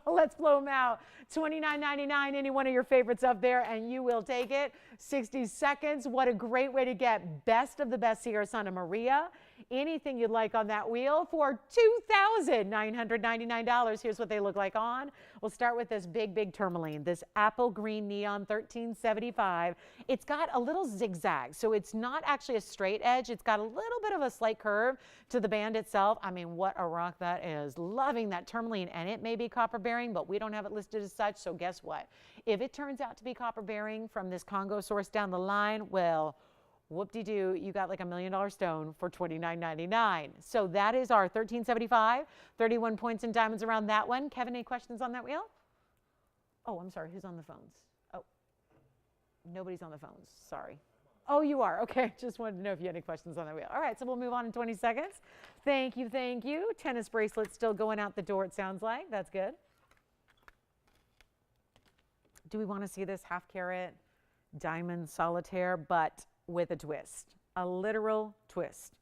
Let's blow them out. $29.99, any one of your favorites up there, and you will take it. 60 seconds. What a great way to get best of the best Sierra Santa Maria. Anything you'd like on that wheel for $2,999. Here's what they look like on. We'll start with this big tourmaline, this apple green neon 1375. It's got a little zigzag, so it's not actually a straight edge. It's got a little bit of a slight curve to the band itself. I mean, what a rock that is. Loving that tourmaline, and it may be copper bearing, but we don't have it listed as such, so guess what? If it turns out to be copper bearing from this Congo source down the line, well, whoop-de-doo, you got like $1 million stone for $29.99. So that is our 1375, 31 points in diamonds around that one. Kevin, any questions on that wheel? Oh, I'm sorry, who's on the phones? Oh, nobody's on the phones, sorry. Oh, you are, okay, just wanted to know if you had any questions on that wheel. All right, so we'll move on in 20 seconds. Thank you, thank you. Tennis bracelet still going out the door, it sounds like, that's good. Do we want to see this half carat diamond solitaire, but with a twist, a literal twist?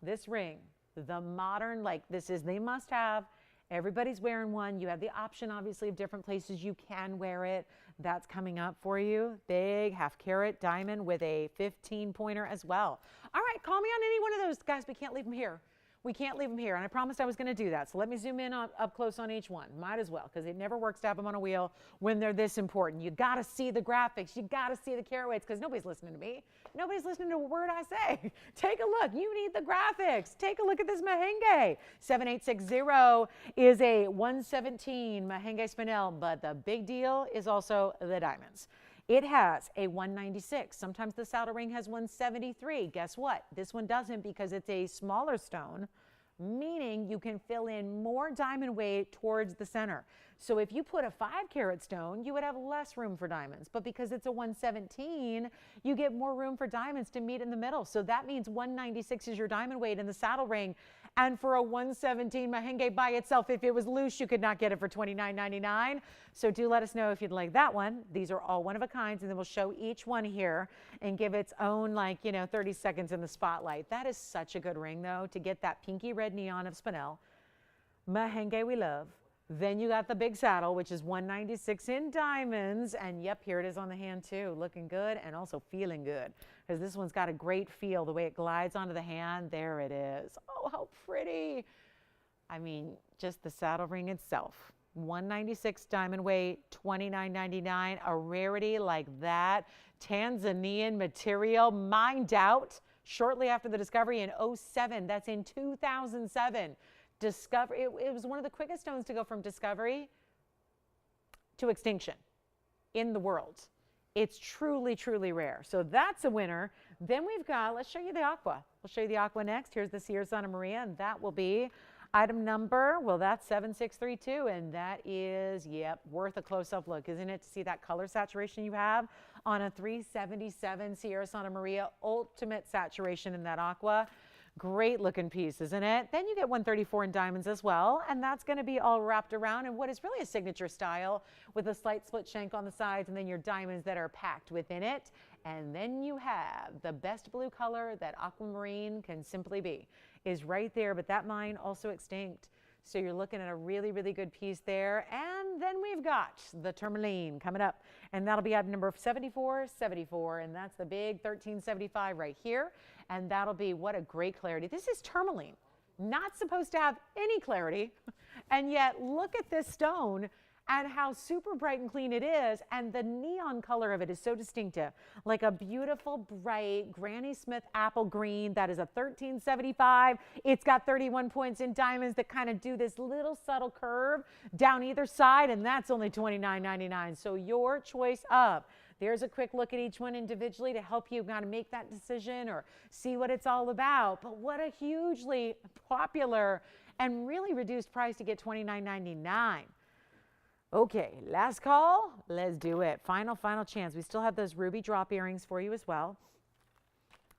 This ring, the modern, like this is the must have. Everybody's wearing one. You have the option, obviously, of different places you can wear it. That's coming up for you. Big half carat diamond with a 15-pointer as well. All right, call me on any one of those. Guys, we can't leave them here. We can't leave them here, and I promised I was going to do that. So let me zoom in up close on each one. Might as well, because it never works to have them on a wheel when they're this important. You got to see the graphics. You got to see the carat weights, because nobody's listening to me. Nobody's listening to a word I say. Take a look. You need the graphics. Take a look at this Mahenge. 7860 is a 117 Mahenge spinel, but the big deal is also the diamonds. It has a 196. Sometimes the saddle ring has 173. Guess what? This one doesn't, because it's a smaller stone, meaning you can fill in more diamond weight towards the center. So if you put a 5-carat stone, you would have less room for diamonds. But because it's a 117, you get more room for diamonds to meet in the middle. So that means 196 is your diamond weight in the saddle ring. And for a 117 Mahenge by itself, if it was loose, you could not get it for $29.99. So do let us know if you'd like that one. These are all one of a kinds, and then we'll show each one here and give its own, 30 seconds in the spotlight. That is such a good ring, though, to get that pinky red neon of spinel. Mahenge we love. Then you got the big saddle, which is 196 in diamonds. And yep, here it is on the hand too. Looking good and also feeling good, because this one's got a great feel. The way it glides onto the hand, there it is. Oh, how pretty. I mean, just the saddle ring itself. 196 diamond weight, $29.99. A rarity like that. Tanzanian material, mined out shortly after the discovery in 07. That's in 2007. Discovery, it was one of the quickest stones to go from discovery to extinction in the world. It's truly, truly rare. So that's a winner. Then we've got, let's show you the aqua. We'll show you the aqua next. Here's the Sierra Santa Maria, and that will be item number, well, that's 7632, and that is, yep, worth a close-up look, isn't it, to see that color saturation you have on a 377 Sierra Santa Maria, ultimate saturation in that aqua. Great looking piece, isn't it? Then you get 134 in diamonds as well, and that's going to be all wrapped around in what is really a signature style with a slight split shank on the sides, and then your diamonds that are packed within it. And then you have the best blue color that aquamarine can simply be, is right there, but that mine also extinct. So you're looking at a really, really good piece there. And then we've got the tourmaline coming up, and that'll be item number 7474, and that's the big 1375 right here. And that'll be, what a great clarity. This is tourmaline, not supposed to have any clarity. And yet look at this stone and how super bright and clean it is. And the neon color of it is so distinctive, like a beautiful, bright Granny Smith apple green. That is a 1375. It's got 31 points in diamonds that kind of do this little subtle curve down either side, and that's only $29.99. So your choice of. There's a quick look at each one individually to help you kind of make that decision or see what it's all about. But what a hugely popular and really reduced price to get $29.99. Okay, last call. Let's do it. Final chance. We still have those ruby drop earrings for you as well.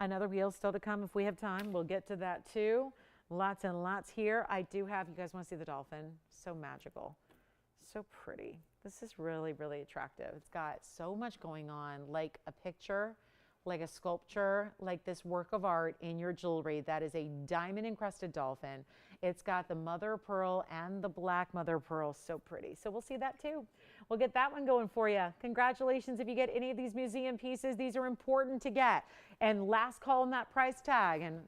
Another wheel still to come if we have time. We'll get to that too. Lots and lots here. I do have, you guys want to see the dolphin? So magical, so pretty. This is really, really attractive. It's got so much going on, like a picture, like a sculpture, like this work of art in your jewelry. That is a diamond encrusted dolphin. It's got the mother of pearl and the black mother of pearl. So pretty. So we'll see that too. We'll get that one going for you. Congratulations if you get any of these museum pieces. These are important to get. And last call on that price tag. And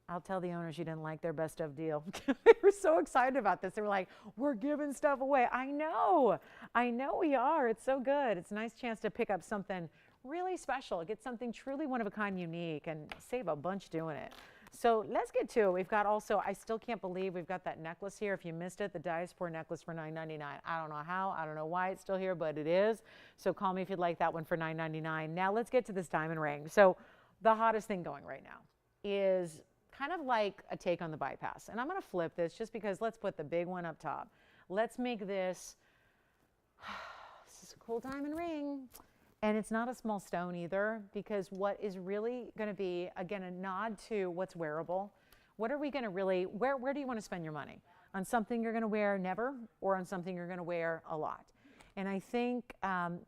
I'll tell the owners you didn't like their best of deal. They were so excited about this. They were like, we're giving stuff away. I know we are. It's so good. It's a nice chance to pick up something really special, get something truly one of a kind, unique, and save a bunch doing it. So let's get to it. We've got also, I still can't believe we've got that necklace here. If you missed it, the Diaspore necklace for $9.99. I don't know how, I don't know why it's still here, but it is. So call me if you'd like that one for $9.99. Now let's get to this diamond ring. So the hottest thing going right now is kind of like a take on the bypass. And I'm going to flip this just because let's put the big one up top. Let's make this, this is a cool diamond ring. And it's not a small stone either, because what is really going to be, again, a nod to what's wearable. What are we going to really, where do you want to spend your money? On something you're going to wear never, or on something you're going to wear a lot? And I think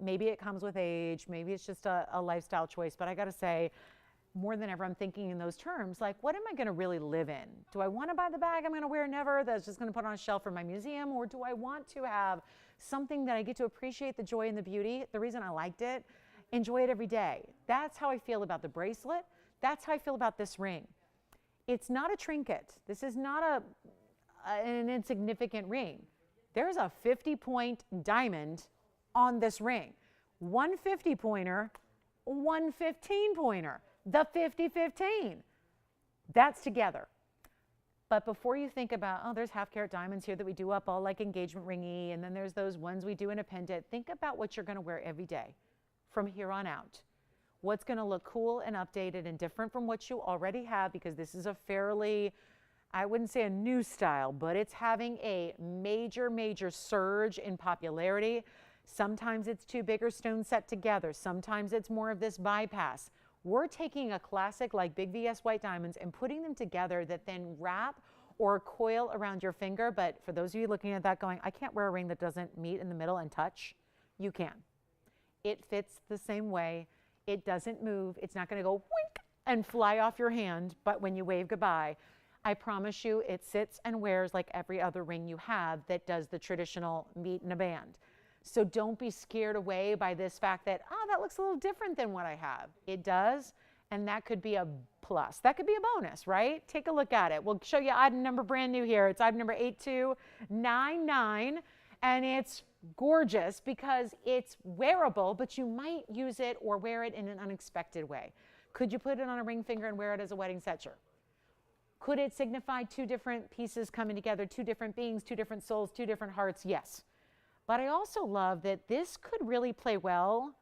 maybe it comes with age, maybe it's just a lifestyle choice, but I got to say, more than ever, I'm thinking in those terms, like, what am I going to really live in? Do I want to buy the bag I'm going to wear never that's just going to put on a shelf for my museum? Or do I want to have something that I get to appreciate the joy and the beauty, the reason I liked it, enjoy it every day? That's how I feel about the bracelet. That's how I feel about this ring. It's not a trinket. This is not an insignificant ring. There's a 50-point diamond on this ring. One 50-pointer, one 15-pointer. The 50-15. That's together. But before you think about, oh, there's half-carat diamonds here that we do up all like engagement ringy, and then there's those ones we do in a pendant, think about what you're going to wear every day from here on out. What's going to look cool and updated and different from what you already have, because this is a fairly, I wouldn't say a new style, but it's having a major, major surge in popularity. Sometimes it's two bigger stones set together. Sometimes it's more of this bypass. We're taking a classic like Big VS white diamonds and putting them together that then wrap or coil around your finger. But for those of you looking at that going, I can't wear a ring that doesn't meet in the middle and touch, you can. It fits the same way. It doesn't move. It's not going to go wink and fly off your hand, but when you wave goodbye, I promise you it sits and wears like every other ring you have that does the traditional meet in a band. So don't be scared away by this fact that, oh, that looks a little different than what I have. It does, and that could be a plus. That could be a bonus, right? Take a look at it. We'll show you item number brand new here. It's item number 8299, and it's gorgeous because it's wearable, but you might use it or wear it in an unexpected way. Could you put it on a ring finger and wear it as a wedding set? Sure. Could it signify two different pieces coming together, two different beings, two different souls, two different hearts? Yes. But I also love that this could really play well,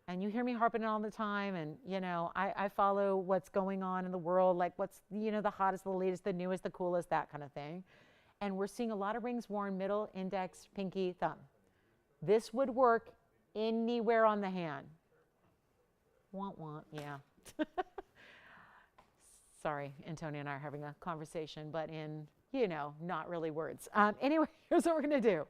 and you hear me harping it all the time, and you know, I follow what's going on in the world, like what's, you know, the hottest, the latest, the newest, the coolest, that kind of thing. And we're seeing a lot of rings worn middle, index, pinky, thumb. This would work anywhere on the hand. Want, yeah. Sorry, Antonia and I are having a conversation, but in, you know, not really words. Anyway, here's what we're gonna do.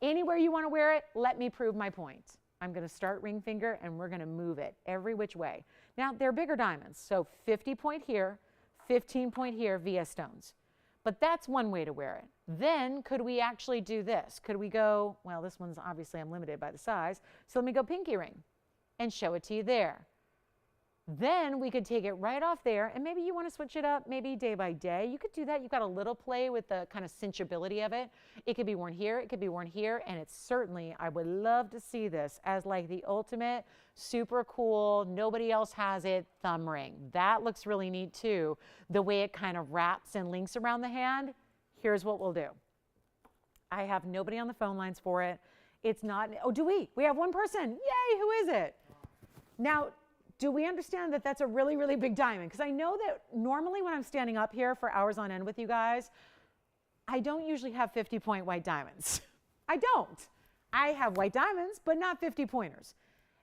Anywhere you want to wear it, let me prove my point. I'm going to start ring finger and we're going to move it every which way. Now, they're bigger diamonds, so 50-point here, 15-point here via stones. But that's one way to wear it. Then, could we actually do this? Could we go, well, this one's obviously I'm limited by the size, so let me go pinky ring and show it to you there. Then we could take it right off there, and maybe you want to switch it up maybe day by day. You could do that. You've got a little play with the kind of cinchability of it. It could be worn here, it could be worn here, and it's certainly, I would love to see this as like the ultimate, super cool, nobody else has it, thumb ring. That looks really neat too. The way it kind of wraps and links around the hand. Here's what we'll do. I have nobody on the phone lines for it. It's not, oh, do we? We have one person. Yay, who is it? Now, do we understand that that's a really, really big diamond? Because I know that normally when I'm standing up here for hours on end with you guys, I don't usually have 50-point white diamonds. I don't. I have white diamonds, but not 50-pointers.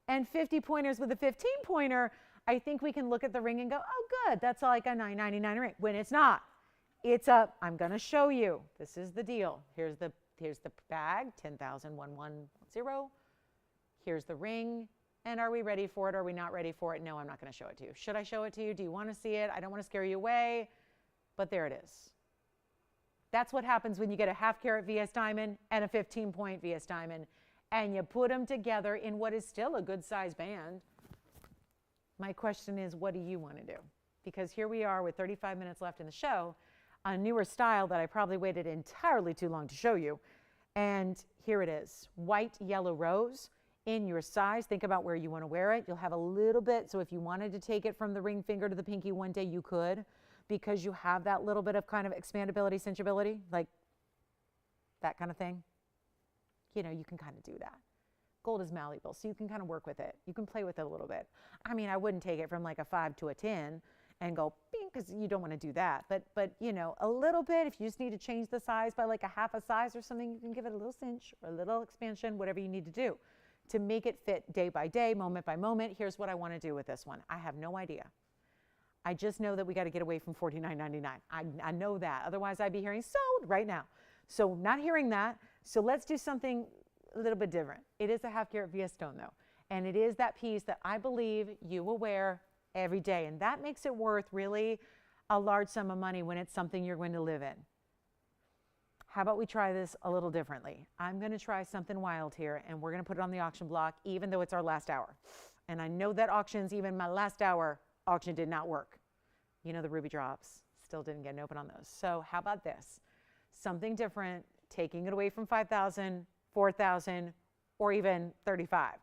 And 50-pointers with a 15-pointer, I think we can look at the ring and go, oh, good, that's like a $9.99 ring. When it's not. I'm going to show you. This is the deal. Here's the bag, 10,110. Here's the ring. And are we ready for it? Or are we not ready for it? No, I'm not going to show it to you. Should I show it to you? Do you want to see it? I don't want to scare you away, but there it is. That's what happens when you get a 1/2 carat VS diamond and a 15-point VS diamond, and you put them together in what is still a good size band. My question is, what do you want to do? Because here we are with 35 minutes left in the show, a newer style that I probably waited entirely too long to show you. And here it is, white, yellow rose in your size. Think about where you want to wear it. You'll have a little bit, so if you wanted to take it from the ring finger to the pinky one day, you could, because you have that little bit of kind of expandability, cinchability, like that kind of thing. You know, you can kind of do that. Gold is malleable, so you can kind of work with it. You can play with it a little bit. I mean, I wouldn't take it from like a 5 to a 10 and go, because you don't want to do that. But you know, a little bit, if you just need to change the size by like a 1/2 a size or something, you can give it a little cinch or a little expansion, whatever you need to do to make it fit day by day, moment by moment. Here's what I want to do with this one. I have no idea. I just know that we got to get away from $49.99. I know that. Otherwise, I'd be hearing sold right now. So not hearing that. So let's do something a little bit different. It is a 1/2 carat VS stone though. And it is that piece that I believe you will wear every day. And that makes it worth really a large sum of money when it's something you're going to live in. How about we try this a little differently? I'm going to try something wild here, and we're going to put it on the auction block, even though it's our last hour. And I know that auctions, even my last hour auction, did not work. You know, the ruby drops still didn't get an open on those. So how about this? Something different, taking it away from 5,000, 4,000, or even 35.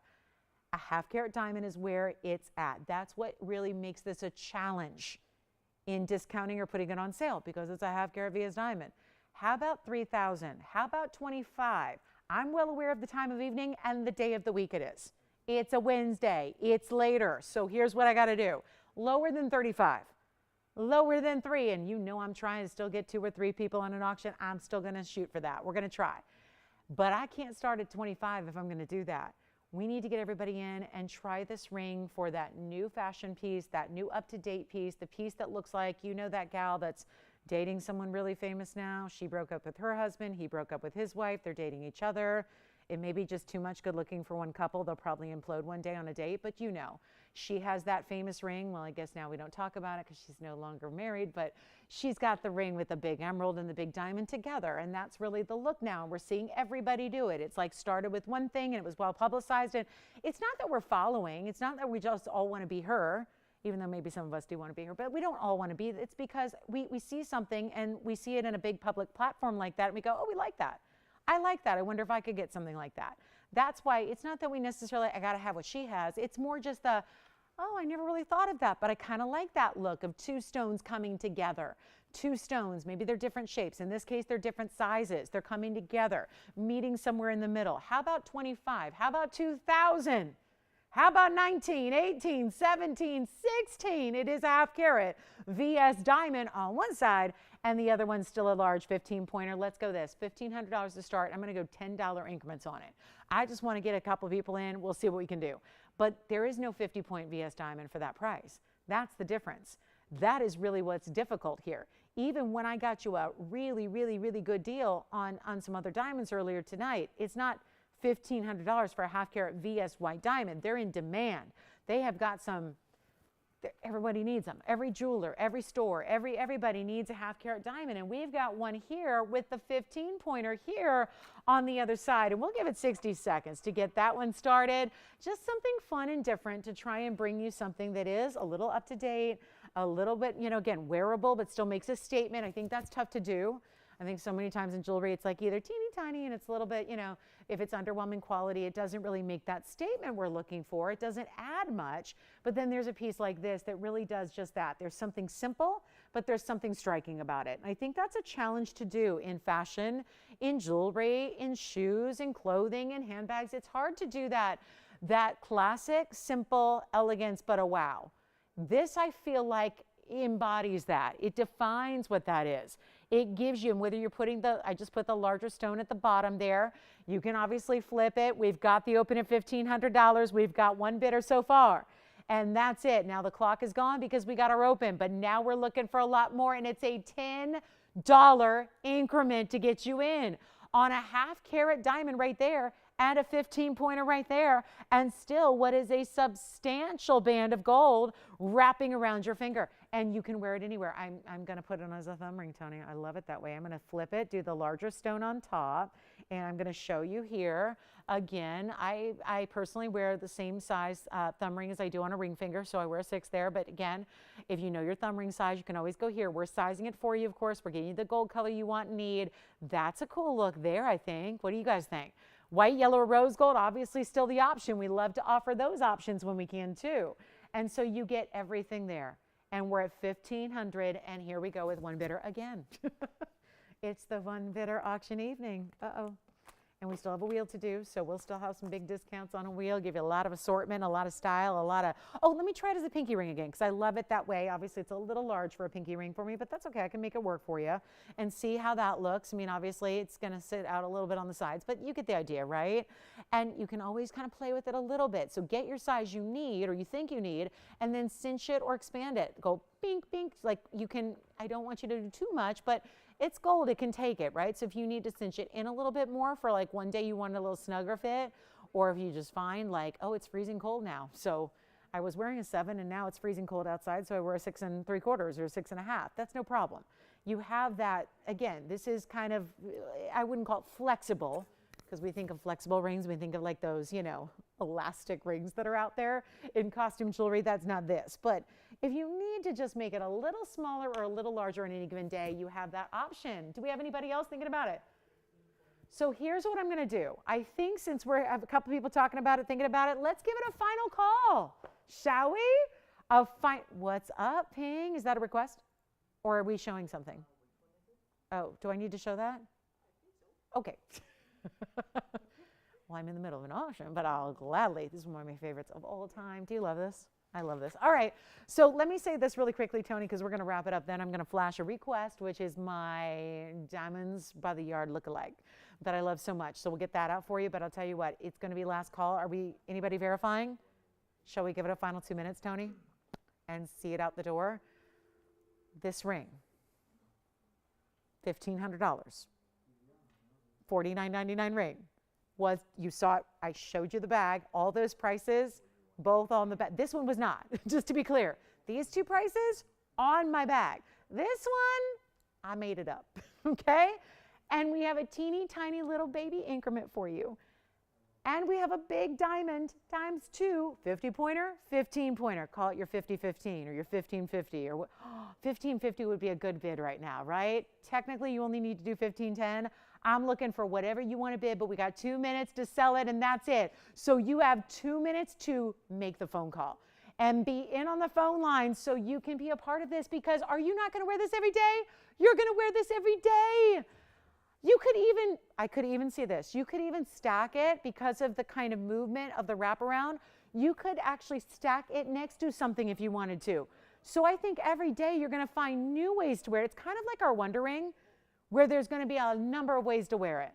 A 1/2 carat diamond is where it's at. That's what really makes this a challenge in discounting or putting it on sale, because it's a 1/2 carat VS diamond. How about 3,000? How about 25? I'm well aware of the time of evening and the day of the week it is. It's a Wednesday. It's later. So here's what I got to do. Lower than 35. Lower than 3. And you know I'm trying to still get 2 or 3 people on an auction. I'm still going to shoot for that. We're going to try. But I can't start at 25 if I'm going to do that. We need to get everybody in and try this ring for that new fashion piece, that new up-to-date piece, the piece that looks like, you know, that gal that's dating someone really famous now. She broke up with her husband. He broke up with his wife. They're dating each other. It may be just too much good looking for one couple. They'll probably implode one day on a date, but you know, she has that famous ring. Well, I guess now we don't talk about it because she's no longer married, but she's got the ring with the big emerald and the big diamond together. And that's really the look now. We're seeing everybody do it. It's like started with one thing and it was well publicized. And it's not that we're following. It's not that we just all want to be her, even though maybe some of us do want to be her, but we don't all want to be. It's because we see something and we see it in a big public platform like that and we go, oh, we like that. I like that. I wonder if I could get something like that. That's why it's not that we necessarily, I got to have what she has. It's more just the, oh, I never really thought of that, but I kind of like that look of 2 stones coming together. 2 stones, maybe they're different shapes. In this case, they're different sizes. They're coming together, meeting somewhere in the middle. How about 25? How about 2,000? How about 19, 18, 17, 16? It is a 1/2 carat VS diamond on one side, and the other one's still a large 15-pointer. Let's go this, $1,500 to start. I'm going to go $10 increments on it. I just want to get a couple of people in. We'll see what we can do. But there is no 50-point VS diamond for that price. That's the difference. That is really what's difficult here. Even when I got you a really, really, really good deal on some other diamonds earlier tonight, it's not $1,500 for a 1/2 carat VS white diamond. They're in demand. They have got some, everybody needs them. Every jeweler, every store, everybody needs a 1/2 carat diamond. And we've got one here with the 15-pointer here on the other side. And we'll give it 60 seconds to get that one started. Just something fun and different to try and bring you something that is a little up to date, a little bit, you know, again, wearable, but still makes a statement. I think that's tough to do. I think so many times in jewelry, it's like either teeny tiny and it's a little bit, you know, if it's underwhelming quality, it doesn't really make that statement we're looking for. It doesn't add much. But then there's a piece like this that really does just that. There's something simple, but there's something striking about it. And I think that's a challenge to do in fashion, in jewelry, in shoes, in clothing, in handbags. It's hard to do that classic, simple elegance, but a wow. This, I feel like, embodies that. It defines what that is. It gives you, and whether you're putting I just put the larger stone at the bottom there. You can obviously flip it. We've got the open at $1,500. We've got one bidder so far. And that's it. Now the clock is gone because we got our open, but now we're looking for a lot more, and it's a 10 $15 increment to get you in on a 1/2 carat diamond right there and a 15-pointer right there, and still what is a substantial band of gold wrapping around your finger. And you can wear it anywhere. I'm going to put it on as a thumb ring, Tony. I love it that way. I'm going to flip it, do the larger stone on top, and I'm going to show you here. Again, I personally wear the same size thumb ring as I do on a ring finger, so I wear a 6 there. But again, if you know your thumb ring size, you can always go here. We're sizing it for you, of course. We're getting you the gold color you want and need. That's a cool look there, I think. What do you guys think? White, yellow, or rose gold, obviously still the option. We love to offer those options when we can too. And so you get everything there. And we're at $1,500, and here we go with one bidder again. It's the one bidder auction evening. Uh-oh. And we still have a wheel to do, so we'll still have some big discounts on a wheel, give you a lot of assortment, a lot of style, a lot of, oh, let me try it as a pinky ring again, because I love it that way. Obviously, it's a little large for a pinky ring for me, but that's okay. I can make it work for you and see how that looks. I mean, obviously, it's going to sit out a little bit on the sides, but you get the idea, right? And you can always kind of play with it a little bit. So get your size you need or you think you need, and then cinch it or expand it. Go bink, bink, like you can, I don't want you to do too much, but it's gold, it can take it, right? So if you need to cinch it in a little bit more for like one day you want a little snugger fit, or if you just find like, oh, it's freezing cold now. So I was wearing a 7 and now it's freezing cold outside, so I wear a 6 3/4 or 6.5. That's no problem. You have that, again, this is kind of, I wouldn't call it flexible, because we think of flexible rings, we think of like those, you know, elastic rings that are out there in costume jewelry. That's not this. But if you need to just make it a little smaller or a little larger on any given day, you have that option. Do we have anybody else thinking about it? So here's what I'm going to do. I think since we have a couple people talking about it, thinking about it, let's give it a final call, shall we? What's up, Ping? Is that a request? Or are we showing something? Oh, do I need to show that? Okay. Well, I'm in the middle of an auction, but I'll gladly. This is one of my favorites of all time. Do you love this? I love this. All right. So let me say this really quickly, Tony, because we're going to wrap it up. Then I'm going to flash a request, which is my Diamonds by the Yard lookalike that I love so much. So we'll get that out for you. But I'll tell you what, it's going to be last call. Anybody verifying? Shall we give it a final 2 minutes, Tony, and see it out the door? This ring, $1,500, $49.99 ring. You saw it, I showed you the bag, all those prices, both on the bag. This one was not, just to be clear. These two prices on my bag. This one, I made it up, okay? And we have a teeny tiny little baby increment for you. And we have a big diamond times 2, 50-pointer, 15-pointer. Call it your 50-15 or your 15-50 or 15-50 would be a good bid right now, right? Technically, you only need to do 15-10. I'm looking for whatever you want to bid, but we got 2 minutes to sell it and that's it. So you have 2 minutes to make the phone call and be in on the phone line so you can be a part of this, because are you not going to wear this every day? You're going to wear this every day. You could even, I could even see this, you could even stack it because of the kind of movement of the wraparound. You could actually stack it next to something if you wanted to. So I think every day you're going to find new ways to wear it. It's kind of like our Wonder Ring, where there's going to be a number of ways to wear it.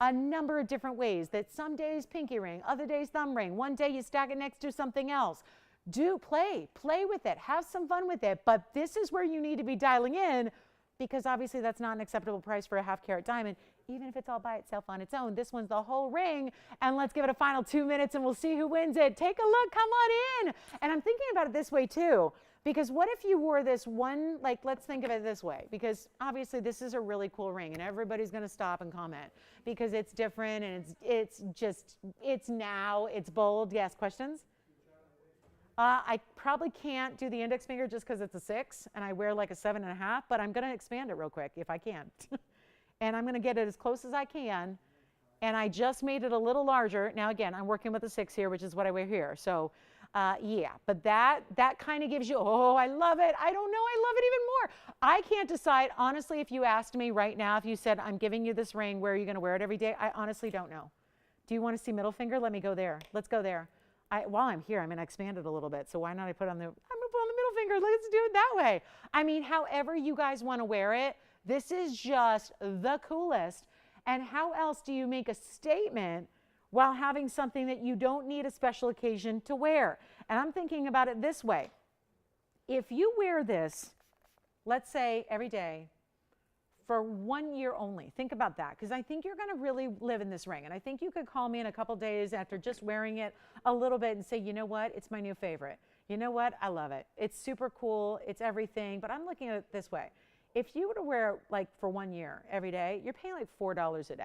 A number of different ways, that some days pinky ring, other days thumb ring. One day you stack it next to something else. Play with it, have some fun with it. But this is where you need to be dialing in, because obviously that's not an acceptable price for a 1/2 carat diamond, even if it's all by itself on its own. This one's the whole ring, and let's give it a final 2 minutes and we'll see who wins it. Take a look, come on in. And I'm thinking about it this way too, because what if you wore this one, like let's think of it this way, because obviously this is a really cool ring and everybody's gonna stop and comment because it's different and it's now, it's bold. Yes, questions? I probably can't do the index finger just because it's a 6 and I wear like a 7.5, but I'm going to expand it real quick if I can. And I'm going to get it as close as I can. And I just made it a little larger. Now, again, I'm working with a 6 here, which is what I wear here. So, yeah, but that kind of gives you, oh, I love it. I don't know. I love it even more. I can't decide. Honestly, if you asked me right now, if you said, I'm giving you this ring, where are you going to wear it every day? I honestly don't know. Do you want to see middle finger? Let me go there. Let's go there. While I'm here, I'm going to expand it a little bit. So why not I'm going to put on the middle finger. Let's do it that way. I mean, however you guys want to wear it, this is just the coolest. And how else do you make a statement while having something that you don't need a special occasion to wear? And I'm thinking about it this way. If you wear this, let's say every day for 1 year only. Think about that, because I think you're going to really live in this ring. And I think you could call me in a couple days after just wearing it a little bit and say, you know what, it's my new favorite. You know what, I love it. It's super cool. It's everything. But I'm looking at it this way. If you were to wear it like for 1 year every day, you're paying like $4 a day.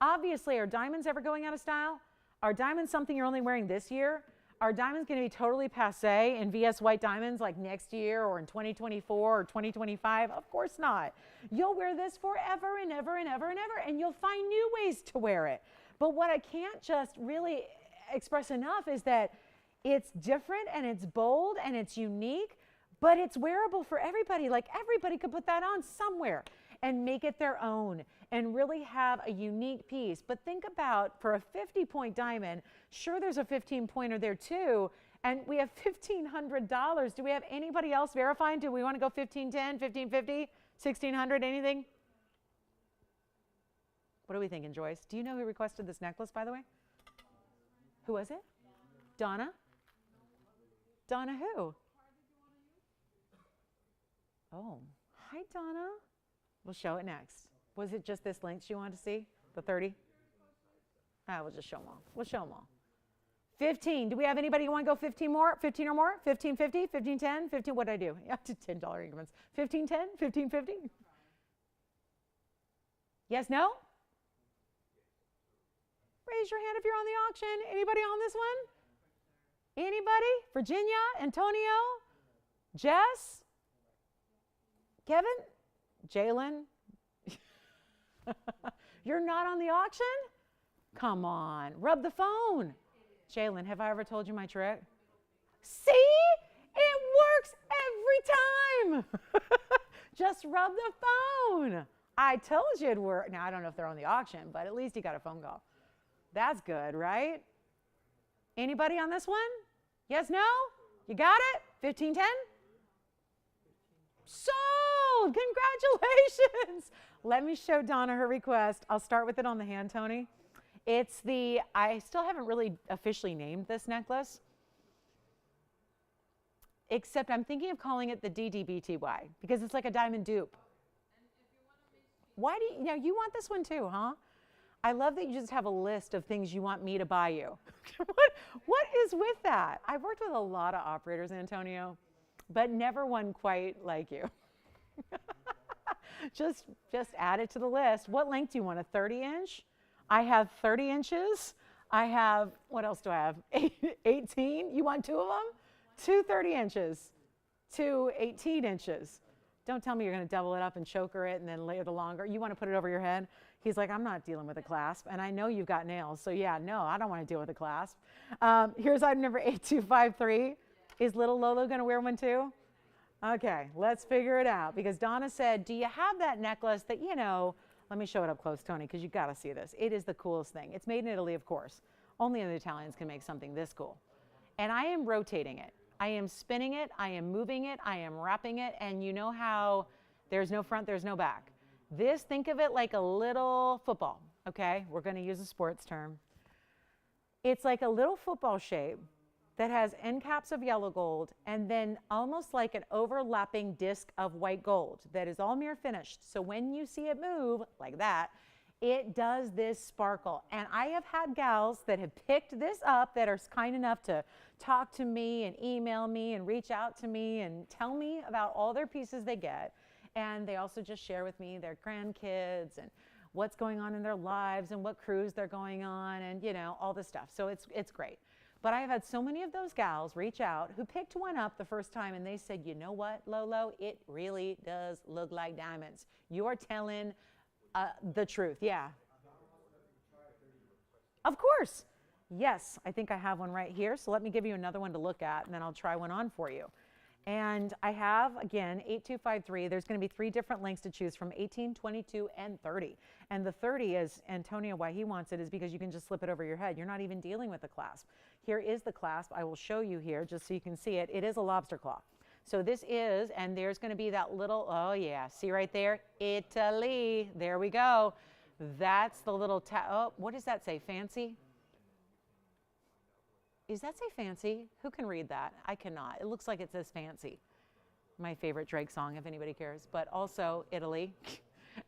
Obviously, are diamonds ever going out of style? Are diamonds something you're only wearing this year? Are diamonds going to be totally passé in VS white diamonds like next year or in 2024 or 2025? Of course not. You'll wear this forever and ever and ever and ever, and you'll find new ways to wear it. But what I can't just really express enough is that it's different and it's bold and it's unique, but it's wearable for everybody. Like everybody could put that on somewhere and make it their own and really have a unique piece. But think about, for a 50-point diamond, sure there's a 15-pointer there too, and we have $1,500. Do we have anybody else verifying? Do we want to go 1510, 1550, 1600, anything? What are we thinking, Joyce? Do you know who requested this necklace, by the way? Who was it? Donna? Donna who? Oh, hi, Donna. We'll show it next. Was it just this length she wanted to see? The 30? We'll just show them all. We'll show them all. 15. Do we have anybody who want to go 15 more? 15 or more? 1550, 1510, 15. What did I do? Yeah, to $10 increments. 1510, 1550. Yes, no? Raise your hand if you're on the auction. Anybody on this one? Anybody? Virginia? Antonio? Jess? Kevin? Jalen? You're not on the auction? Come on, rub the phone. Jalen, have I ever told you my trick? See? It works every time. Just rub the phone. I told you it'd work. Now, I don't know if they're on the auction, but at least you got a phone call. That's good, right? Anybody on this one? Yes, no? You got it? 1510? Sold! Congratulations! Let me show Donna her request. I'll start with it on the hand, Tony. It's the, I still haven't really officially named this necklace, except I'm thinking of calling it the DDBTY because it's like a diamond dupe. Why do you, now you want this one too, huh? I love that you just have a list of things you want me to buy you. What is with that? I've worked with a lot of operators, Antonio, but never one quite like you. Just add it to the list. What length do you want, a 30-inch? I have 30 inches. I have, what else do I have? 18? You want two of them? Two 30 inches, two 18 inches. Don't tell me you're going to double it up and choker it and then layer the longer. You want to put it over your head? He's like, I'm not dealing with a clasp. And I know you've got nails. So yeah, no, I don't want to deal with a clasp. Here's item number 8253. Is little Lolo going to wear one too? Okay, let's figure it out. Because Donna said, do you have that necklace that, you know, let me show it up close, Tony, because you've got to see this. It is the coolest thing. It's made in Italy, of course. Only the Italians can make something this cool. And I am rotating it. I am spinning it. I am moving it. I am wrapping it. And you know how there's no front, there's no back. This, think of it like a little football, okay? We're going to use a sports term. It's like a little football shape that has end caps of yellow gold and then almost like an overlapping disc of white gold that is all mirror finished. So when you see it move like that, it does this sparkle. And I have had gals that have picked this up that are kind enough to talk to me and email me and reach out to me and tell me about all their pieces they get. And they also just share with me their grandkids and what's going on in their lives and what cruise they're going on and, you know, all this stuff. So it's great. But I have had so many of those gals reach out who picked one up the first time and they said, you know what, Lolo, it really does look like diamonds. You're telling the truth. Yeah. Of course. Yes, I think I have one right here. So let me give you another one to look at and then I'll try one on for you. And I have, again, 8253. There's going to be 3 different lengths to choose from, 18, 22, and 30. And the 30 is, Antonio, why he wants it is because you can just slip it over your head. You're not even dealing with the clasp. Here is the clasp. I will show you here just so you can see it. It is a lobster claw. So this is, and there's going to be that little, oh yeah, see right there? Italy. There we go. That's the little, oh, what does that say? Fancy? Does that say fancy? Who can read that? I cannot. It looks like it says fancy. My favorite Drake song, if anybody cares. But also Italy.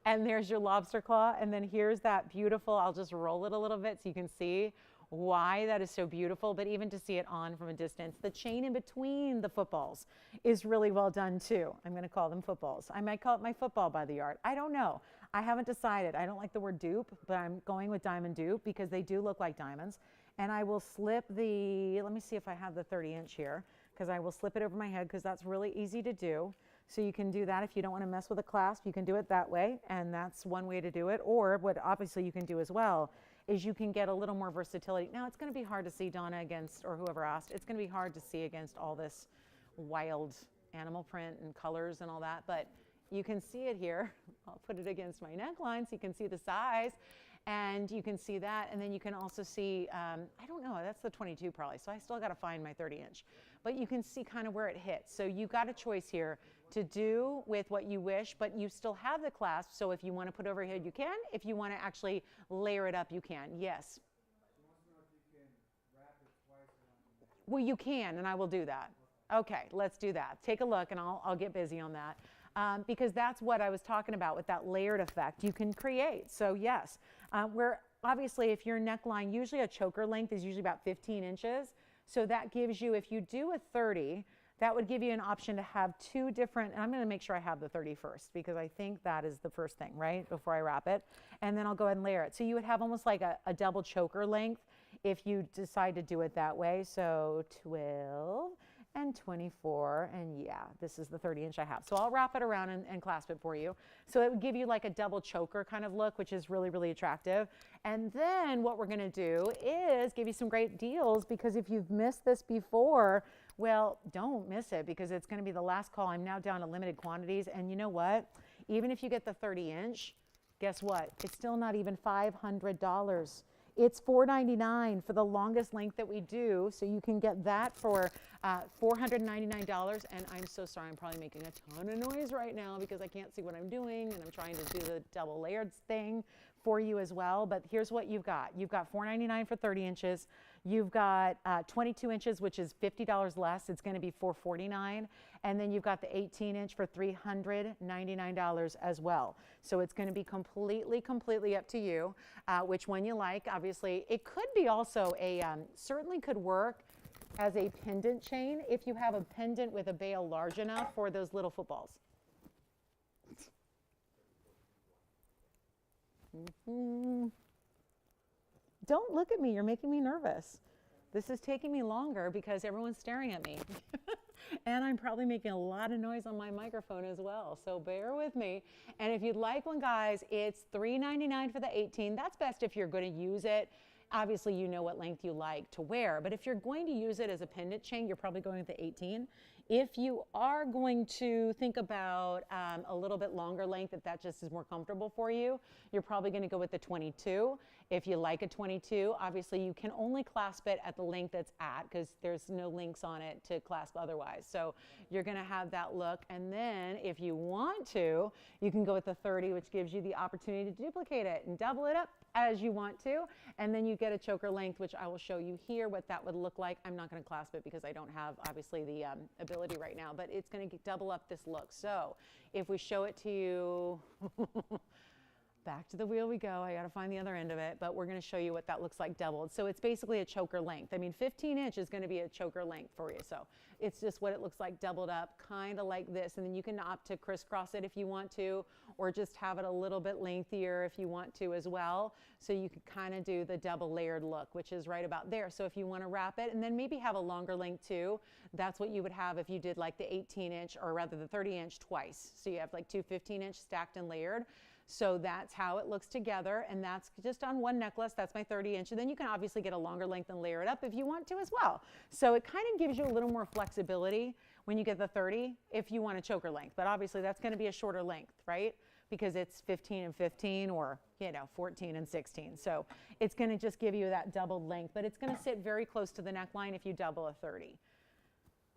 And there's your lobster claw. And then here's that beautiful, I'll just roll it a little bit so you can see why that is so beautiful, but even to see it on from a distance. The chain in between the footballs is really well done too. I'm going to call them footballs. I might call it my football by the yard. I don't know. I haven't decided. I don't like the word dupe, but I'm going with diamond dupe because they do look like diamonds. And I will slip the, let me see if I have the 30-inch here, because I will slip it over my head because that's really easy to do. So you can do that if you don't want to mess with a clasp. You can do it that way, and that's one way to do it. Or what obviously you can do as well is you can get a little more versatility. Now it's going to be hard to see, Donna, against, or whoever asked, it's going to be hard to see against all this wild animal print and colors and all that, but you can see it here. I'll put it against my neckline so you can see the size, and you can see that, and then you can also see, I don't know, that's the 22 probably, so I still got to find my 30-inch, but you can see kind of where it hits. So you've got a choice here to do with what you wish, but you still have the clasp, so if you want to put over your head, you can. If you want to actually layer it up, you can. Yes? Well, you can, and I will do that. Okay, let's do that. Take a look, and I'll get busy on that. Because that's what I was talking about with that layered effect you can create. So yes, where obviously if your neckline, usually a choker length is usually about 15 inches. So that gives you, if you do a 30, that would give you an option to have two different, and I'm going to make sure I have the 30 first because I think that is the first thing, right, before I wrap it. And then I'll go ahead and layer it. So you would have almost like a double choker length if you decide to do it that way. So 12 and 24, and yeah, this is the 30-inch I have. So I'll wrap it around and clasp it for you. So it would give you like a double choker kind of look, which is really, really attractive. And then what we're gonna do is give you some great deals, because if you've missed this before, well, don't miss it because it's gonna be the last call. I'm now down to limited quantities, and you know what? Even if you get the 30-inch, guess what? It's still not even $500. It's $499 for the longest length that we do, so you can get that for $499. And I'm so sorry, I'm probably making a ton of noise right now because I can't see what I'm doing, and I'm trying to do the double layered thing for you as well. But here's what you've got. You've got $499 for 30 inches. You've got 22 inches, which is $50 less. It's going to be $449. And then you've got the 18-inch for $399 as well. So it's going to be completely up to you, which one you like. Obviously, it could be also a, certainly could work as a pendant chain if you have a pendant with a bail large enough for those little footballs. Don't look at me, you're making me nervous. This is taking me longer because everyone's staring at me. And I'm probably making a lot of noise on my microphone as well, so bear with me. And if you'd like one, guys, it's $399 for the 18. That's best if you're going to use it. Obviously, you know what length you like to wear, but if you're going to use it as a pendant chain, you're probably going with the 18. If you are going to think about a little bit longer length, if that just is more comfortable for you, you're probably going to go with the 22. If you like a 22, obviously you can only clasp it at the length it's at because there's no links on it to clasp otherwise. So you're going to have that look. And then if you want to, you can go with the 30, which gives you the opportunity to duplicate it and double it up as you want to. And then you get a choker length, which I will show you here what that would look like. I'm not going to clasp it because I don't have obviously the ability right now, but it's going to double up this look. So if we show it to you, back to the wheel we go. I got to find the other end of it, but we're going to show you what that looks like doubled. So it's basically a choker length. I mean, 15-inch is going to be a choker length for you. So it's just what it looks like doubled up, kind of like this. And then you can opt to crisscross it if you want to, or just have it a little bit lengthier if you want to as well. So you could kind of do the double layered look, which is right about there. So if you want to wrap it and then maybe have a longer length too, that's what you would have if you did like the 18-inch or rather the 30-inch twice. So you have like two 15-inch stacked and layered. So that's how it looks together, and that's just on one necklace. That's my 30-inch, and then you can obviously get a longer length and layer it up if you want to as well. So it kind of gives you a little more flexibility when you get the 30 if you want a choker length, but obviously that's going to be a shorter length, right? Because it's 15 and 15 or, you know, 14 and 16. So it's going to just give you that doubled length, but it's going to sit very close to the neckline if you double a 30.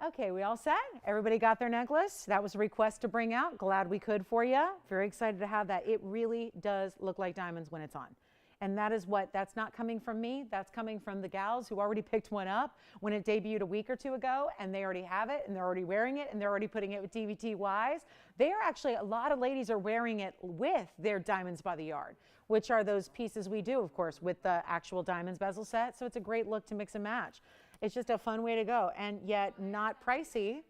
Okay, we all set? Everybody got their necklace? That was a request to bring out. Glad we could for you. Very excited to have that. It really does look like diamonds when it's on. And that's not coming from me. That's coming from the gals who already picked one up when it debuted a week or two ago, and they already have it, and they're already wearing it, and they're already putting it with DVTYs. They are actually, a lot of ladies are wearing it with their Diamonds by the Yard, which are those pieces we do, of course, with the actual diamonds bezel set. So it's a great look to mix and match. It's just a fun way to go, and yet not pricey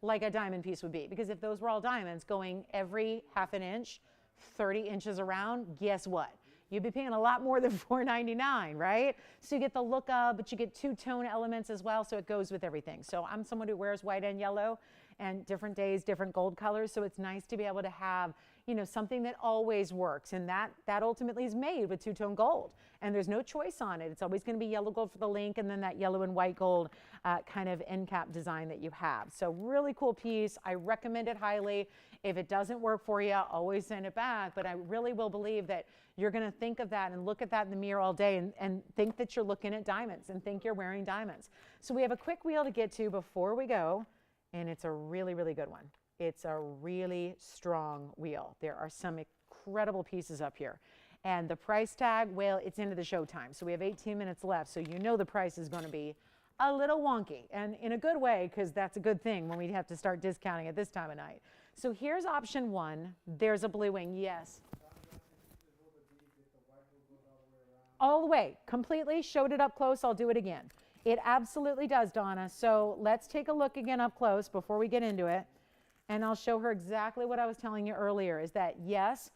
like a diamond piece would be. Because if those were all diamonds going every half an inch, 30 inches around, guess what? You'd be paying a lot more than $4.99, right? So you get the look of, but you get two-tone elements as well, so it goes with everything. So I'm someone who wears white and yellow, and different days, different gold colors, so it's nice to be able to have, you know, something that always works, and that ultimately is made with two-tone gold, and there's no choice on it. It's always going to be yellow gold for the link, and then that yellow and white gold kind of end cap design that you have. So really cool piece. I recommend it highly. If it doesn't work for you, always send it back, but I really will believe that you're going to think of that and look at that in the mirror all day and think that you're looking at diamonds and think you're wearing diamonds. So we have a quick wheel to get to before we go, and it's a really, really good one. It's a really strong wheel. There are some incredible pieces up here. And the price tag, well, it's into the showtime. So we have 18 minutes left, so you know the price is going to be a little wonky, and in a good way, because that's a good thing when we have to start discounting at this time of night. So here's option one. There's a blue wing, yes. All the way, completely, showed it up close. I'll do it again. It absolutely does, Donna. So let's take a look again up close before we get into it. And I'll show her exactly what I was telling you earlier, is that yes.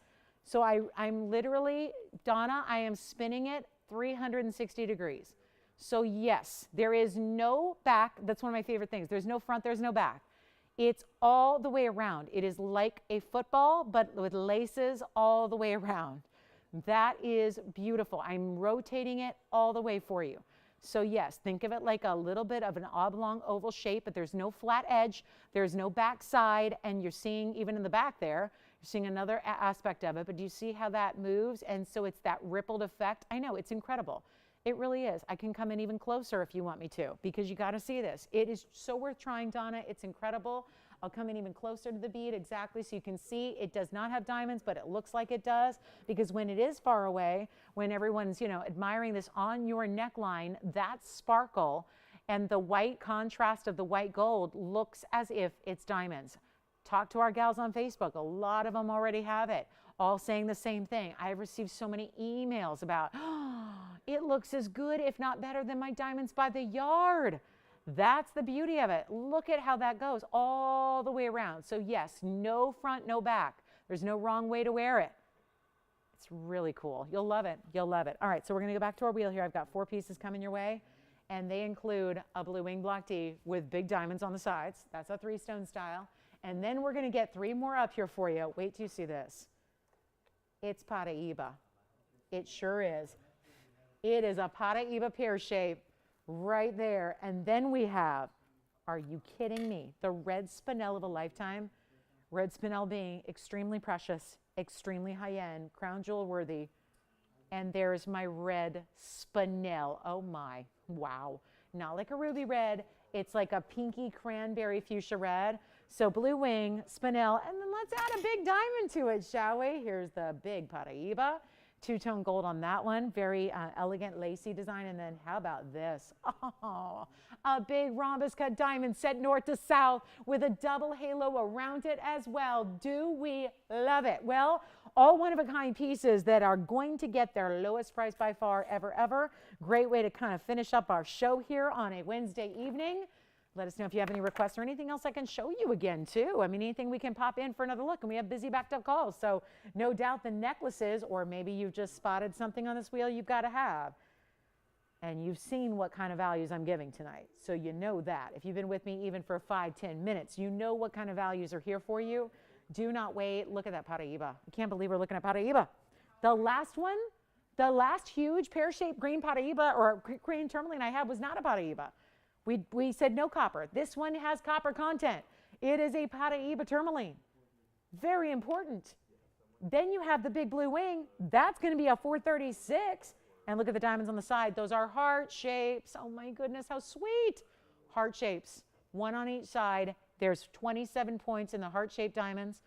So I'm literally, Donna, I am spinning it 360 degrees. So yes, there is no back. That's one of my favorite things. There's no front, there's no back. It's all the way around. It is like a football, but with laces all the way around. That is beautiful. I'm rotating it all the way for you. So yes, think of it like a little bit of an oblong oval shape, but there's no flat edge, there's no back side, and you're seeing even in the back there, you're seeing another aspect of it, but do you see how that moves? And so it's that rippled effect. I know, it's incredible. It really is. I can come in even closer if you want me to, because you got to see this. It is so worth trying, Donna. It's incredible. I'll come in even closer to the bead exactly so you can see it does not have diamonds, but it looks like it does, because when it is far away, when everyone's, you know, admiring this on your neckline, that sparkle and the white contrast of the white gold looks as if it's diamonds. Talk to our gals on Facebook. A lot of them already have it, all saying the same thing. I've received so many emails about, oh, it looks as good, if not better, than my Diamonds by the Yard. That's the beauty of it. Look at how that goes all the way around. So yes, no front, no back. There's no wrong way to wear it. It's really cool. You'll love it. You'll love it. All right, so we're going to go back to our wheel here. I've got 4 pieces coming your way, and they include a blue wing block D with big diamonds on the sides. That's a 3-stone style. And then we're going to get 3 more up here for you. Wait till you see this. It's Padparadscha. It sure is. It is a Padparadscha pear shape right there. And then we have, are you kidding me? The red spinel of a lifetime. Red spinel being extremely precious, extremely high-end, crown jewel worthy. And there's my red spinel. Oh my, wow. Not like a ruby red. It's like a pinky cranberry fuchsia red. So blue wing, spinel, and then let's add a big diamond to it, shall we? Here's the big Padparadscha. 2-tone gold on that one. Very elegant lacy design. And then how about this? Oh, a big rhombus cut diamond set north to south with a double halo around it as well. Do we love it? Well, all one-of-a-kind pieces that are going to get their lowest price by far ever. Great way to kind of finish up our show here on a Wednesday evening. Let us know if you have any requests or anything else I can show you again, too. I mean, anything we can pop in for another look. And we have busy backed up calls. So no doubt the necklaces, or maybe you've just spotted something on this wheel you've got to have. And you've seen what kind of values I'm giving tonight. So you know that. If you've been with me even for 5-10 minutes, you know what kind of values are here for you. Do not wait. Look at that Padparadscha. I can't believe we're looking at Padparadscha. The last one, the last huge pear-shaped green Padparadscha or green tourmaline I had was not a Padparadscha. We said no copper. This one has copper content. It is a Padparadscha tourmaline. Very important. Then you have the big blue wing. That's going to be a 436. And look at the diamonds on the side. Those are heart shapes. Oh my goodness, how sweet. Heart shapes, 1 on each side. There's 27 points in the heart-shaped diamonds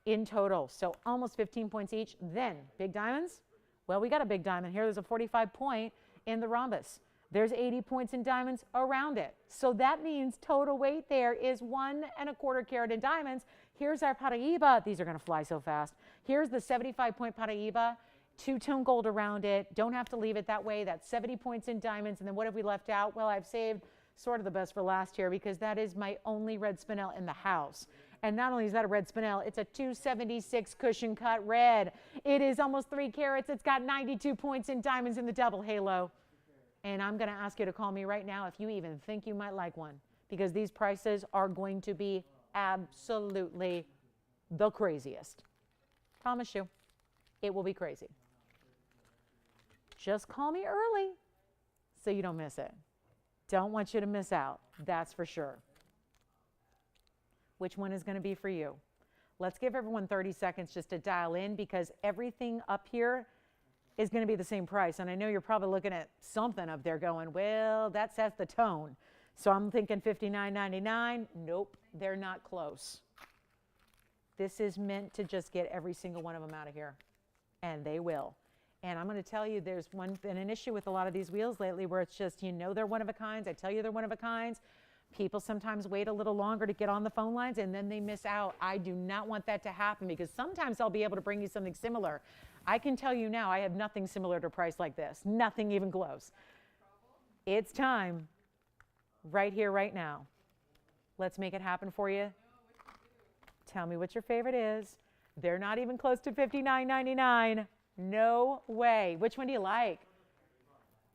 in total. So almost 15 points each. Then big diamonds Well, we got a big diamond here. There's a 45 point in the rhombus. There's 80 points in diamonds around it. So that means total weight there is 1¼ carat in diamonds. Here's our Paraíba. These are going to fly so fast. Here's the 75 point Paraíba, two-tone gold around it. Don't have to leave it that way. That's 70 points in diamonds. And then what have we left out? Well, I've saved sort of the best for last here because that is my only red spinel in the house. And not only is that a red spinel, it's a 276 cushion cut red. It is almost 3 carats. It's got 92 points in diamonds in the double halo. And I'm going to ask you to call me right now if you even think you might like one, because these prices are going to be absolutely the craziest. Promise you, it will be crazy. Just call me early so you don't miss it. Don't want you to miss out, that's for sure. Which one is going to be for you? Let's give everyone 30 seconds just to dial in, because everything up here is going to be the same price. And I know you're probably looking at something up there going, well, that sets the tone. So I'm thinking $59.99. Nope, they're not close. This is meant to just get every single one of them out of here. And they will. And I'm going to tell you, there's been an issue with a lot of these wheels lately where it's just, you know, they're one of a kinds. I tell you they're one of a kinds. People sometimes wait a little longer to get on the phone lines and then they miss out. I do not want that to happen, because sometimes I'll be able to bring you something similar. I can tell you now, I have nothing similar to a price like this. Nothing even close. It's time. Right here, right now. Let's make it happen for you. Tell me what your favorite is. They're not even close to $59.99. No way. Which one do you like?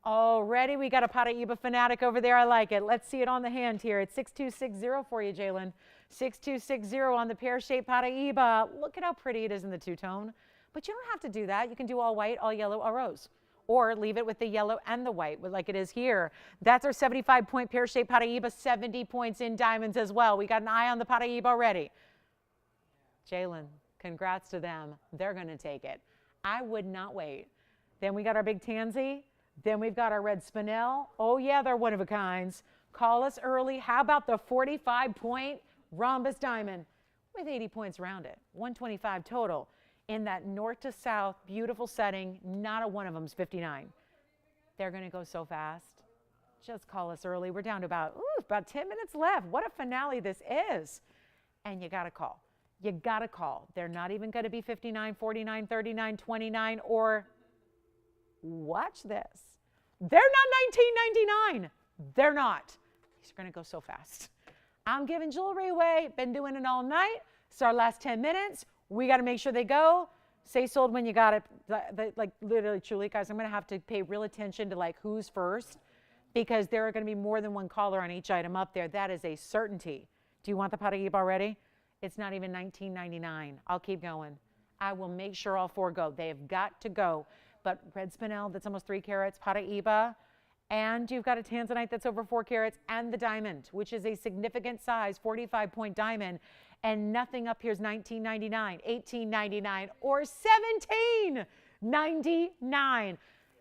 Already, we got a Paraíba fanatic over there. I like it. Let's see it on the hand here. It's 6260 for you, Jalen. 6260 on the pear-shaped Paraíba. Look at how pretty it is in the two-tone. But you don't have to do that. You can do all white, all yellow, all rose. Or leave it with the yellow and the white, like it is here. That's our 75-point pear-shaped Paraíba, 70 points in diamonds as well. We got an eye on the Paraíba already. Jalen, congrats to them. They're going to take it. I would not wait. Then we got our big tansy. Then we've got our red spinel. Oh, yeah, they're one of a kinds. Call us early. How about the 45-point rhombus diamond with 80 points around it? 125 total. In that north to south, beautiful setting, not a one of them's 59. They're going to go so fast. Just call us early. We're down to about 10 minutes left. What a finale this is. And you got to call. You got to call. They're not even going to be 59, 49, 39, 29, or watch this. They're not $19.99. They're not. These are going to go so fast. I'm giving jewelry away. Been doing it all night. It's our last 10 minutes. We got to make sure they go. Say sold when you got it. Like literally, truly, guys, I'm going to have to pay real attention to like who's first, because there are going to be more than one caller on each item up there. That is a certainty. Do you want the Paraíba already? It's not even $19.99. I'll keep going. I will make sure all four go. They have got to go. But red spinel, that's almost 3 carats, Paraíba, and you've got a Tanzanite that's over 4 carats, and the diamond, which is a significant size, 45-point diamond, and nothing up here is $19.99, $18.99, or $17.99.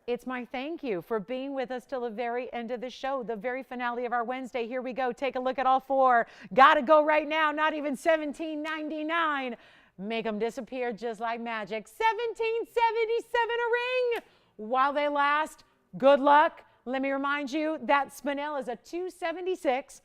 It's my thank you for being with us till the very end of the show, the very finale of our Wednesday. Here we go. Take a look at all four. Got to go right now. Not even $17.99. Make them disappear just like magic. $17.77 a ring while they last. Good luck. Let me remind you that spinel is a 276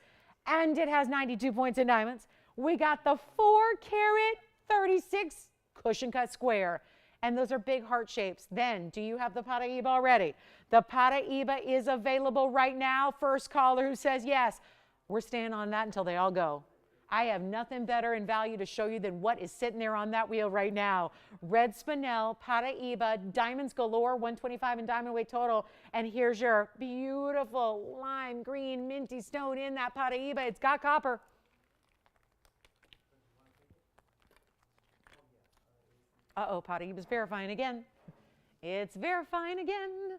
and it has 92 points in diamonds. We got the 4-carat 36 cushion cut square. And those are big heart shapes. Then, do you have the Paraíba already? The Paraíba is available right now. First caller who says yes. We're staying on that until they all go. I have nothing better in value to show you than what is sitting there on that wheel right now. Red spinel, Paraíba, diamonds galore, 125 in diamond weight total. And here's your beautiful lime green minty stone in that Paraíba. It's got copper. Uh-oh, Paraíba's verifying again. It's verifying again.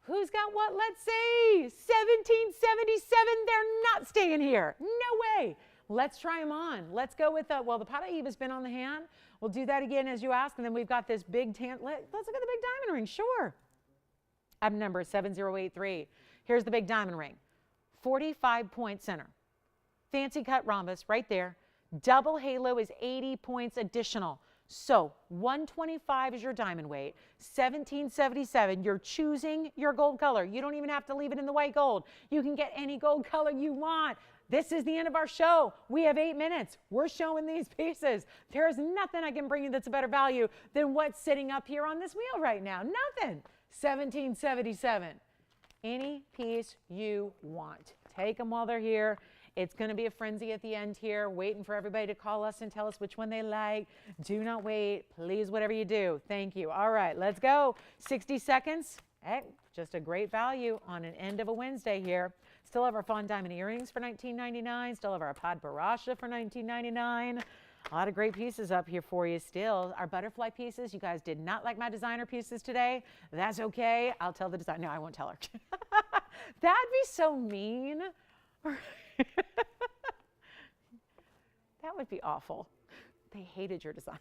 Who's got what? Let's see. 1777. They're not staying here. No way. Let's try them on. Let's go with the, well, the Paraíba's been on the hand. We'll do that again as you ask. And then we've got this big let's look at the big diamond ring. Sure. Item number 7083. Here's the big diamond ring. 45-point center. Fancy cut rhombus right there. Double halo is 80 points additional. So 125 is your diamond weight, 1777, you're choosing your gold color. You don't even have to leave it in the white gold. You can get any gold color you want. This is the end of our show. We have 8 minutes. We're showing these pieces. There is nothing I can bring you that's a better value than what's sitting up here on this wheel right now. Nothing. 1777. Any piece you want. Take them while they're here. It's going to be a frenzy at the end here, waiting for everybody to call us and tell us which one they like. Do not wait. Please, whatever you do. Thank you. All right, let's go. 60 seconds. Hey, just a great value on an end of a Wednesday here. Still have our fawn diamond earrings for $19.99. Still have our Padparadscha for $19.99. A lot of great pieces up here for you still. Our butterfly pieces, you guys did not like my designer pieces today. That's okay. I'll tell the designer. No, I won't tell her. That'd be so mean. That would be awful. They hated your designs.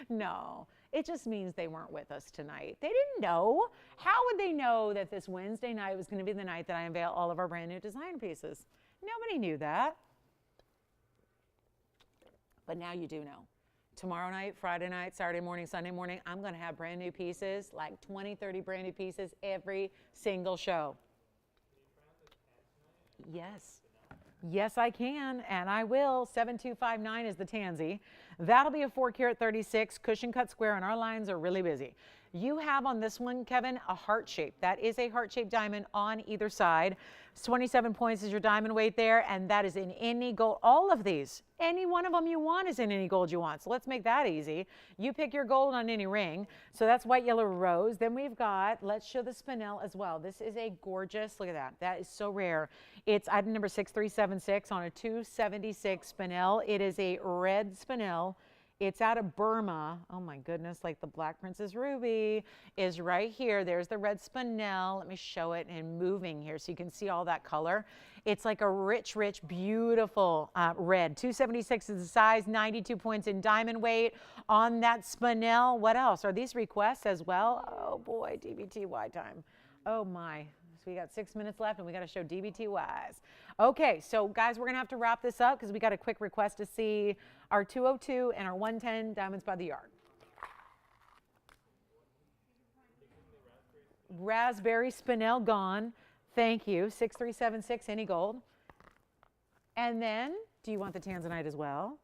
No, it just means they weren't with us tonight. They didn't know. How would they know that this Wednesday night was going to be the night that I unveil all of our brand new design pieces? Nobody knew that. But now you do know. Tomorrow night, Friday night, Saturday morning, Sunday morning, I'm going to have brand new pieces, like 20, 30 brand new pieces every single show. Yes. Yes, I can, and I will. 7259 is the tansy. That'll be a 4-carat 36 cushion cut square, and our lines are really busy. You have on this one, Kevin, a heart shape. That is a heart-shaped diamond on either side. 27 points is your diamond weight there, and that is in any gold. All of these, any one of them you want is in any gold you want. So let's make that easy. You pick your gold on any ring. So that's white, yellow, rose. Then we've got, let's show the spinel as well. This is a gorgeous, look at that. That is so rare. It's item number 6376 on a 276 spinel. It is a red spinel. It's out of Burma. Oh my goodness, like the Black Princess Ruby is right here. There's the red spinel. Let me show it in moving here so you can see all that color. It's like a rich, rich, beautiful red. 276 is the size, 92 points in diamond weight on that spinel. What else? Are these requests as well? Oh boy, DBTY time. Oh my. So we got 6 minutes left and we got to show DBTYs. Okay, so guys, we're going to have to wrap this up because we got a quick request to see our 202 and our 110 diamonds by the yard. Raspberry spinel gone. Thank you. 6376, any gold. And then, do you want the Tanzanite as well?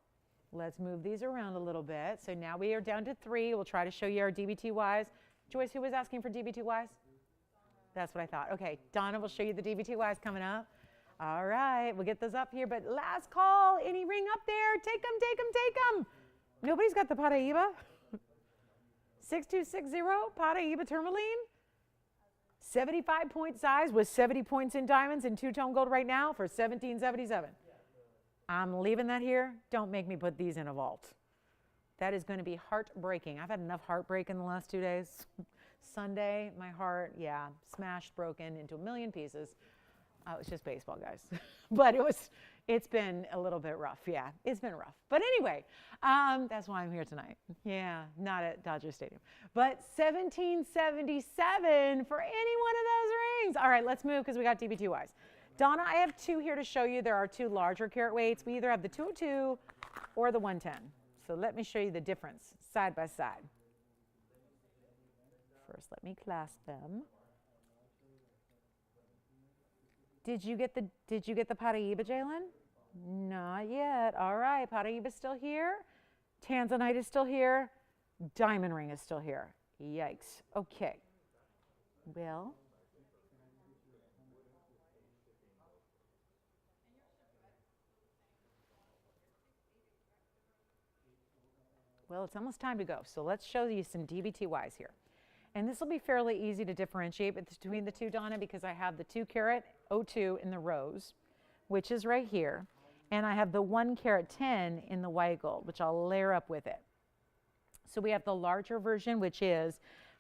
Let's move these around a little bit. So now we are down to 3. We'll try to show you our DBTYs. Joyce, who was asking for DBTYs? That's what I thought. Okay, Donna will show you the DBTYs coming up. All right, we'll get those up here. But last call, any ring up there? Take them, take them, take them. Nobody's got the Paraíba. 6260, Paraíba tourmaline. 75-point size with 70 points in diamonds and two-tone gold right now for 1777. I'm leaving that here. Don't make me put these in a vault. That is going to be heartbreaking. I've had enough heartbreak in the last 2 days. Sunday, my heart, yeah, smashed, broken into a million pieces. It's just baseball, guys. But it's been a little bit rough. Yeah, it's been rough. But anyway, that's why I'm here tonight. Yeah, not at Dodger Stadium. But 1777 for any one of those rings. All right, let's move because we got DBTYs. Donna, I have 2 here to show you. There are 2 larger carat weights. We either have the 202 or the 110. So let me show you the difference side by side. First, let me clasp them. Did you get the Paraíba, Jalen? Not yet. All right, Paraíba's still here. Tanzanite is still here. Diamond ring is still here. Yikes. Okay. Well, it's almost time to go. So let's show you some DBTYs here. And this will be fairly easy to differentiate between the 2, Donna, because I have the 2-carat 02 in the rose, which is right here. And I have the 1-carat 10 in the white gold, which I'll layer up with it. So we have the larger version, which is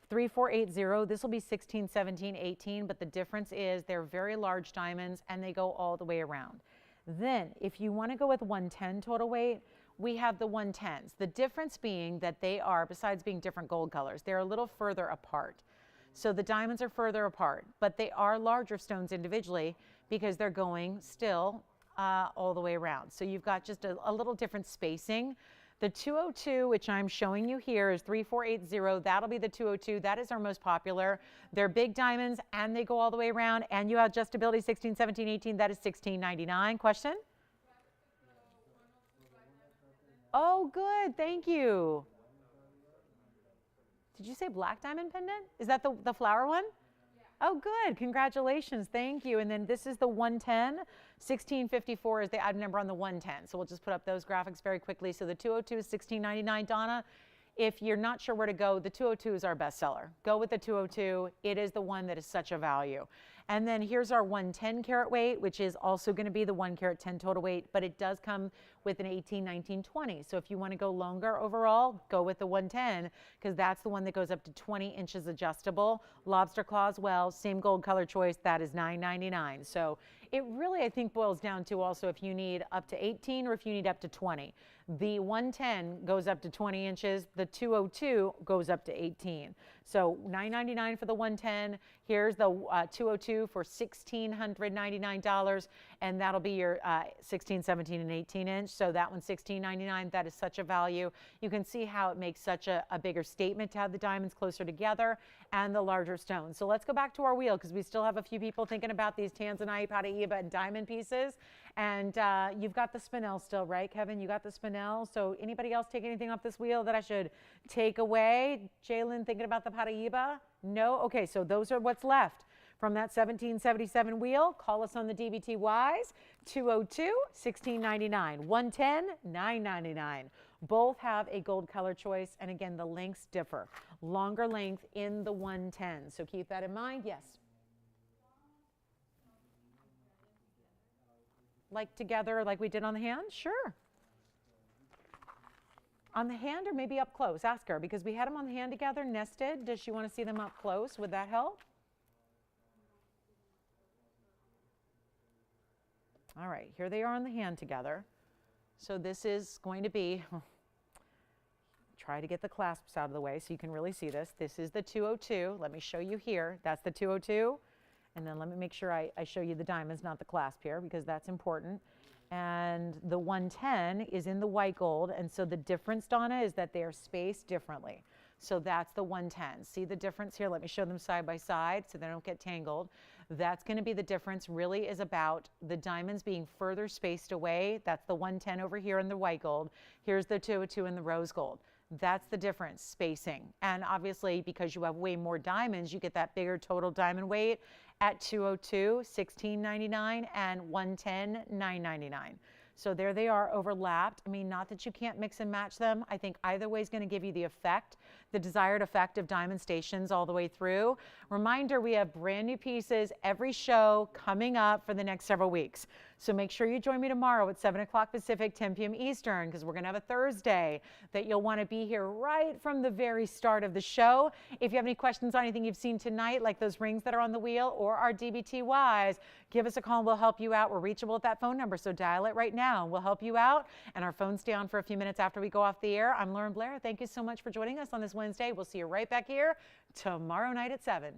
3480. This will be 16, 17, 18, but the difference is they're very large diamonds and they go all the way around. Then if you want to go with 110 total weight, we have the 110s. The difference being that they are, besides being different gold colors, they're a little further apart. So the diamonds are further apart, but they are larger stones individually because they're going still all the way around. So you've got just a little different spacing. The 202, which I'm showing you here, is 3480. That'll be the 202. That is our most popular. They're big diamonds, and they go all the way around, and you have adjustability 16, 17, 18. That is $16.99. Question? Oh, good. Thank you. Did you say black diamond pendant? Is that the flower one? Oh, good. Congratulations. Thank you. And then this is the 110. 1654 is the item number on the 110. So we'll just put up those graphics very quickly. So the 202 is $16.99. Donna, if you're not sure where to go, the 202 is our best seller. Go with the 202. It is the one that is such a value. And then here's our 110 carat weight, which is also going to be the 1 carat 10 total weight, but it does come with an 18, 19, 20. So if you want to go longer overall, go with the 110, because that's the one that goes up to 20 inches adjustable. Lobster claw as well, same gold color choice, that is $9.99. So it really, I think, boils down to also if you need up to 18 or if you need up to 20. The 110 goes up to 20 inches. The 202 goes up to 18. So $9.99 for the 110. Here's the 202 for $1,699, and that'll be your 16, 17, and 18 inch. So that one's $16.99. That is such a value. You can see how it makes such a bigger statement to have the diamonds closer together and the larger stones. So let's go back to our wheel, because we still have a few people thinking about these Tanzanite, Padparadscha, and diamond pieces. And you've got the spinel still, right, Kevin? You got the spinel. So anybody else take anything off this wheel that I should take away? Jalen, thinking about the Padparadscha? No? Okay, so those are what's left from that 1777 wheel. Call us on the DBTYs, 202, $16.99, 110, $9.99. Both have a gold color choice, and again, the lengths differ. Longer length in the 110, so keep that in mind. Yes? Like together, like we did on the hand? Sure. On the hand or maybe up close? Ask her, because we had them on the hand together, nested. Does she want to see them up close? Would that help? All right, here they are on the hand together. So this is going to be, try to get the clasps out of the way so you can really see this. This is the 202. Let me show you here. That's the 202. And then let me make sure I show you the diamonds, not the clasp here, because that's important. And the 110 is in the white gold. And so the difference, Donna, is that they are spaced differently. So that's the 110. See the difference here? Let me show them side by side so they don't get tangled. That's going to be the difference, really is about the diamonds being further spaced away. That's the 110 over here in the white gold. Here's the 202 in the rose gold. That's the difference, spacing. And obviously, because you have way more diamonds, you get that bigger total diamond weight at 202, $16.99, and 110, $9.99. So there they are overlapped. I mean, not that you can't mix and match them. I think either way is going to give you the effect, the desired effect of diamond stations all the way through. Reminder, we have brand new pieces every show coming up for the next several weeks. So make sure you join me tomorrow at 7 o'clock Pacific, 10 p.m. Eastern, because we're going to have a Thursday that you'll want to be here right from the very start of the show. If you have any questions on anything you've seen tonight, like those rings that are on the wheel or our DBTYs, give us a call and we'll help you out. We're reachable at that phone number, so dial it right now and we'll help you out. And our phones stay on for a few minutes after we go off the air. I'm Lauren Blair. Thank you so much for joining us on this Wednesday. We'll see you right back here tomorrow night at 7.